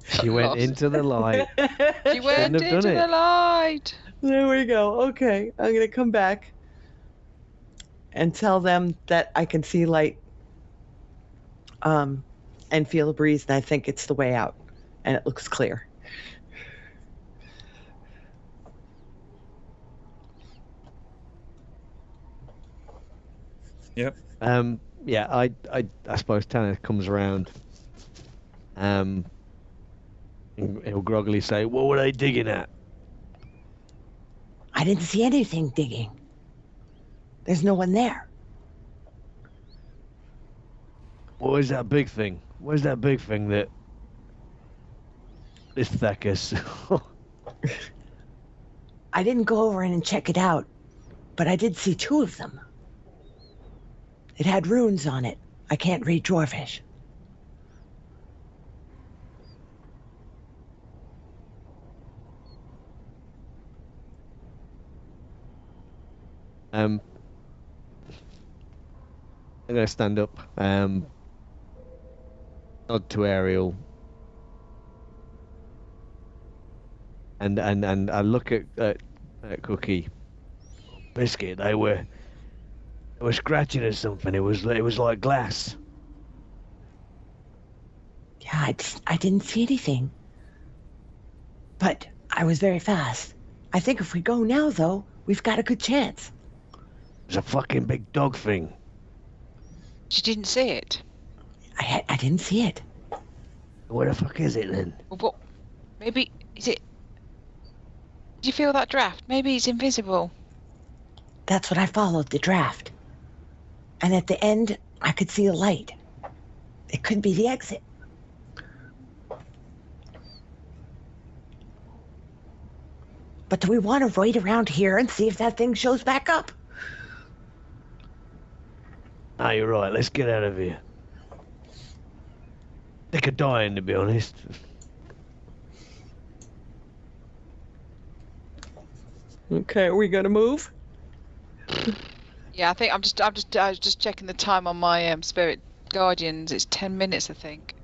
She went Lost. into the light. She went have done into it. the light. There we go. Okay, I'm gonna come back and tell them that I can see light, and feel a breeze, and I think it's the way out, and it looks clear. Yep. Yeah, I suppose Tanner comes around. He'll groggily say, What were they digging at? I didn't see anything digging. There's no one there. Where's that big thing? Where's that big thing that this Thackus? I didn't go over in and check it out, but I did see two of them. It had runes on it. I can't read Dwarvish. I'm gonna stand up, nod to Ariel, and I look at Cookie. Biscuit, they were scratching at something. It was like glass. Yeah, I didn't see anything. But I was very fast. I think if we go now, though, we've got a good chance. It was a fucking big dog thing. She didn't see it. I didn't see it. Where the fuck is it then? Well, what? Maybe is it? Do you feel that draft? Maybe it's invisible. That's what I followed, the draft. And at the end, I could see a light. It could be the exit. But do we want to wait around here and see if that thing shows back up? Ah, you're right. Let's get out of here. Sick of dying, to be honest. Okay, are we gonna move? Yeah, I think I was just checking the time on my spirit guardians. It's 10 minutes, I think.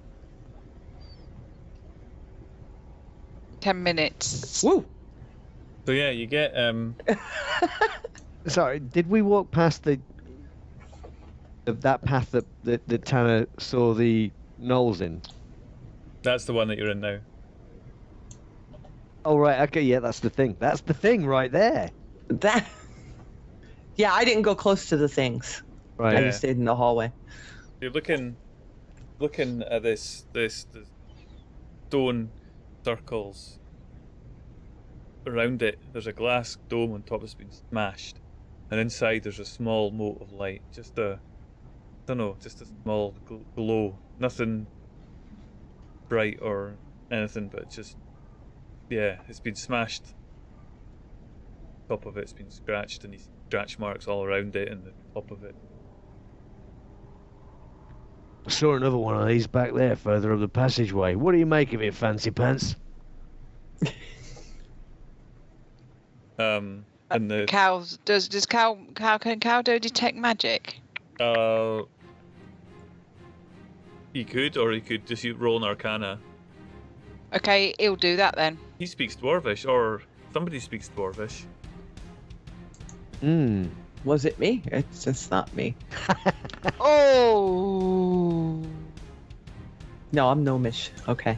10 minutes. Woo! So yeah, you get Sorry, did we walk past that path that Tanner saw the Gnolls in? that's the one that you're in now. Oh right, okay, yeah, that's the thing. That's the thing right there. That. Yeah, I didn't go close to the things. Right. I Yeah. just stayed in the hallway. You're looking at this stone circles around it. There's a glass dome on top that's been smashed, and inside there's a small mote of light. Just a small glow. Nothing bright or anything, but just it's been smashed. Top of it's been scratched, and these scratch marks all around it and the top of it. I saw another one of these back there, further up the passageway. What do you make of it, Fancy Pants? And the Cows does cow can Cowdo detect magic? he could, or he could just roll an Arcana. Okay, he'll do that then. He speaks Dwarvish, or somebody speaks Dwarvish. Hmm. Was it me? It's just not me. Oh. No, I'm gnomish. Okay.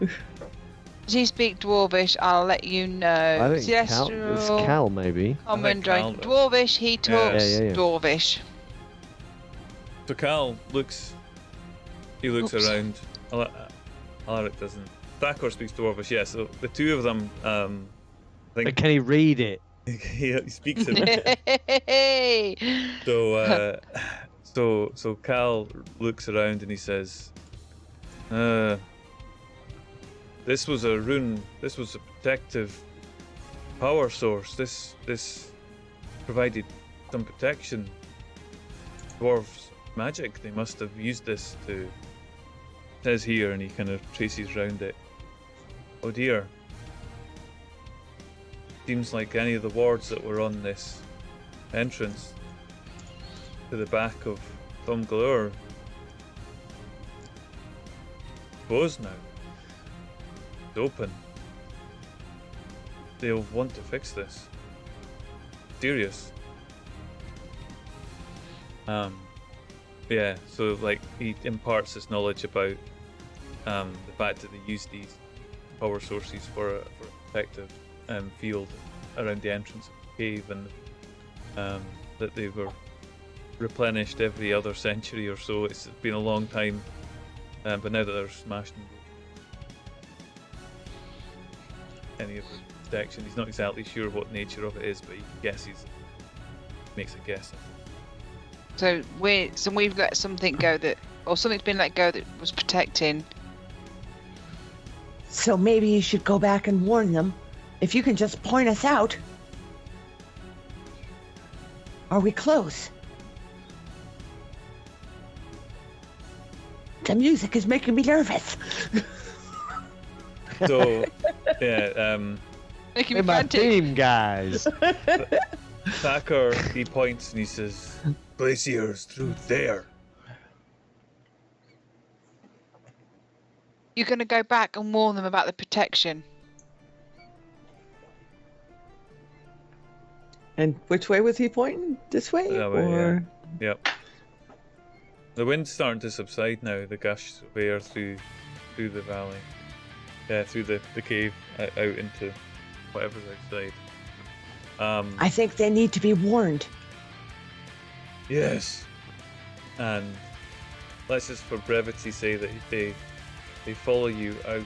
Does he speak Dwarvish? I'll let you know. I think it's Celestial, Cal maybe. Common, I think Cal Dragon, does. Dwarvish. He talks Yeah. Dwarvish. So Cal looks. He looks Oops. around. Alaric doesn't. Thakor speaks Dwarvish. Yeah. So the two of them. I But think can he read it? he speaks it. Hey. So Cal looks around and he says, "This was a rune. This was a protective power source. This provided some protection. Dwarves' magic. They must have used this to." It says here, and he kind of traces round it. Oh dear. Seems like any of the wards that were on this entrance to the back of Thumglur closed now. It's open. They'll want to fix this. Serious. Yeah, so like he imparts his knowledge about the fact that they use these power sources for a protective field around the entrance of the cave, and that they were replenished every other century or so. It's been a long time, but now that they're smashed and any of the protection, he's not exactly sure what nature of it is, but he guesses, makes a guess. So we've let something go or something's been let go that was protecting. So maybe you should go back and warn them. If you can just point us out. Are we close? The music is making me nervous. So, yeah, Making Hey, me my frantic. team, guys. Thacker, he points and he says, Glacier's through there. You're going to go back and warn them about the protection. And which way was he pointing? This way? That way, or yep. The wind's starting to subside now, the gush of air through the valley. Through the cave, out into whatever's outside. I think they need to be warned. Yes. and let's just for brevity say that they follow you out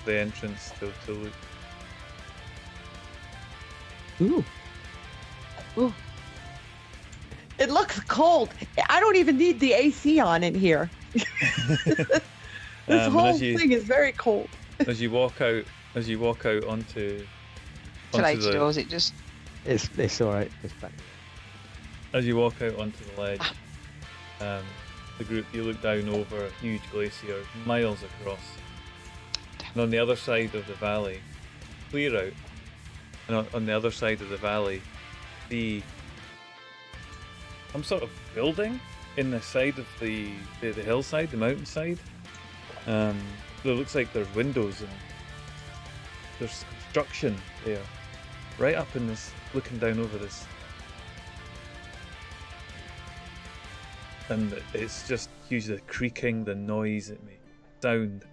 the entrance to look. Ooh. Ooh. It looks cold. I don't even need the AC on in here. This And whole thing is very cold. as you walk out onto Ventilator the, doors, it just. It's all right. It's back. as you walk out onto the ledge, the group, you look down over a huge glacier miles across, and on the other side of the valley, clear out, and on the other side of the valley, some sort of building in the side of the hillside, the mountainside. There looks like there's windows and there's construction there, right up in this, looking down over this. And it's just huge, the creaking, the noise it makes, sound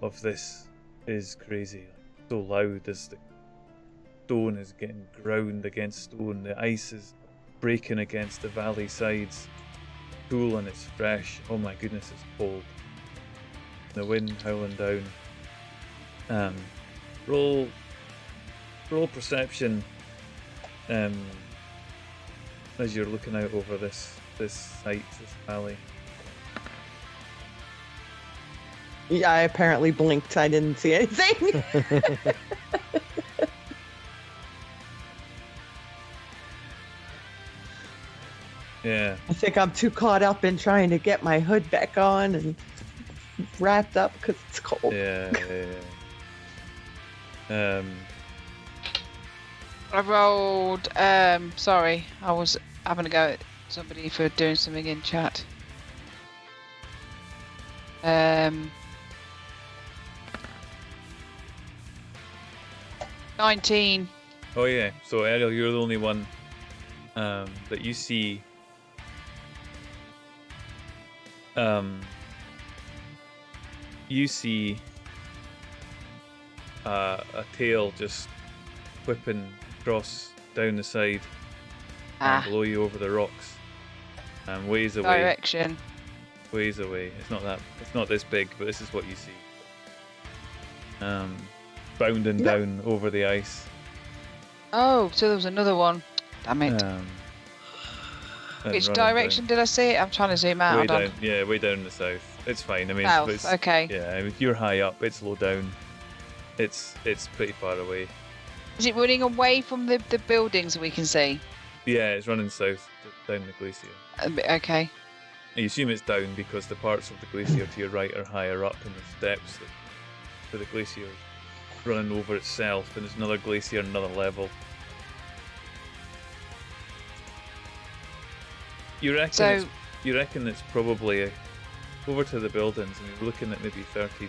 of this is crazy. So loud as the stone is getting ground against stone, the ice is breaking against the valley sides. Cool and it's fresh. Oh my goodness, it's cold. The wind howling down. Roll perception as you're looking out over this site, this valley. Yeah, I apparently blinked. I didn't see anything. Yeah. I think I'm too caught up in trying to get my hood back on and wrapped up because it's cold. Yeah. I rolled. Sorry, I was having a go at somebody for doing something in chat. 19. Oh yeah. So Ariel, you're the only one that you see. You see a tail just whipping across down the side and below you over the rocks, and ways away. Direction. Ways away. It's not this big, but this is what you see. Bounding down over the ice. Oh, so there was another one. Damn it. And Which running direction did I see it? I'm trying to zoom out. Way Hold on. down, yeah, way down in the south. It's fine. I mean, South, it's, okay. Yeah, if you're high up, it's low down. It's pretty far away. Is it running away from the buildings that we can see? Yeah, it's running south down the glacier. Okay. You assume it's down because the parts of the glacier to your right are higher up, and there's steps for the glacier running over itself, and there's another glacier, another level. You reckon it's probably over to the buildings, and you're looking at maybe 13,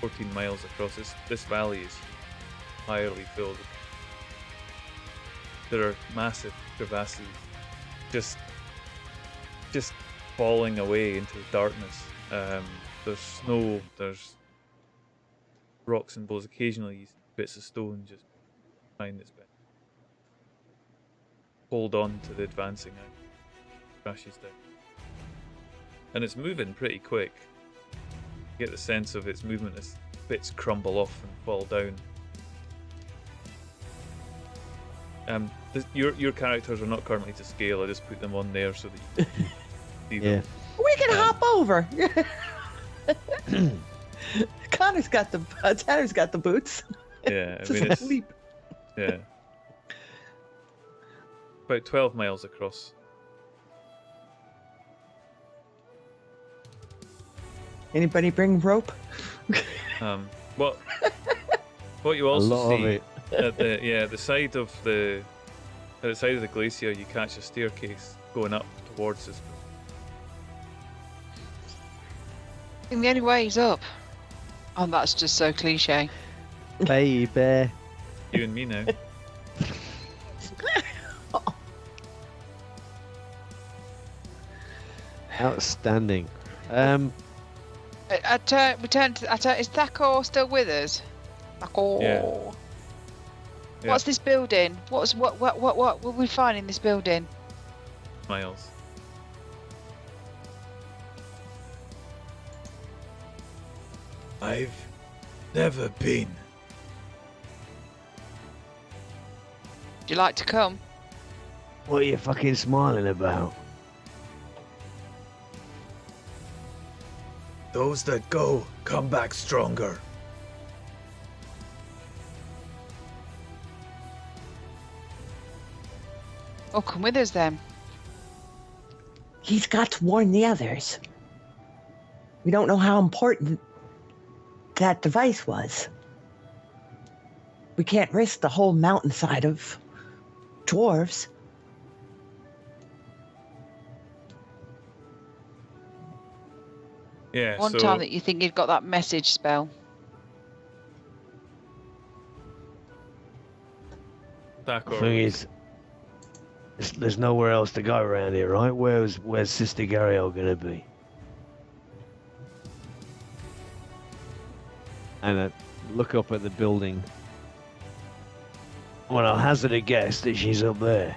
14 miles across. This valley is entirely filled. There are massive crevasses, just falling away into darkness. There's snow, there's rocks and boulders. Occasionally you see bits of stone just behind its bed. Hold on to the advancing ice. Crashes down. And it's moving pretty quick. You get the sense of its movement as bits crumble off and fall down. Your characters are not currently to scale. I just put them on there so that you can see them. We can hop over. Tanner's got the boots. Yeah, I Just mean it's leap. yeah. About 12 miles across. Anybody bring rope? What you A also lot of see it. at the side of the glacier, you catch a staircase going up towards this. I think the only way is up. Oh, that's just so cliche. Baby. You and me now. Outstanding. I turn. Is Thakor still with us? Thakor. Yeah. What's this building? What will we find in this building? Miles. I've never been. Would you like to come? What are you fucking smiling about? Those that go come back stronger. Oh, come with us then. He's got to warn the others. We don't know how important that device was. We can't risk the whole mountainside of dwarves. Yeah, One so time that you think you've got that message spell. Dark The or thing is, there's nowhere else to go around here, right? Where's Sister Gariel gonna be? And look up at the building. Well, I'll hazard a guess that she's up there.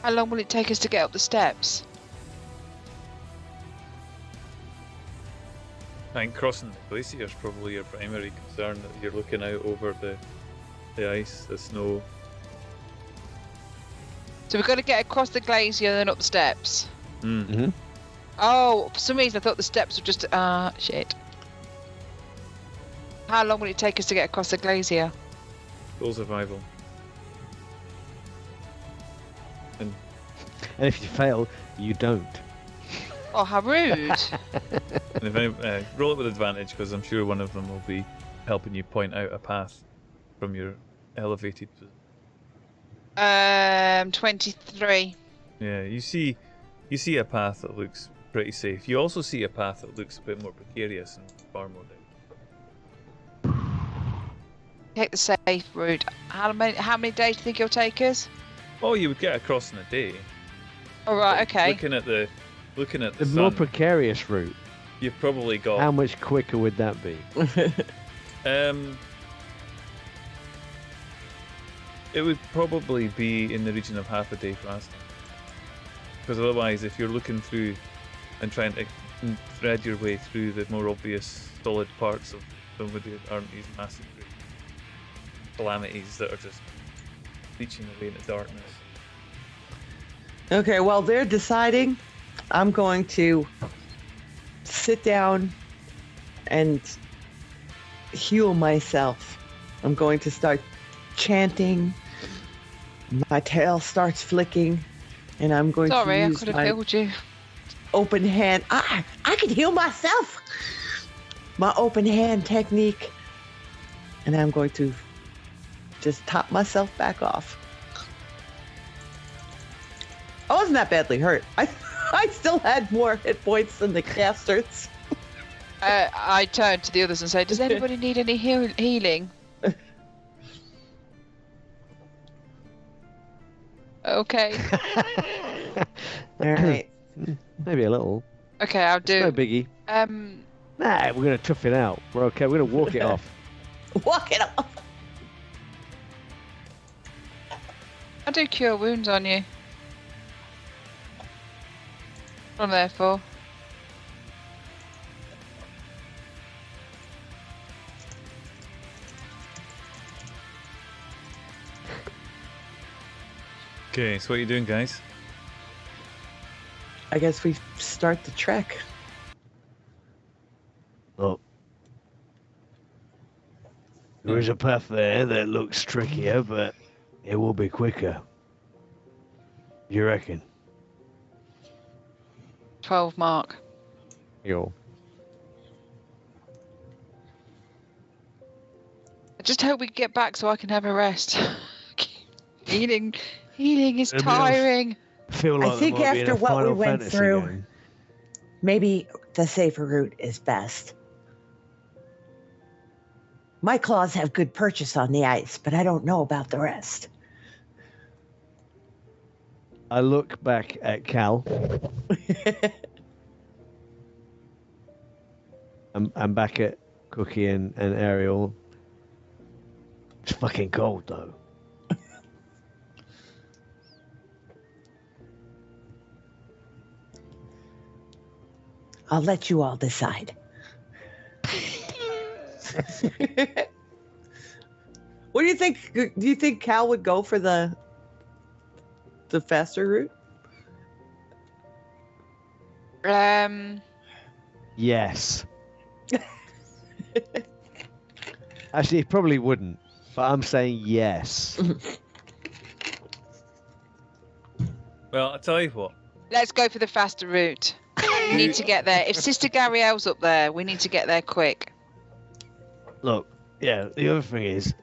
How long will it take us to get up the steps? I think crossing the glacier is probably your primary concern, that you're looking out over the ice, the snow. So we've got to get across the glacier and then up the steps. Mm. Oh, for some reason I thought the steps were just... shit. How long will it take us to get across the glacier? Full survival. And if you fail, you don't. Oh, how rude. And if any, roll it with advantage, because I'm sure one of them will be helping you point out a path from your elevated position. 23. Yeah, you see a path that looks pretty safe. You also see a path that looks a bit more precarious and far more dangerous. Take the safe route. How many days do you think it'll take us? Oh, you would get across in a day. All right, But okay. Looking at the The sun, more precarious route, you've probably got how much quicker would that be? It would probably be in the region of half a day faster. Because otherwise, if you're looking through and trying to thread your way through the more obvious solid parts of somebody that aren't these massive calamities that are just reaching away into darkness. Okay, while they're deciding, I'm going to sit down and heal myself. I'm going to start chanting. My tail starts flicking, and I'm going Sorry, to I use could have my killed you. open hand. I can heal myself. My open hand technique, and I'm going to just top myself back off. I wasn't that badly hurt. I still had more hit points than the casters. I turned to the others and said, does anybody need any healing? Okay. All right. Maybe a little. Okay, I'll It's no do. biggie. Um, Nah, we're gonna tough it out. We're okay. We're gonna walk it off. Walk it off. I'll do cure wounds on you. What I'm there for. Okay, so what are you doing, guys? I guess we start the trek. Oh. There is a path there that looks trickier, but it will be quicker. You reckon? 12 mark. Yo. I just hope we get back so I can have a rest. Healing is Anybody else? tiring. I feel I like think there might be after a what we Final went Fantasy through- game. Maybe the safer route is best. My claws have good purchase on the ice, but I don't know about the rest. I look back at Cal. I'm back at Cookie and Ariel. It's fucking cold though. I'll let you all decide. What do you think? Do you think Cal would go for the faster route? Yes. Actually, it probably wouldn't, but I'm saying yes. Well, I tell you what. Let's go for the faster route. We need to get there. If Sister Gabrielle's up there, we need to get there quick. Look, yeah, the other thing is,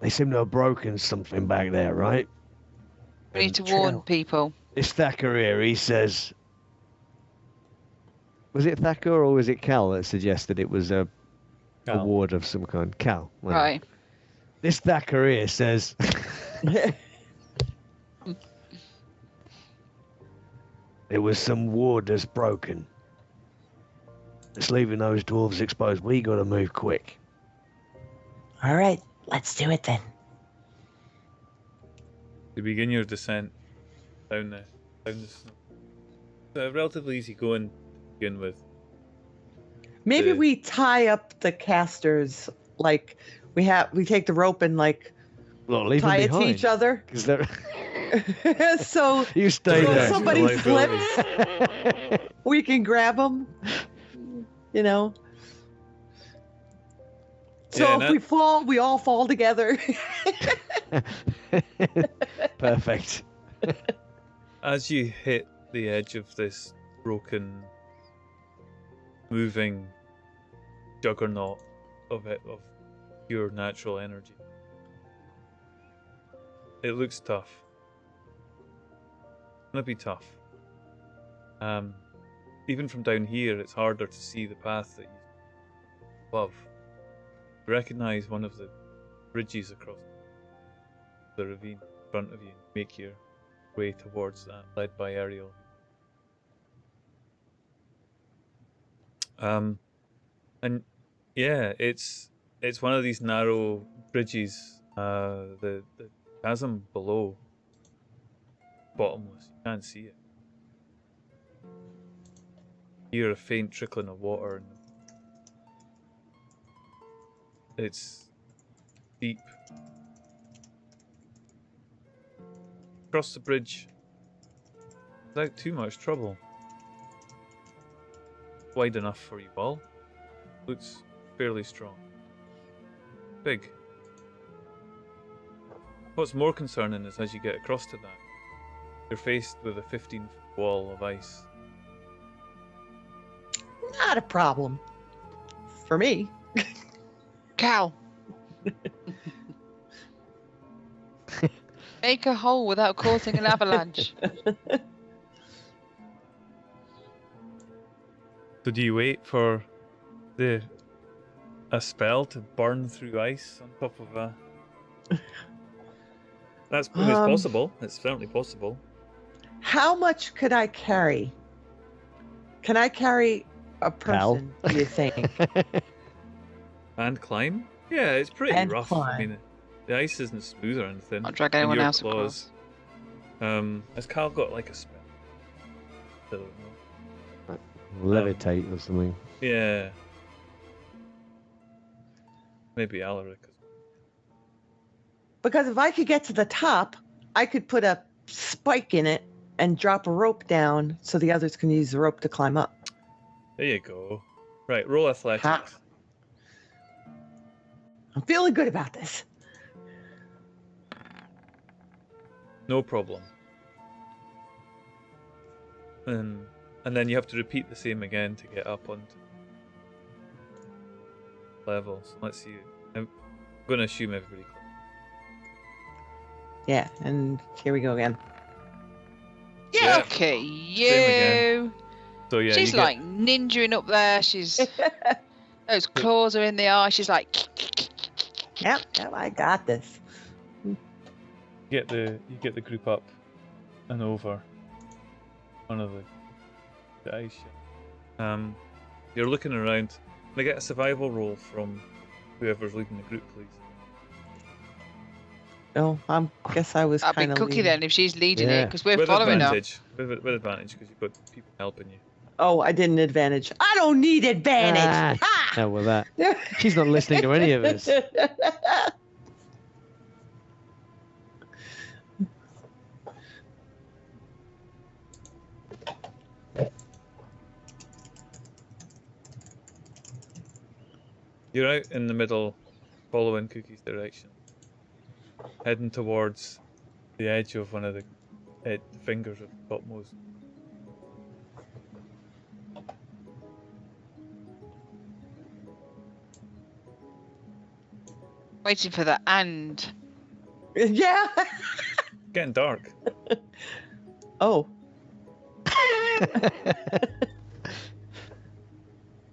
they seem to have broken something back there, right? We need to warn people. This Thacker here, he says, Was it Thacker or was it Cal that suggested it was a Cal. ward of some kind? Cal. Well, Right. this Thacker here says, there was some ward that's broken. It's leaving those dwarves exposed. We gotta move quick. All right, let's do it then. To begin your descent down the snow. It's relatively easy going to begin with. Maybe The- we tie up the casters like we take the rope and like Look, leave tie them it to behind. each other. 'Cause they're... So you stay so if there. somebody Liability. slips, we can grab them. You know. So Yeah, if that- we fall, we all fall together. Perfect. As you hit the edge of this broken, moving juggernaut of pure natural energy, it looks tough. It's gonna be tough. Even from down here, it's harder to see the path that you above. You recognize one of the bridges across the ravine in front of you. Make your way towards that, led by Ariel. And yeah, it's one of these narrow bridges. The chasm below, bottomless. You can't see it. Hear a faint trickling of water. And it's deep. Cross the bridge without too much trouble. Wide enough for you all. Looks fairly strong. Big. What's more concerning is as you get across to that, you're faced with a 15-foot wall of ice. Not a problem. For me. Cal. Make a hole without causing an avalanche. So do you wait for a spell to burn through ice on top of a... It's possible. It's certainly possible. How much could I carry? Can I carry a Cal? person, do you think? And climb? Yeah, it's pretty And rough. climb. I mean, the ice isn't smooth or anything. Not drag And anyone your else claws- across. Has Cal got like a spell? I don't know. Levitate or something. Yeah. Maybe Alaric. Because if I could get to the top, I could put a spike in it and drop a rope down so the others can use the rope to climb up. There you go. Right, roll athletics. Ha. I'm feeling good about this. No problem. And then you have to repeat the same again to get up onto levels. Let's see. I'm going to assume everybody. Yeah, and here we go again. Yeah. Okay, again. you. So yeah, She's you get- like ninjaing up there. She's those claws are in the eye. She's like, Yep, I got this. you get the group up and over one of the ice shelf. You're looking around. Can I get a survival roll from whoever's leading the group, please? Oh, guess I was that'd be kind of Cookie then if she's leading it Yeah. because we're With following her. advantage. With advantage because you've got people helping you. Oh, I did an advantage. I don't need advantage. Ah, hell with that. She's not listening to any of us. You're out in the middle, following Cookie's direction, heading towards the edge of one of the fingers of the topmost. Waiting for the and. Yeah. Getting dark. Oh.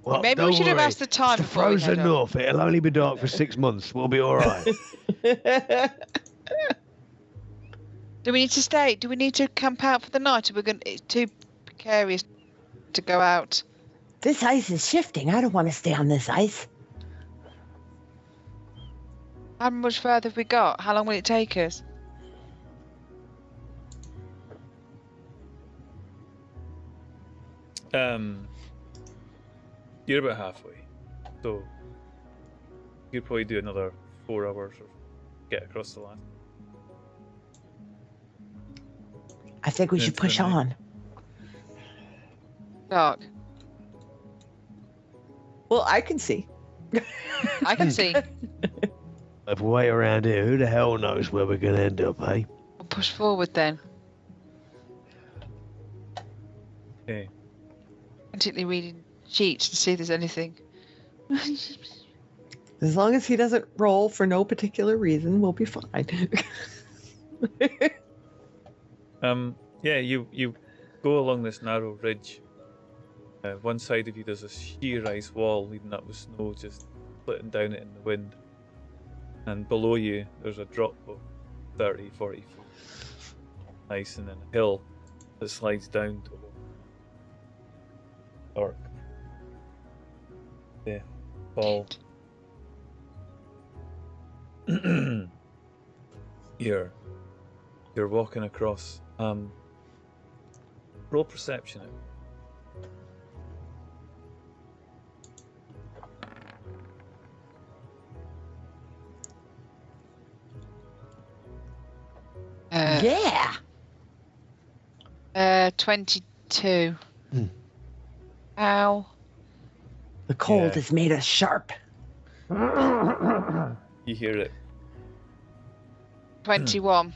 Well, Maybe we don't should have worry. asked the time It's the before we frozen head up. north. It'll only be dark for 6 months. We'll be all right. Do we need to stay? Do we need to camp out for the night? Or it's too precarious to go out? This ice is shifting. I don't want to stay on this ice. How much further have we got? How long will it take us? You're about halfway, so you'd probably do another 4 hours or get across the land. I think we should It's push the night. on. Dark. Well, I can see. I can see. If we wait around here, who the hell knows where we're going to end up, eh? We'll push forward then. Okay. Frantically reading sheets to see if there's anything. As long as he doesn't roll for no particular reason, we'll be fine. Yeah, you go along this narrow ridge. One side of you there's a sheer ice wall leading up with snow just splitting down it in the wind. And below you there's a drop of 30, 40 feet. Ice, and then a hill that slides down to dark. Yeah, fall. You're walking across. Roll perception. Yeah. 22. Ow. The cold Yeah. has made us sharp. You hear it. 21.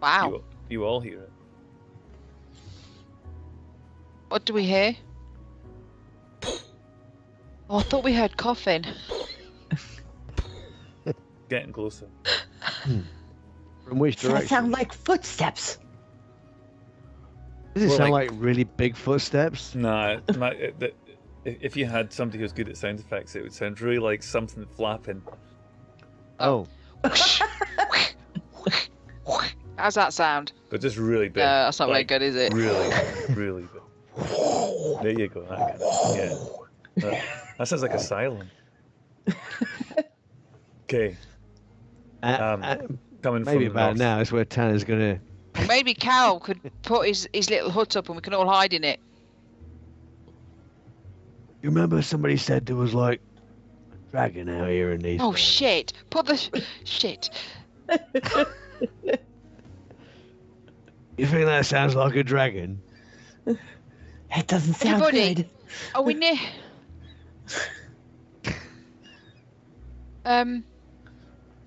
Wow. You all hear it. What do we hear? Oh, I thought we heard coughing. Getting closer. From which Does that direction? sound like footsteps? Does it Well, sound like- like really big footsteps? Nah, if you had somebody who's good at sound effects, it would sound really like something flapping. Oh, How's that sound? But just really big. No, that's not very like, good, is it? Really, really big. There you go. That kind of, yeah. That sounds like a siren. Okay, coming maybe from the about north. now is where Tanner's gonna. Maybe Cal could put his little hut up and we can all hide in it. You remember somebody said there was like a dragon out here in these. Oh parts? shit! Put the shit. You think that sounds like a dragon? It doesn't sound Everybody. good. Are we near?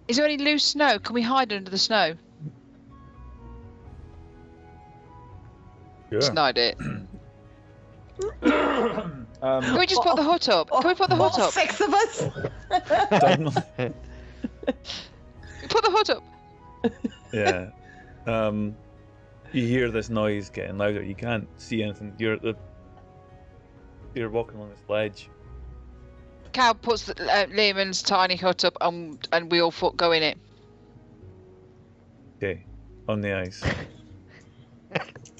Is there any loose snow? Can we hide under the snow? Sure. Snide it. Can we just put the hut up? Can we put the hut All up? 6 of us? Put the hut up. Yeah. You hear this noise getting louder. You can't see anything. You're walking along this ledge. Cal puts Lehman's tiny hut up and we all go in it. Okay, on the ice.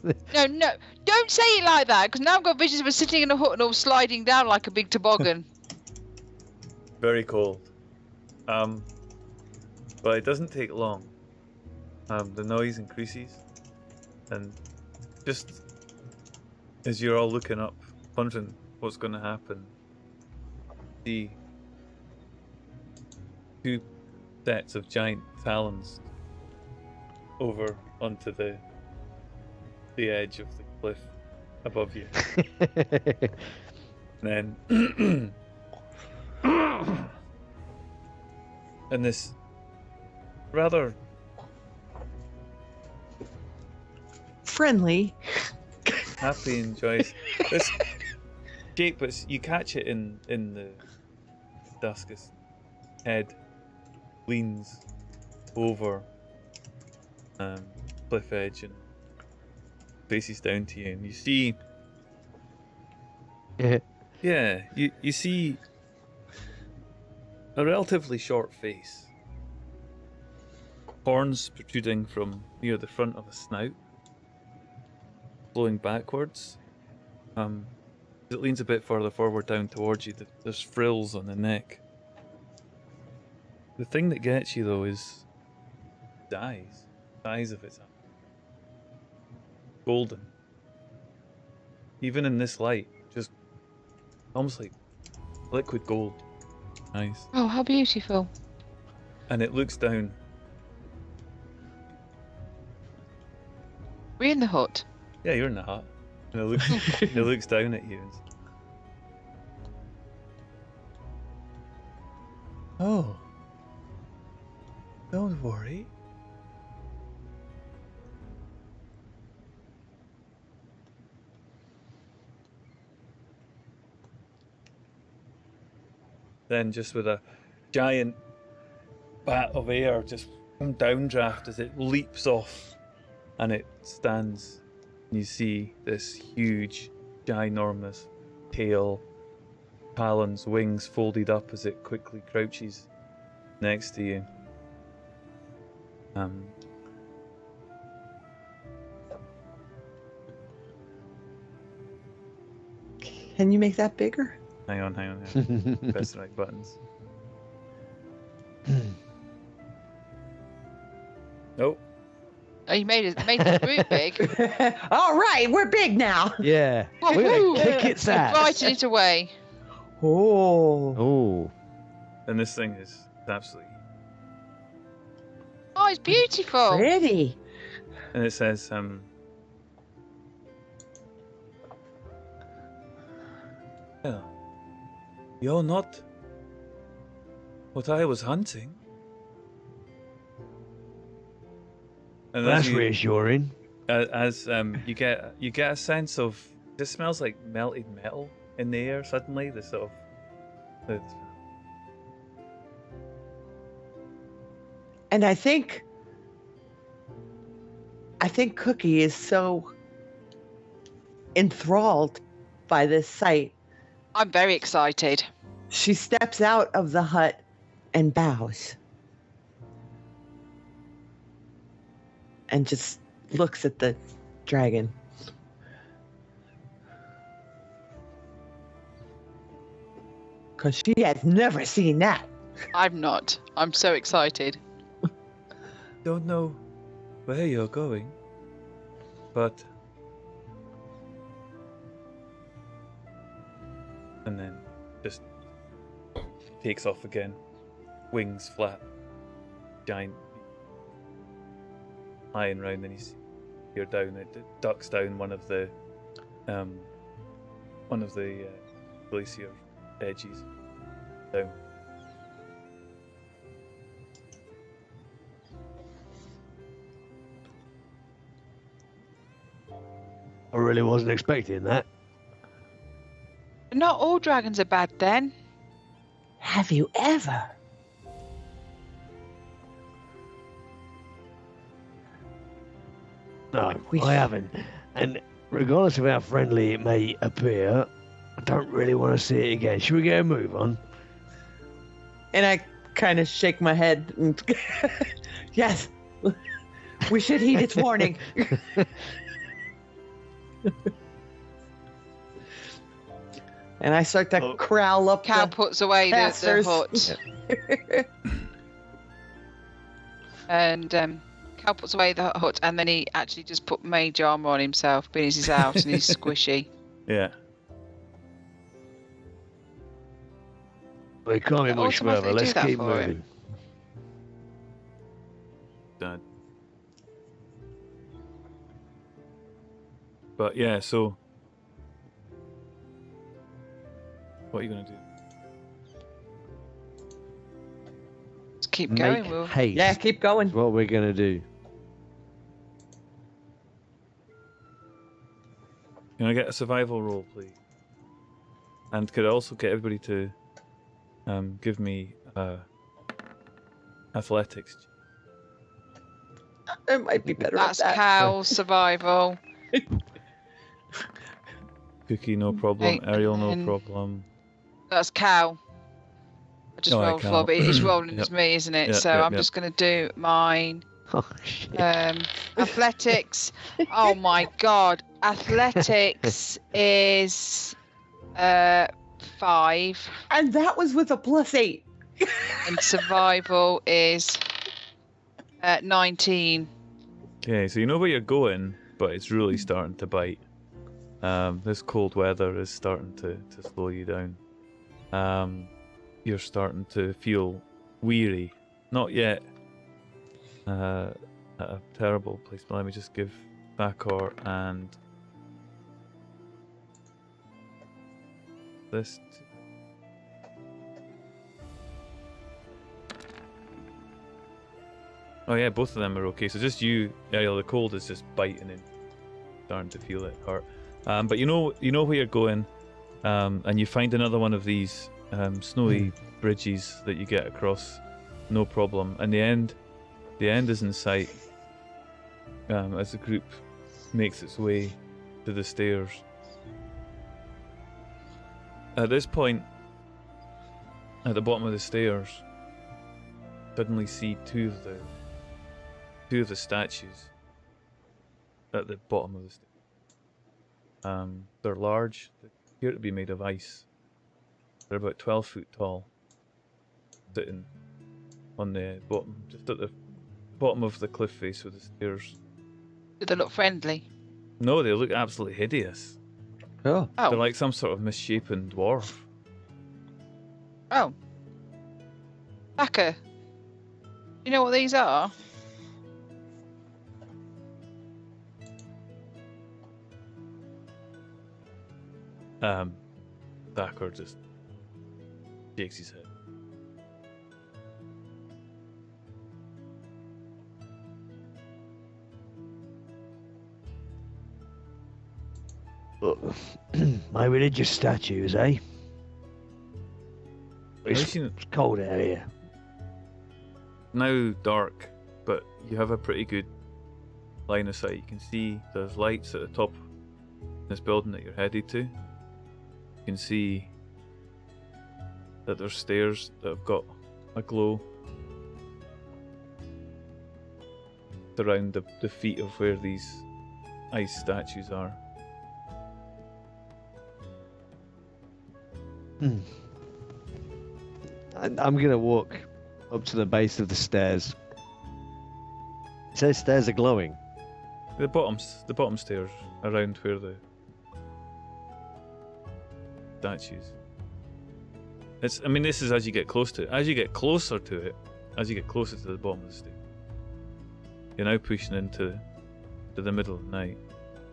No, don't say it like that, because now I've got visions of us sitting in a hut and all sliding down like a big toboggan. Very cold. But it doesn't take long. The noise increases, and just as you're all looking up, wondering what's going to happen, see two sets of giant talons over onto the edge of the cliff above you. And then and this rather friendly, happy and joyous this shape, but you catch it in the Duskus head leans over cliff edge and faces down to you, and you see you see a relatively short face, horns protruding from near the front of a snout, flowing backwards. It leans a bit further forward down towards you. There's frills on the neck. The thing that gets you though is the eyes. The eyes of its golden. Even in this light, just almost like liquid gold. Nice. Oh, how beautiful. And it looks down. We're in the hut. Yeah, you're in the hut. And it looks down at you. Oh. Don't worry. Then just with a giant bat of air, just downdraft as it leaps off and it stands. You see this huge, ginormous tail, talons, wings folded up as it quickly crouches next to you. Can you make that bigger? Hang on. Press the right buttons. Nope. Oh, you made the group big. All right, we're big now. Yeah. Woo! We're gonna kick its ass. Frighten it away. Oh. Oh. And this thing is absolutely. Oh, it's beautiful. Pretty. And it says, well, you're not what I was hunting. And That's reassuring. As you get a sense of, this smells like melted metal in the air suddenly. The sort of And I think Cookie is so enthralled by this sight. I'm very excited. She steps out of the hut and bows. And just looks at the dragon. Because she has never seen that. I'm not. I'm so excited. don't know where you're going, but and then just takes off again, wings flap, giant flying round, and you're down. It ducks down one of the glacier edges down. I really wasn't expecting that. Not all dragons are bad then. Have you ever? No, I haven't. And regardless of how friendly it may appear, I don't really want to see it again. Should we get a move on? And I kind of shake my head. And yes, we should heed its warning. And I start to corral up. Cal puts away the hut. And Cal puts away the hut, and then he actually just put mage armor on himself, being he's out and he's squishy. Yeah. We can't be It'll much further. automatically do Let's that keep for him. moving. Dad. But yeah, so what are you gonna do? Just keep Make going. We'll... haste. Yeah, keep going. Is what we're gonna do. Can I get a survival roll, please? And could I also get everybody to give me athletics? I might be better That's at that. Cal's survival. Cookie, no problem. Eight, Ariel, no and- problem. That's Cal. I just Oh, right, rolled Cal. for, but it's rolling Yep. as me, isn't it? Yep, So yep, I'm yep. just going to do mine. Oh shit. Athletics. Oh my god. Athletics is 5, And that was with a +8. and survival is 19. Okay, so you know where you're going, but it's really starting to bite. This cold weather is starting to slow you down. You're starting to feel weary. Not yet at a terrible place, but let me just give Bakor and this. Oh yeah, both of them are okay. So just you, Ariel. The cold is just biting and starting to feel it hurt. But you know where you're going, and you find another one of these snowy bridges that you get across, no problem. And the end is in sight. As the group makes its way to the stairs. At this point, at the bottom of the stairs, suddenly see two of the statues at the bottom of the stairs. They're large. They appear to be made of ice. They're about 12 foot tall, sitting on the bottom, just at the bottom of the cliff face with the stairs. Do they look friendly? No, they look absolutely hideous. Oh. Oh. They're like some sort of misshapen dwarf. Oh. Backer. You know what these are? Thacker just shakes his head. My religious statues, eh? It's, seen- it's cold out here. Now dark, but you have a pretty good line of sight. You can see there's lights at the top of this building that you're headed to. You can see that there's stairs that have got a glow around the feet of where these ice statues are. I'm gonna walk up to the base of the stairs. It says stairs are glowing. The bottom stairs around where the statues. This is as you get close to it. As you get closer to it, as you get closer to the bottom of the stair, you're now pushing into the middle of the night.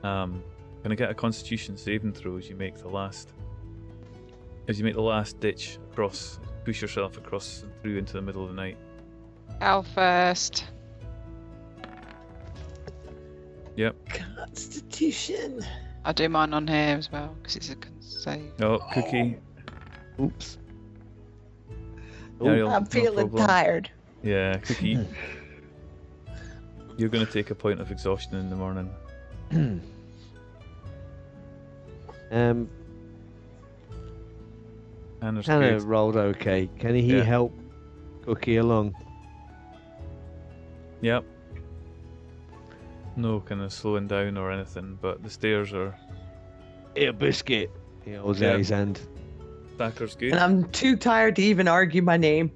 Gonna get a Constitution saving throw as you make the last ditch across, push yourself across and through into the middle of the night. Cal first. Yep. Constitution. I'll do mine on here as well because it's a save. Oh, Cookie. Oops. Ariel, I'm no feeling problem. tired. Yeah, Cookie. You're gonna take a point of exhaustion in the morning. Hannah's Kind good. of rolled okay. Can he Yeah. help Cookie along? Yep. No kind of slowing down or anything, but the stairs are. Here, biscuit. He holds Yeah. out his hand. Thacker's good. And I'm too tired to even argue my name.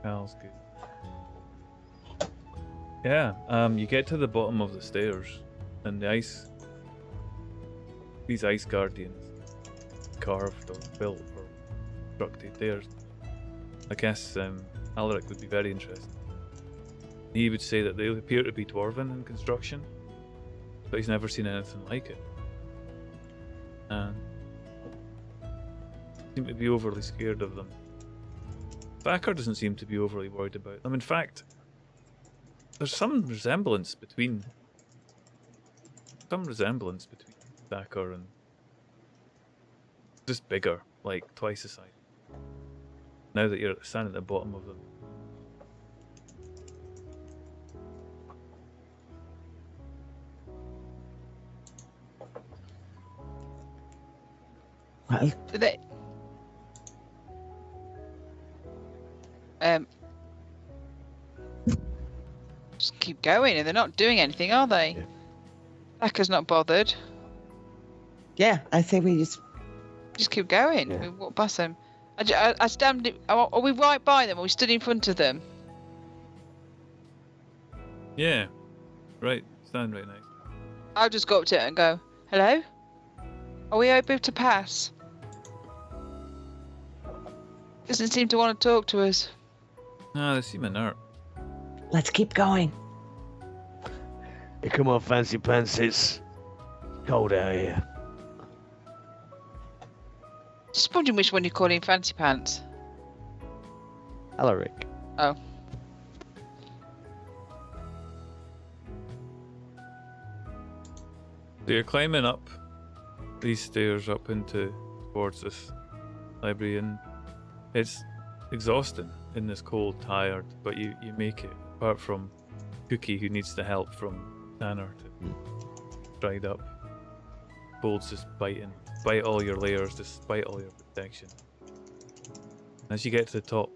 Al's good. Yeah, you get to the bottom of the stairs, and these ice guardians, carved or built or constructed, I guess Alaric would be very interested. He would say that they appear to be dwarven in construction, but he's never seen anything like it. And seem to be overly scared of them. Thacker doesn't seem to be overly worried about them. In fact, there's some resemblance between Thacker and just bigger, like twice the size. Now that you're standing at the bottom of them. Well, Do they? Just keep going, and they're not doing anything, are they? Yeah. Thacker's not bothered. yeah, I say we Just keep going. Yeah. We walk past them. I stand. Are we right by them? Are we stood in front of them? Yeah, right. Stand right next. I'll just go up to it and go, "Hello? Are we able to pass?" Doesn't seem to want to talk to us. Ah, they seem inert. let's keep going. Hey, come on, fancy pants. It's cold out here. Just wondering which one you're calling fancy pants. Alaric. Oh. So you're climbing up these stairs up towards this library, and it's exhausting in this cold, tired, but you make it. Apart from Cookie, who needs the help from Tanner to dried up. Cold's just bite all your layers, despite all your protection. As you get to the top,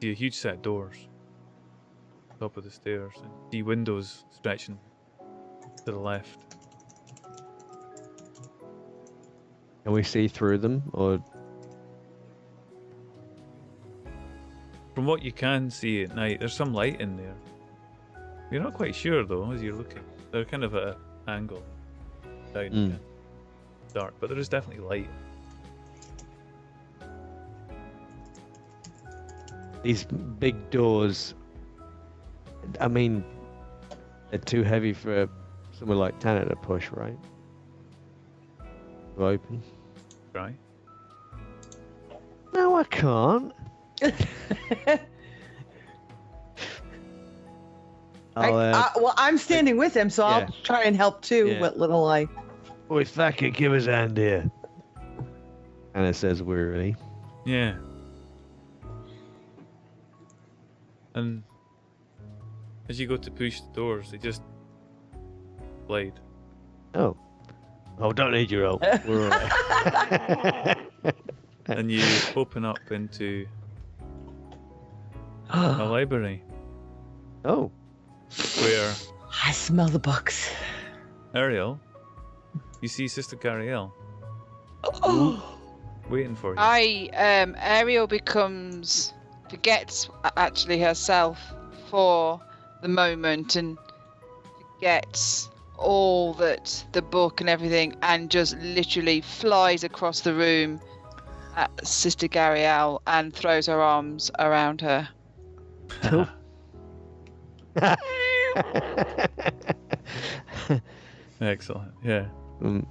you see a huge set of doors. Top of the stairs, and see windows stretching to the left. Can we see through them, or From what you can see at night, there's some light in there. You're not quite sure though, as you're looking. They're kind of at an angle down Mm. dark, but there is definitely light. these big doors? I mean, they're too heavy for someone like Tanner to push, right? To open. Right? No, I can't. Well, I'm standing with him, so yeah. I'll try and help too. Yeah. What little I. Oi, Thacker, give us a hand here. Tanner says wearily. Yeah. And as you go to push the doors, they just blade. Oh, Oh, don't need your help. we're all right. And you open up into a library Oh, where I smell the books. Ariel, you see Sister Gariel Oh, waiting for you. Ariel forgets actually herself for the moment and forgets all that the book and everything, and just literally flies across the room at Sister Gariel and throws her arms around her. cool. Excellent. Yeah. Mm,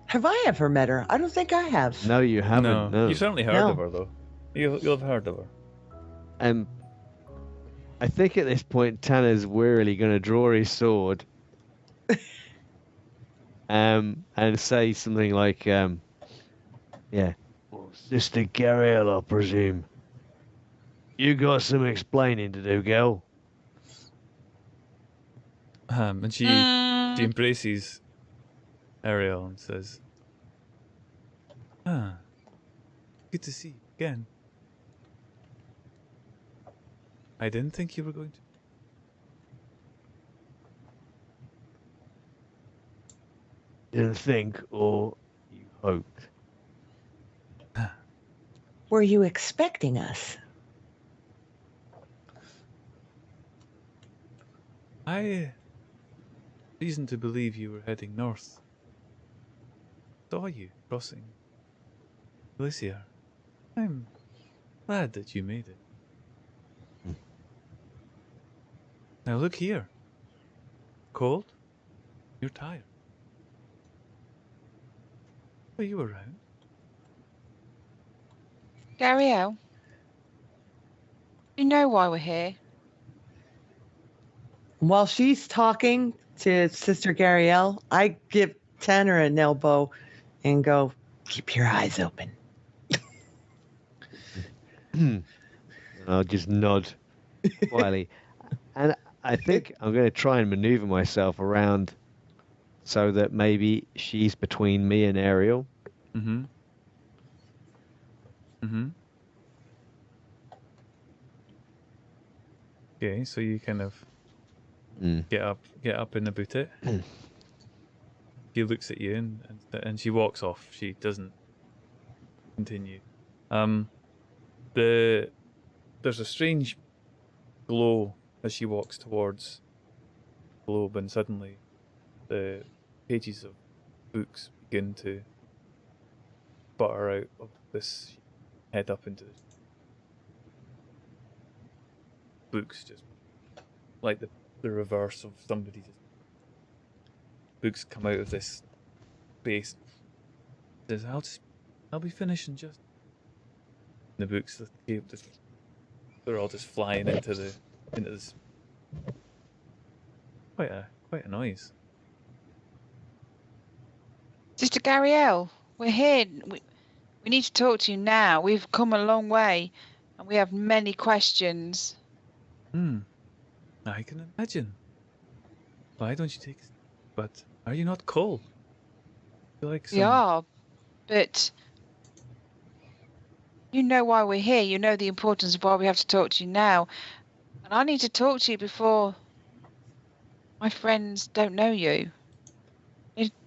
have I ever met her? I don't think I have. no, you haven't. No. You certainly heard No. of her though. You'll have heard of her. I think at this point Tanner's wearily going to draw his sword, and say something like, yeah, Well, Sister Gariel, I presume. You got some explaining to do, girl. And she embraces Ariel and says, "Ah, good to see you again. I didn't think you were going to." Didn't think, or you hoped. Were you expecting us? I reason to believe you were heading north. Saw you crossing Glacier. I'm glad that you made it. Now look here. Cold? You're tired. Are you around? Gariel, you know why we're here? While she's talking to Sister Garielle, I give Tanner an elbow and go, keep your eyes open. And I'll just nod quietly. And I think I'm going to try and maneuver myself around so that maybe she's between me and Ariel. Mm-hmm. Mm-hmm. Okay, so you kind of get up in about it. She looks at you and she walks off. She doesn't continue. There's a strange glow as she walks towards the globe, and suddenly the pages of books begin to butter out of this, head up into this. Books just like the reverse of somebody. Just books come out of this space. Says, I'll be finishing just. The books, they're all just flying into this. Quite a noise. Sister Gariel, we're here. We need to talk to you now. We've come a long way, and we have many questions. I can imagine. Why don't you take a seat? But are you not cold? You like We some... are, but you know why we're here. You know the importance of why we have to talk to you now. And I need to talk to you before my friends don't know you.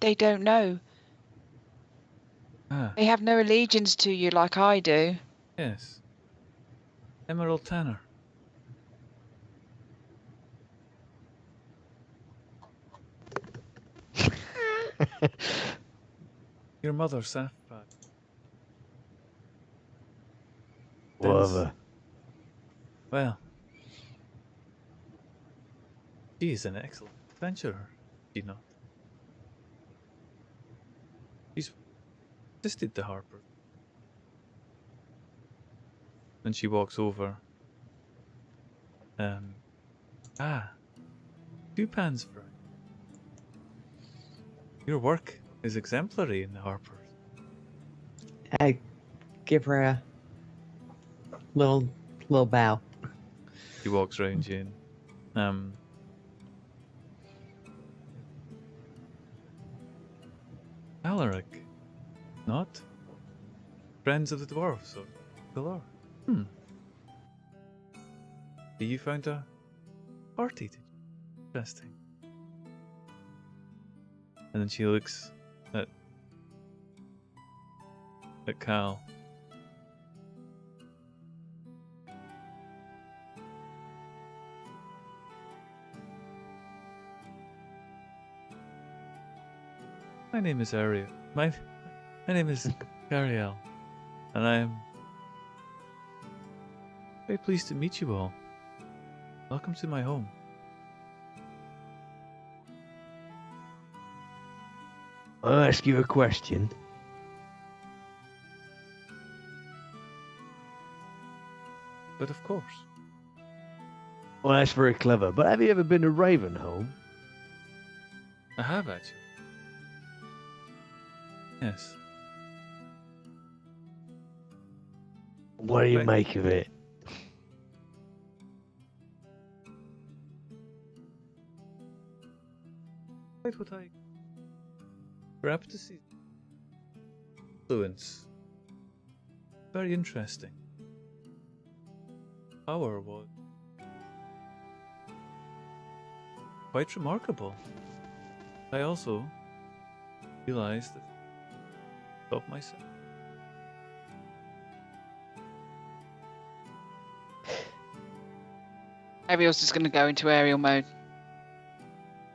They don't know. Ah, They have no allegiance to you like I do. yes. Emerald Tanner. Your mother, Sapphire. Whatever. Well, she is an excellent adventurer, you know. She's assisted the Harper. And she walks over. Two pans fry. Your work is exemplary in the Harpers. I give her a little bow. She walks round you and Alaric, not? Friends of the dwarves or Galar. You found a party, did you? Interesting. And then she looks at Cal. My name is Ariel. My name is Gariel, and I am very pleased to meet you all. Welcome to my home. I'll ask you a question. But of course, Well, that's very clever, but have you ever been to Ravenholm? I have actually. Yes. What do you Wait. make of it? Quite what I grabbed to see. Influence. Very interesting. Power was quite remarkable. I also realized that I stopped myself. Ariel's just going to go into Ariel mode.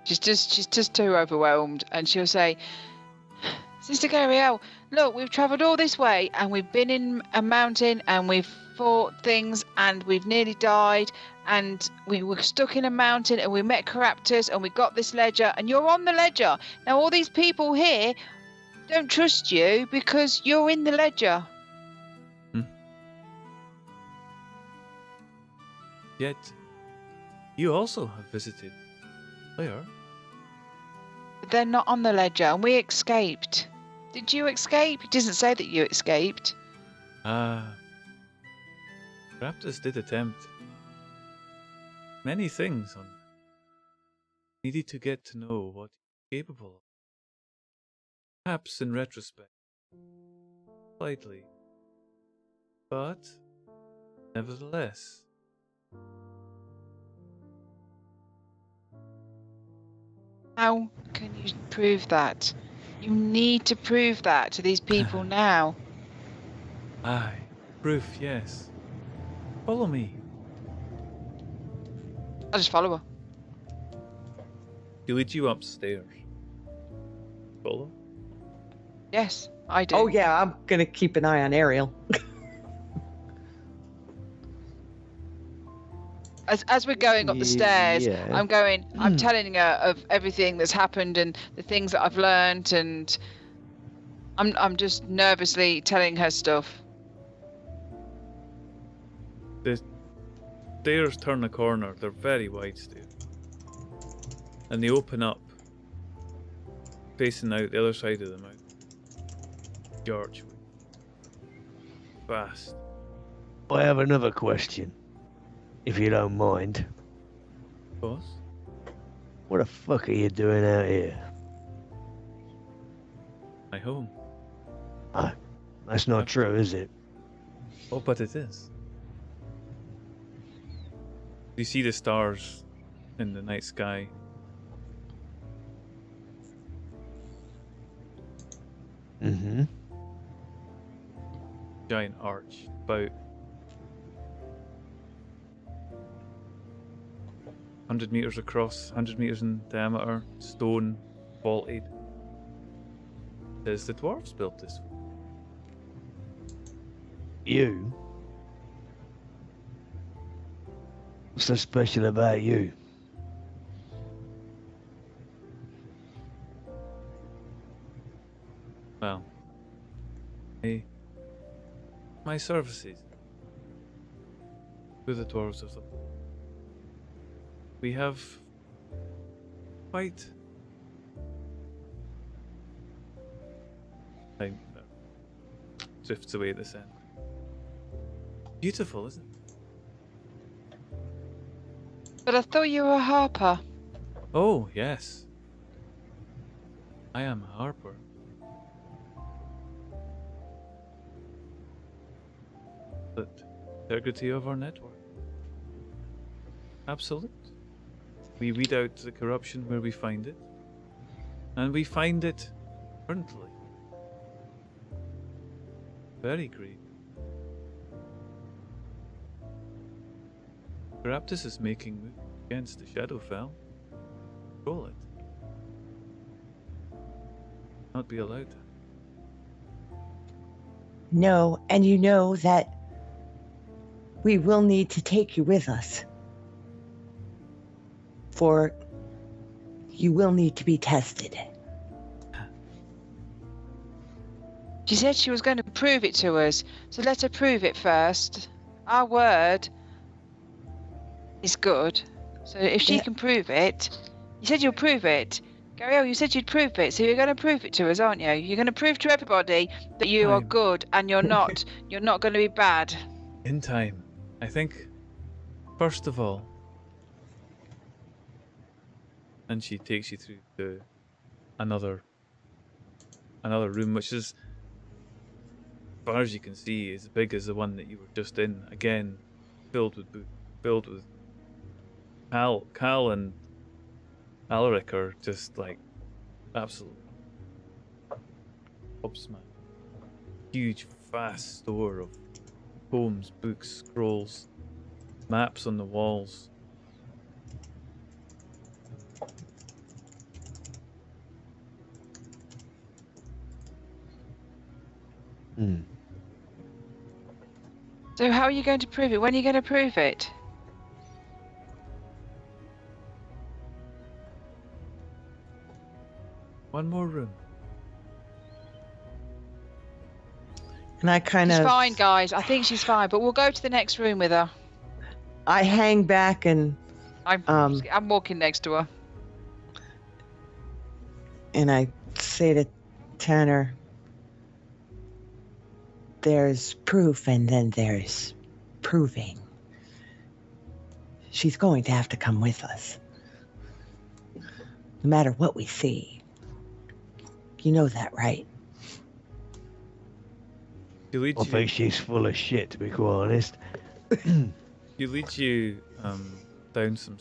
She's just too overwhelmed, and she'll say, Sister Gabrielle, look, we've travelled all this way, and we've been in a mountain, and we've fought things, and we've nearly died, and we were stuck in a mountain, and we met Caraptors, and we got this ledger, and you're on the ledger. Now all these people here don't trust you because you're in the ledger. Yet, you also have visited Claire. But they're not on the ledger, and we escaped. Did you escape? It doesn't say that you escaped. Raptors did attempt many things on needed to get to know what you're capable of. Perhaps in retrospect, slightly. But, nevertheless, How can you prove that? You need to prove that to these people now. aye, proof, yes. Follow me. I'll just follow her. She leads you upstairs. Follow? Yes, I do. Oh yeah, I'm gonna keep an eye on Ariel. As we're going up the stairs, Yeah. I'm telling her of everything that's happened and the things that I've learned, and I'm just nervously telling her stuff. The stairs turn a corner. They're very wide stairs. And they open up, facing out the other side of the mountain. The archway. Fast. I have another question, if you don't mind. Boss? What the fuck are you doing out here? My home. That's not true, is it? Oh, but it is. You see the stars in the night sky. Mm-hmm. Giant arch, about 100 meters across, 100 meters in diameter, stone, vaulted. Says the dwarves built this. You? What's so special about you? Well, my services to the dwarves of the. We have quite. Time drifts away at this end. Beautiful, isn't it? But I thought you were a harper. Oh, yes. I am a harper. But integrity of our network. Absolute. We weed out the corruption where we find it. And we find it currently. Very grave. Caraptus is making moves against the Shadowfell. Control it. Not be allowed. No, and you know that we will need to take you with us. For you will need to be tested. She said she was going to prove it to us, so let her prove it first. Our word is good, so if she Yeah. can prove it, you said you'll prove it. Gabrielle, you said you'd prove it, so you're going to prove it to us, aren't you? You're going to prove to everybody that you are I'm- good and you're not going to be bad. In time. I think, first of all, and she takes you through to another room, which is, as far as you can see, as big as the one that you were just in. Again, filled with Cal and Alaric are just like absolute gobsmacked. Huge, vast store of poems, books, scrolls, maps on the walls, Hmm. So how are you going to prove it? When are you going to prove it? One more room. And I kind She's of, fine, guys. I think she's fine, but we'll go to the next room with her. I hang back and I'm walking next to her. I say to Tanner, there's proof and then there's proving. She's going to have to come with us. No matter what we see. You know that, right? She leads I you. think she's full of shit, to be quite honest. She leads you down some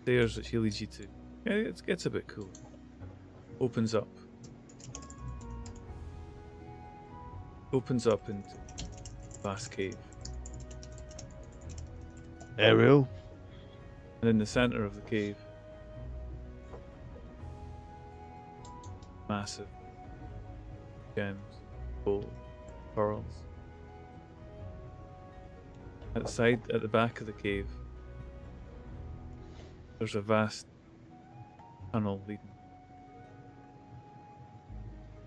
stairs that she leads you to. Yeah, it gets a bit cool. Opens up. Opens up into a vast cave. Ariel, And in the center of the cave, massive gems, gold, pearls. At the back of the cave, there's a vast tunnel leading.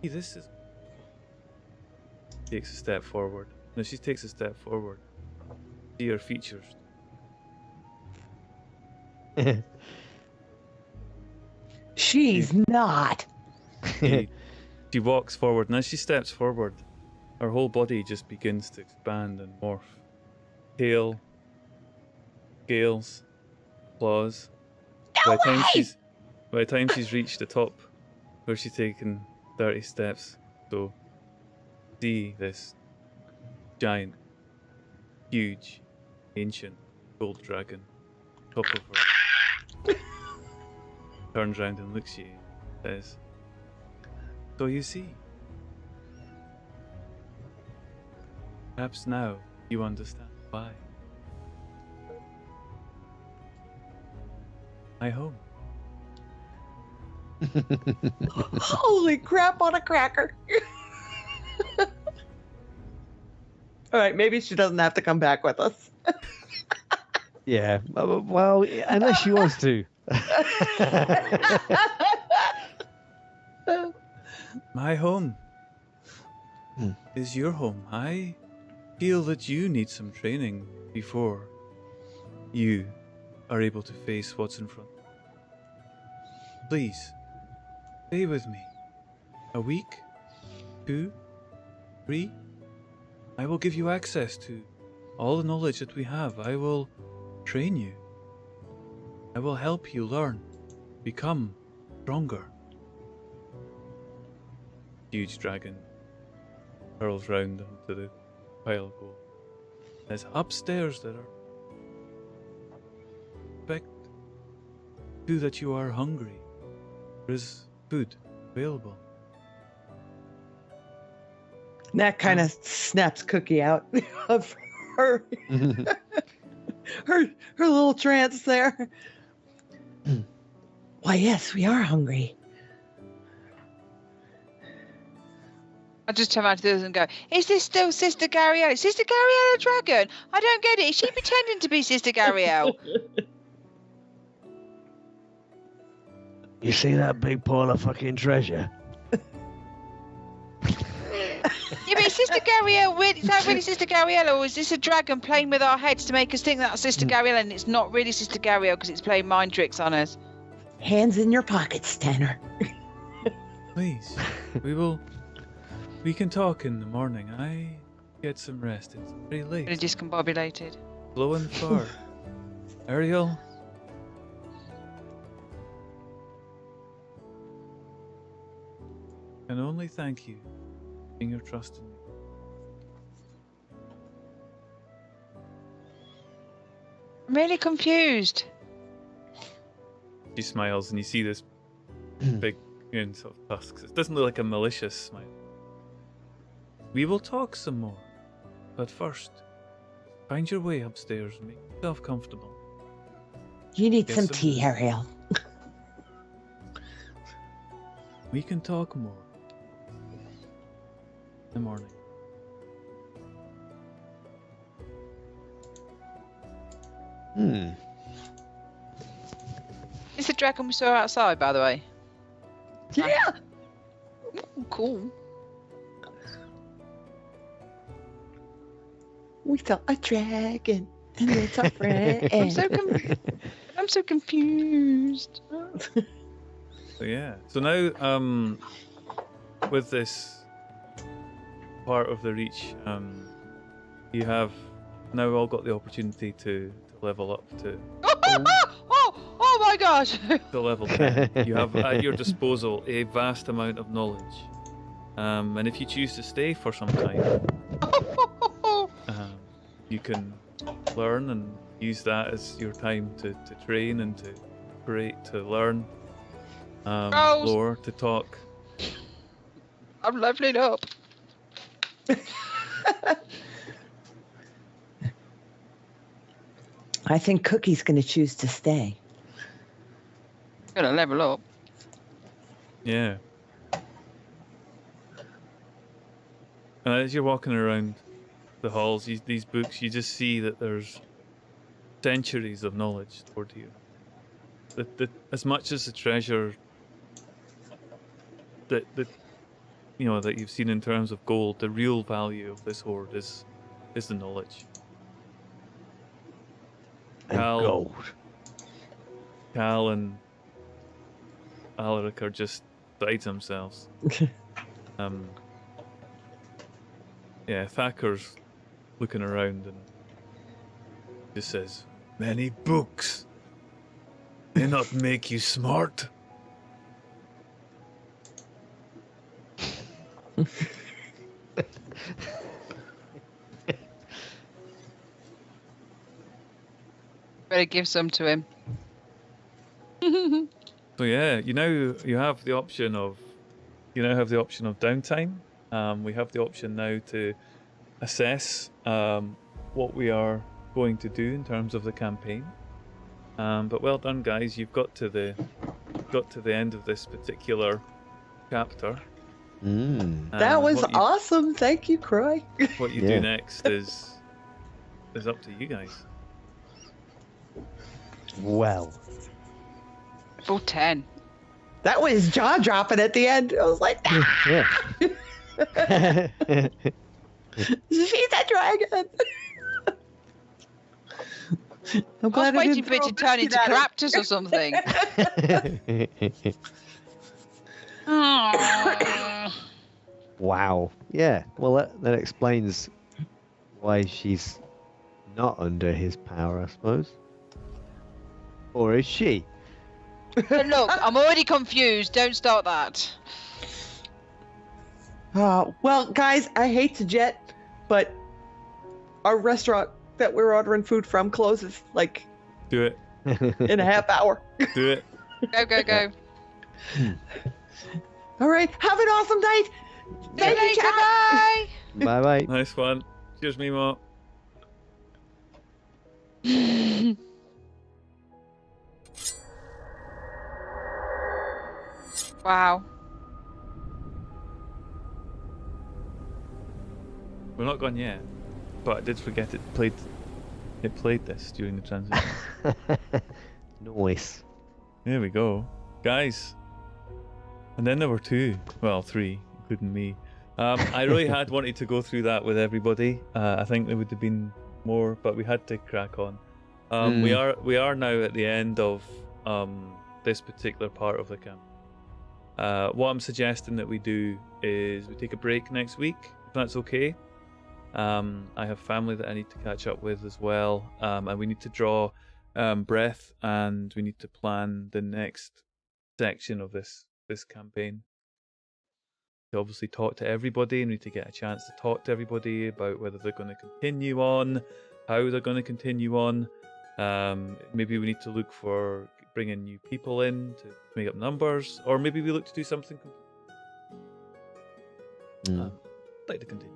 See, this is. Takes a step forward. Now she takes a step forward. See her features. She's not. She walks forward, and as she steps forward, her whole body just begins to expand and morph. Tail, scales, claws. By the time she's reached the top, where she's taken 30 steps, so see this giant, huge, ancient gold dragon, top of her. Turns around and looks at you, says, "So you see, perhaps now you understand why. My home." Holy crap on a cracker. All right, maybe she doesn't have to come back with us. Yeah. Well, unless she wants to. My home Hmm. is your home. I feel that you need some training before you are able to face what's in front. Please, stay with me. A week? 2? 3? I will give you access to all the knowledge that we have. I will train you. I will help you learn, become stronger. Huge dragon curls round onto the pile of gold. There's upstairs that are expect to that you are hungry. There is food available. Nat kind of snaps Cookie out of her her little trance there. Why, yes, we are hungry. I just turn around to the others and go, "Is this still Sister Garielle? Is Sister Garielle a dragon? I don't get it. Is she pretending to be Sister Garielle?" you see that big pile of fucking treasure? Yeah, but is Sister Garielle is that really Sister Garielle, or is this a dragon playing with our heads to make us think that's Sister Garielle and it's not really Sister Garielle because it's playing mind tricks on us? Hands in your pockets, Tanner. Please, we can talk in the morning. I get some rest. It's very Really late. discombobulated. Blowing far. Ariel? Can only thank you for being your trust in me. I'm really confused. She smiles and you see this big sort of tusks. It doesn't look like a malicious smile. We will talk some more, but first, find your way upstairs and make yourself comfortable. You need Get some some tea, Ariel. We can talk more the morning. Is the dragon we saw outside, by the way? Yeah. Ooh, cool. We saw a dragon, and it's a friend. I'm so confused. So yeah. So now, with this part of the reach, you have now all got the opportunity to level up to Oh my gosh! level 10. You have at your disposal a vast amount of knowledge, and if you choose to stay for some time, you can learn and use that as your time to train and to create, to learn, lore, to talk. I'm leveling up. I think Cookie's going to choose to stay. Gonna level up. Yeah. And as you're walking around the halls, these books, you just see that there's centuries of knowledge stored here. That as much as the treasure that you know that you've seen in terms of gold, the real value of this hoard is the knowledge. And gold. Cal and Alaric are just beside themselves. Yeah, Thacker's looking around and just says, Many books. They not make you smart. Better give some to him. so yeah, you have the option of downtime. We have the option now to assess what we are going to do in terms of the campaign. But well done, guys! You've got to the end of this particular chapter. That was awesome. Thank you, Croy. What you do next is up to you guys. Well. Full 10. That was jaw dropping at the end. I was like, Yeah. she's a dragon. I'm I was glad waiting for it to turn into Caraptus or something. Wow. Yeah. Well, that explains why she's not under his power, I suppose. Or is she? But look, I'm already confused. Don't start that. Well, guys, I hate to jet, but our restaurant that we're ordering food from closes like Do it. in a half hour. Do it. Go. All right, have an awesome night. See you later, bye. Bye. Nice one. Cheers, Mimo. Wow. We're not gone yet, but I did forget it played this during the transition. Nice. There we go, guys. And then there were three, including me. I really had wanted to go through that with everybody. I think there would have been more, but we had to crack on. We are now at the end of this particular part of the camp. What I'm suggesting that we do is we take a break next week, if that's okay. I have family that I need to catch up with as well, and we need to draw breath, and we need to plan the next section of this campaign. To obviously talk to everybody, and we need to get a chance to talk to everybody about whether they're going to continue on, how they're going to continue on. Maybe we need to look for bringing new people in to make up numbers, or maybe we look to do something. I'd like to continue.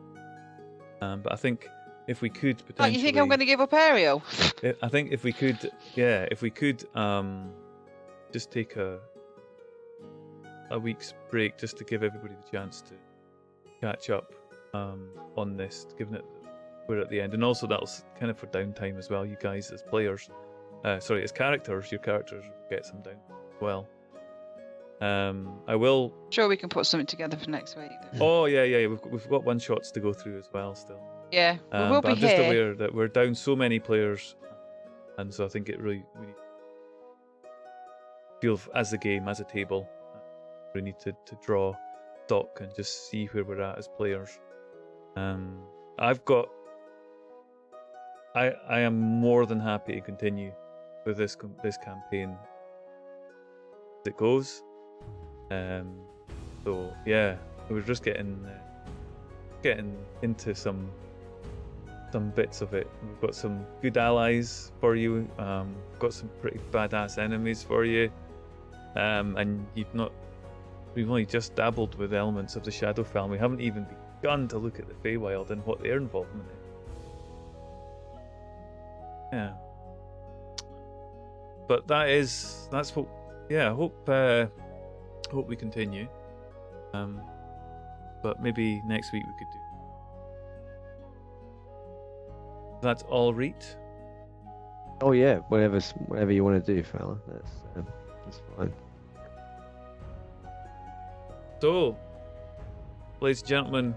But I think if we could potentially... You think I'm going to give up Ariel? I think if we could just take a week's break just to give everybody the chance to catch up. on this, given it we're at the end, and also that's kind of for downtime as well. You guys as players, sorry, as characters, your characters get some down as well. I will. Sure, we can put something together for next week. Oh yeah. We've got one shots to go through as well still. Yeah, we will But be I'm just here. aware that we're down so many players, and so I think it really we need feel as a game, as a table. We need to draw stock and just see where we're at as players. I am more than happy to continue with this campaign as it goes. So yeah, we're just getting into some bits of it. We've got some good allies for you. We've got some pretty badass enemies for you. And we've only just dabbled with elements of the Shadowfell. We haven't even begun to look at the Feywild and what their involvement is. Yeah. But that's what. Yeah, I hope we continue. But maybe next week we could do. That's all, Reet. Oh yeah, whatever you want to do, fella. That's fine. So, ladies and gentlemen,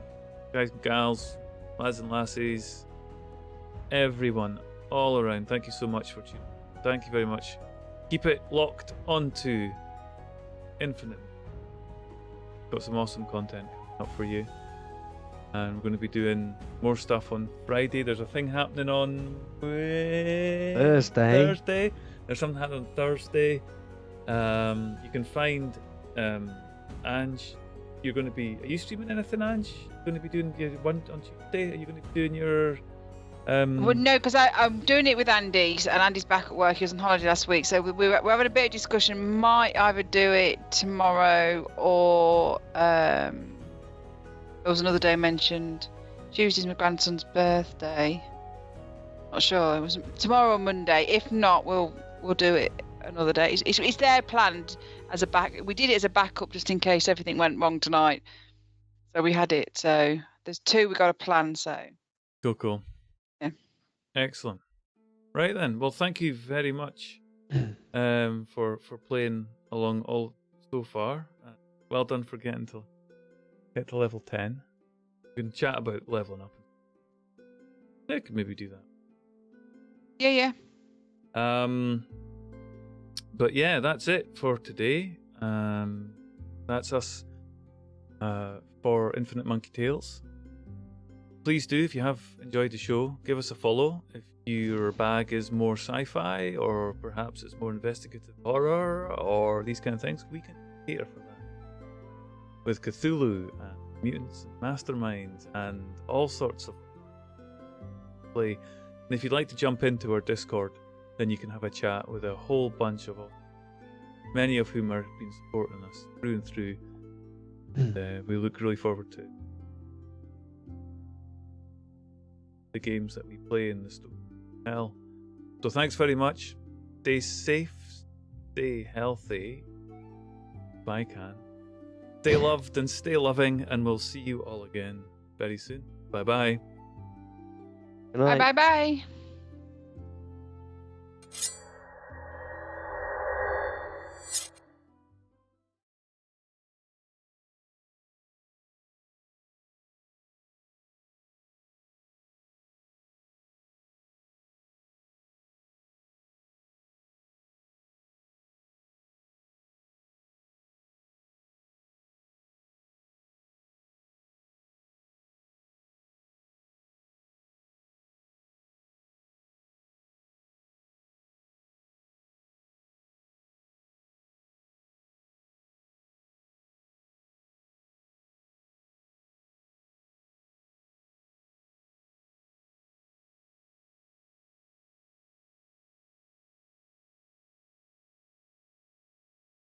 guys and gals, lads and lassies, everyone all around, thank you so much for tuning in. Thank you very much. Keep it locked onto Infinite. Got some awesome content up for you. And we're going to be doing more stuff on Friday. There's a thing happening on Thursday. There's something happening on Thursday. You can find Ange. Are you streaming anything, Ange? You're going to be doing your one on Tuesday? Are you going to be doing your Well, no, because I'm doing it with Andy, and Andy's back at work. He was on holiday last week, so we're having a bit of discussion. Might either do it tomorrow or there was another day mentioned. Tuesday's my grandson's birthday. Not sure. It was tomorrow or Monday. If not, we'll do it another day. It's there planned as a back. We did it as a backup just in case everything went wrong tonight. So we had it. So there's two we got a plan. So cool. Yeah. Excellent. Right then. Well, thank you very much for playing along all so far. Well done for getting to level 10. We can chat about leveling up. I could maybe do that. Yeah. But yeah, that's it for today. That's us for Infinite Monkey Tales. Please do, if you have enjoyed the show, give us a follow. If your bag is more sci-fi, or perhaps it's more investigative horror, or these kind of things, we can cater for that. With Cthulhu and mutants and masterminds and all sorts of play. And if you'd like to jump into our Discord, then you can have a chat with a whole bunch of us, many of whom have been supporting us through and through. And, we look really forward to the games that we play in the story. Hell. So thanks very much. Stay safe, stay healthy, if I can. Stay loved and stay loving, and we'll see you all again very soon. Bye bye. Good night. Bye.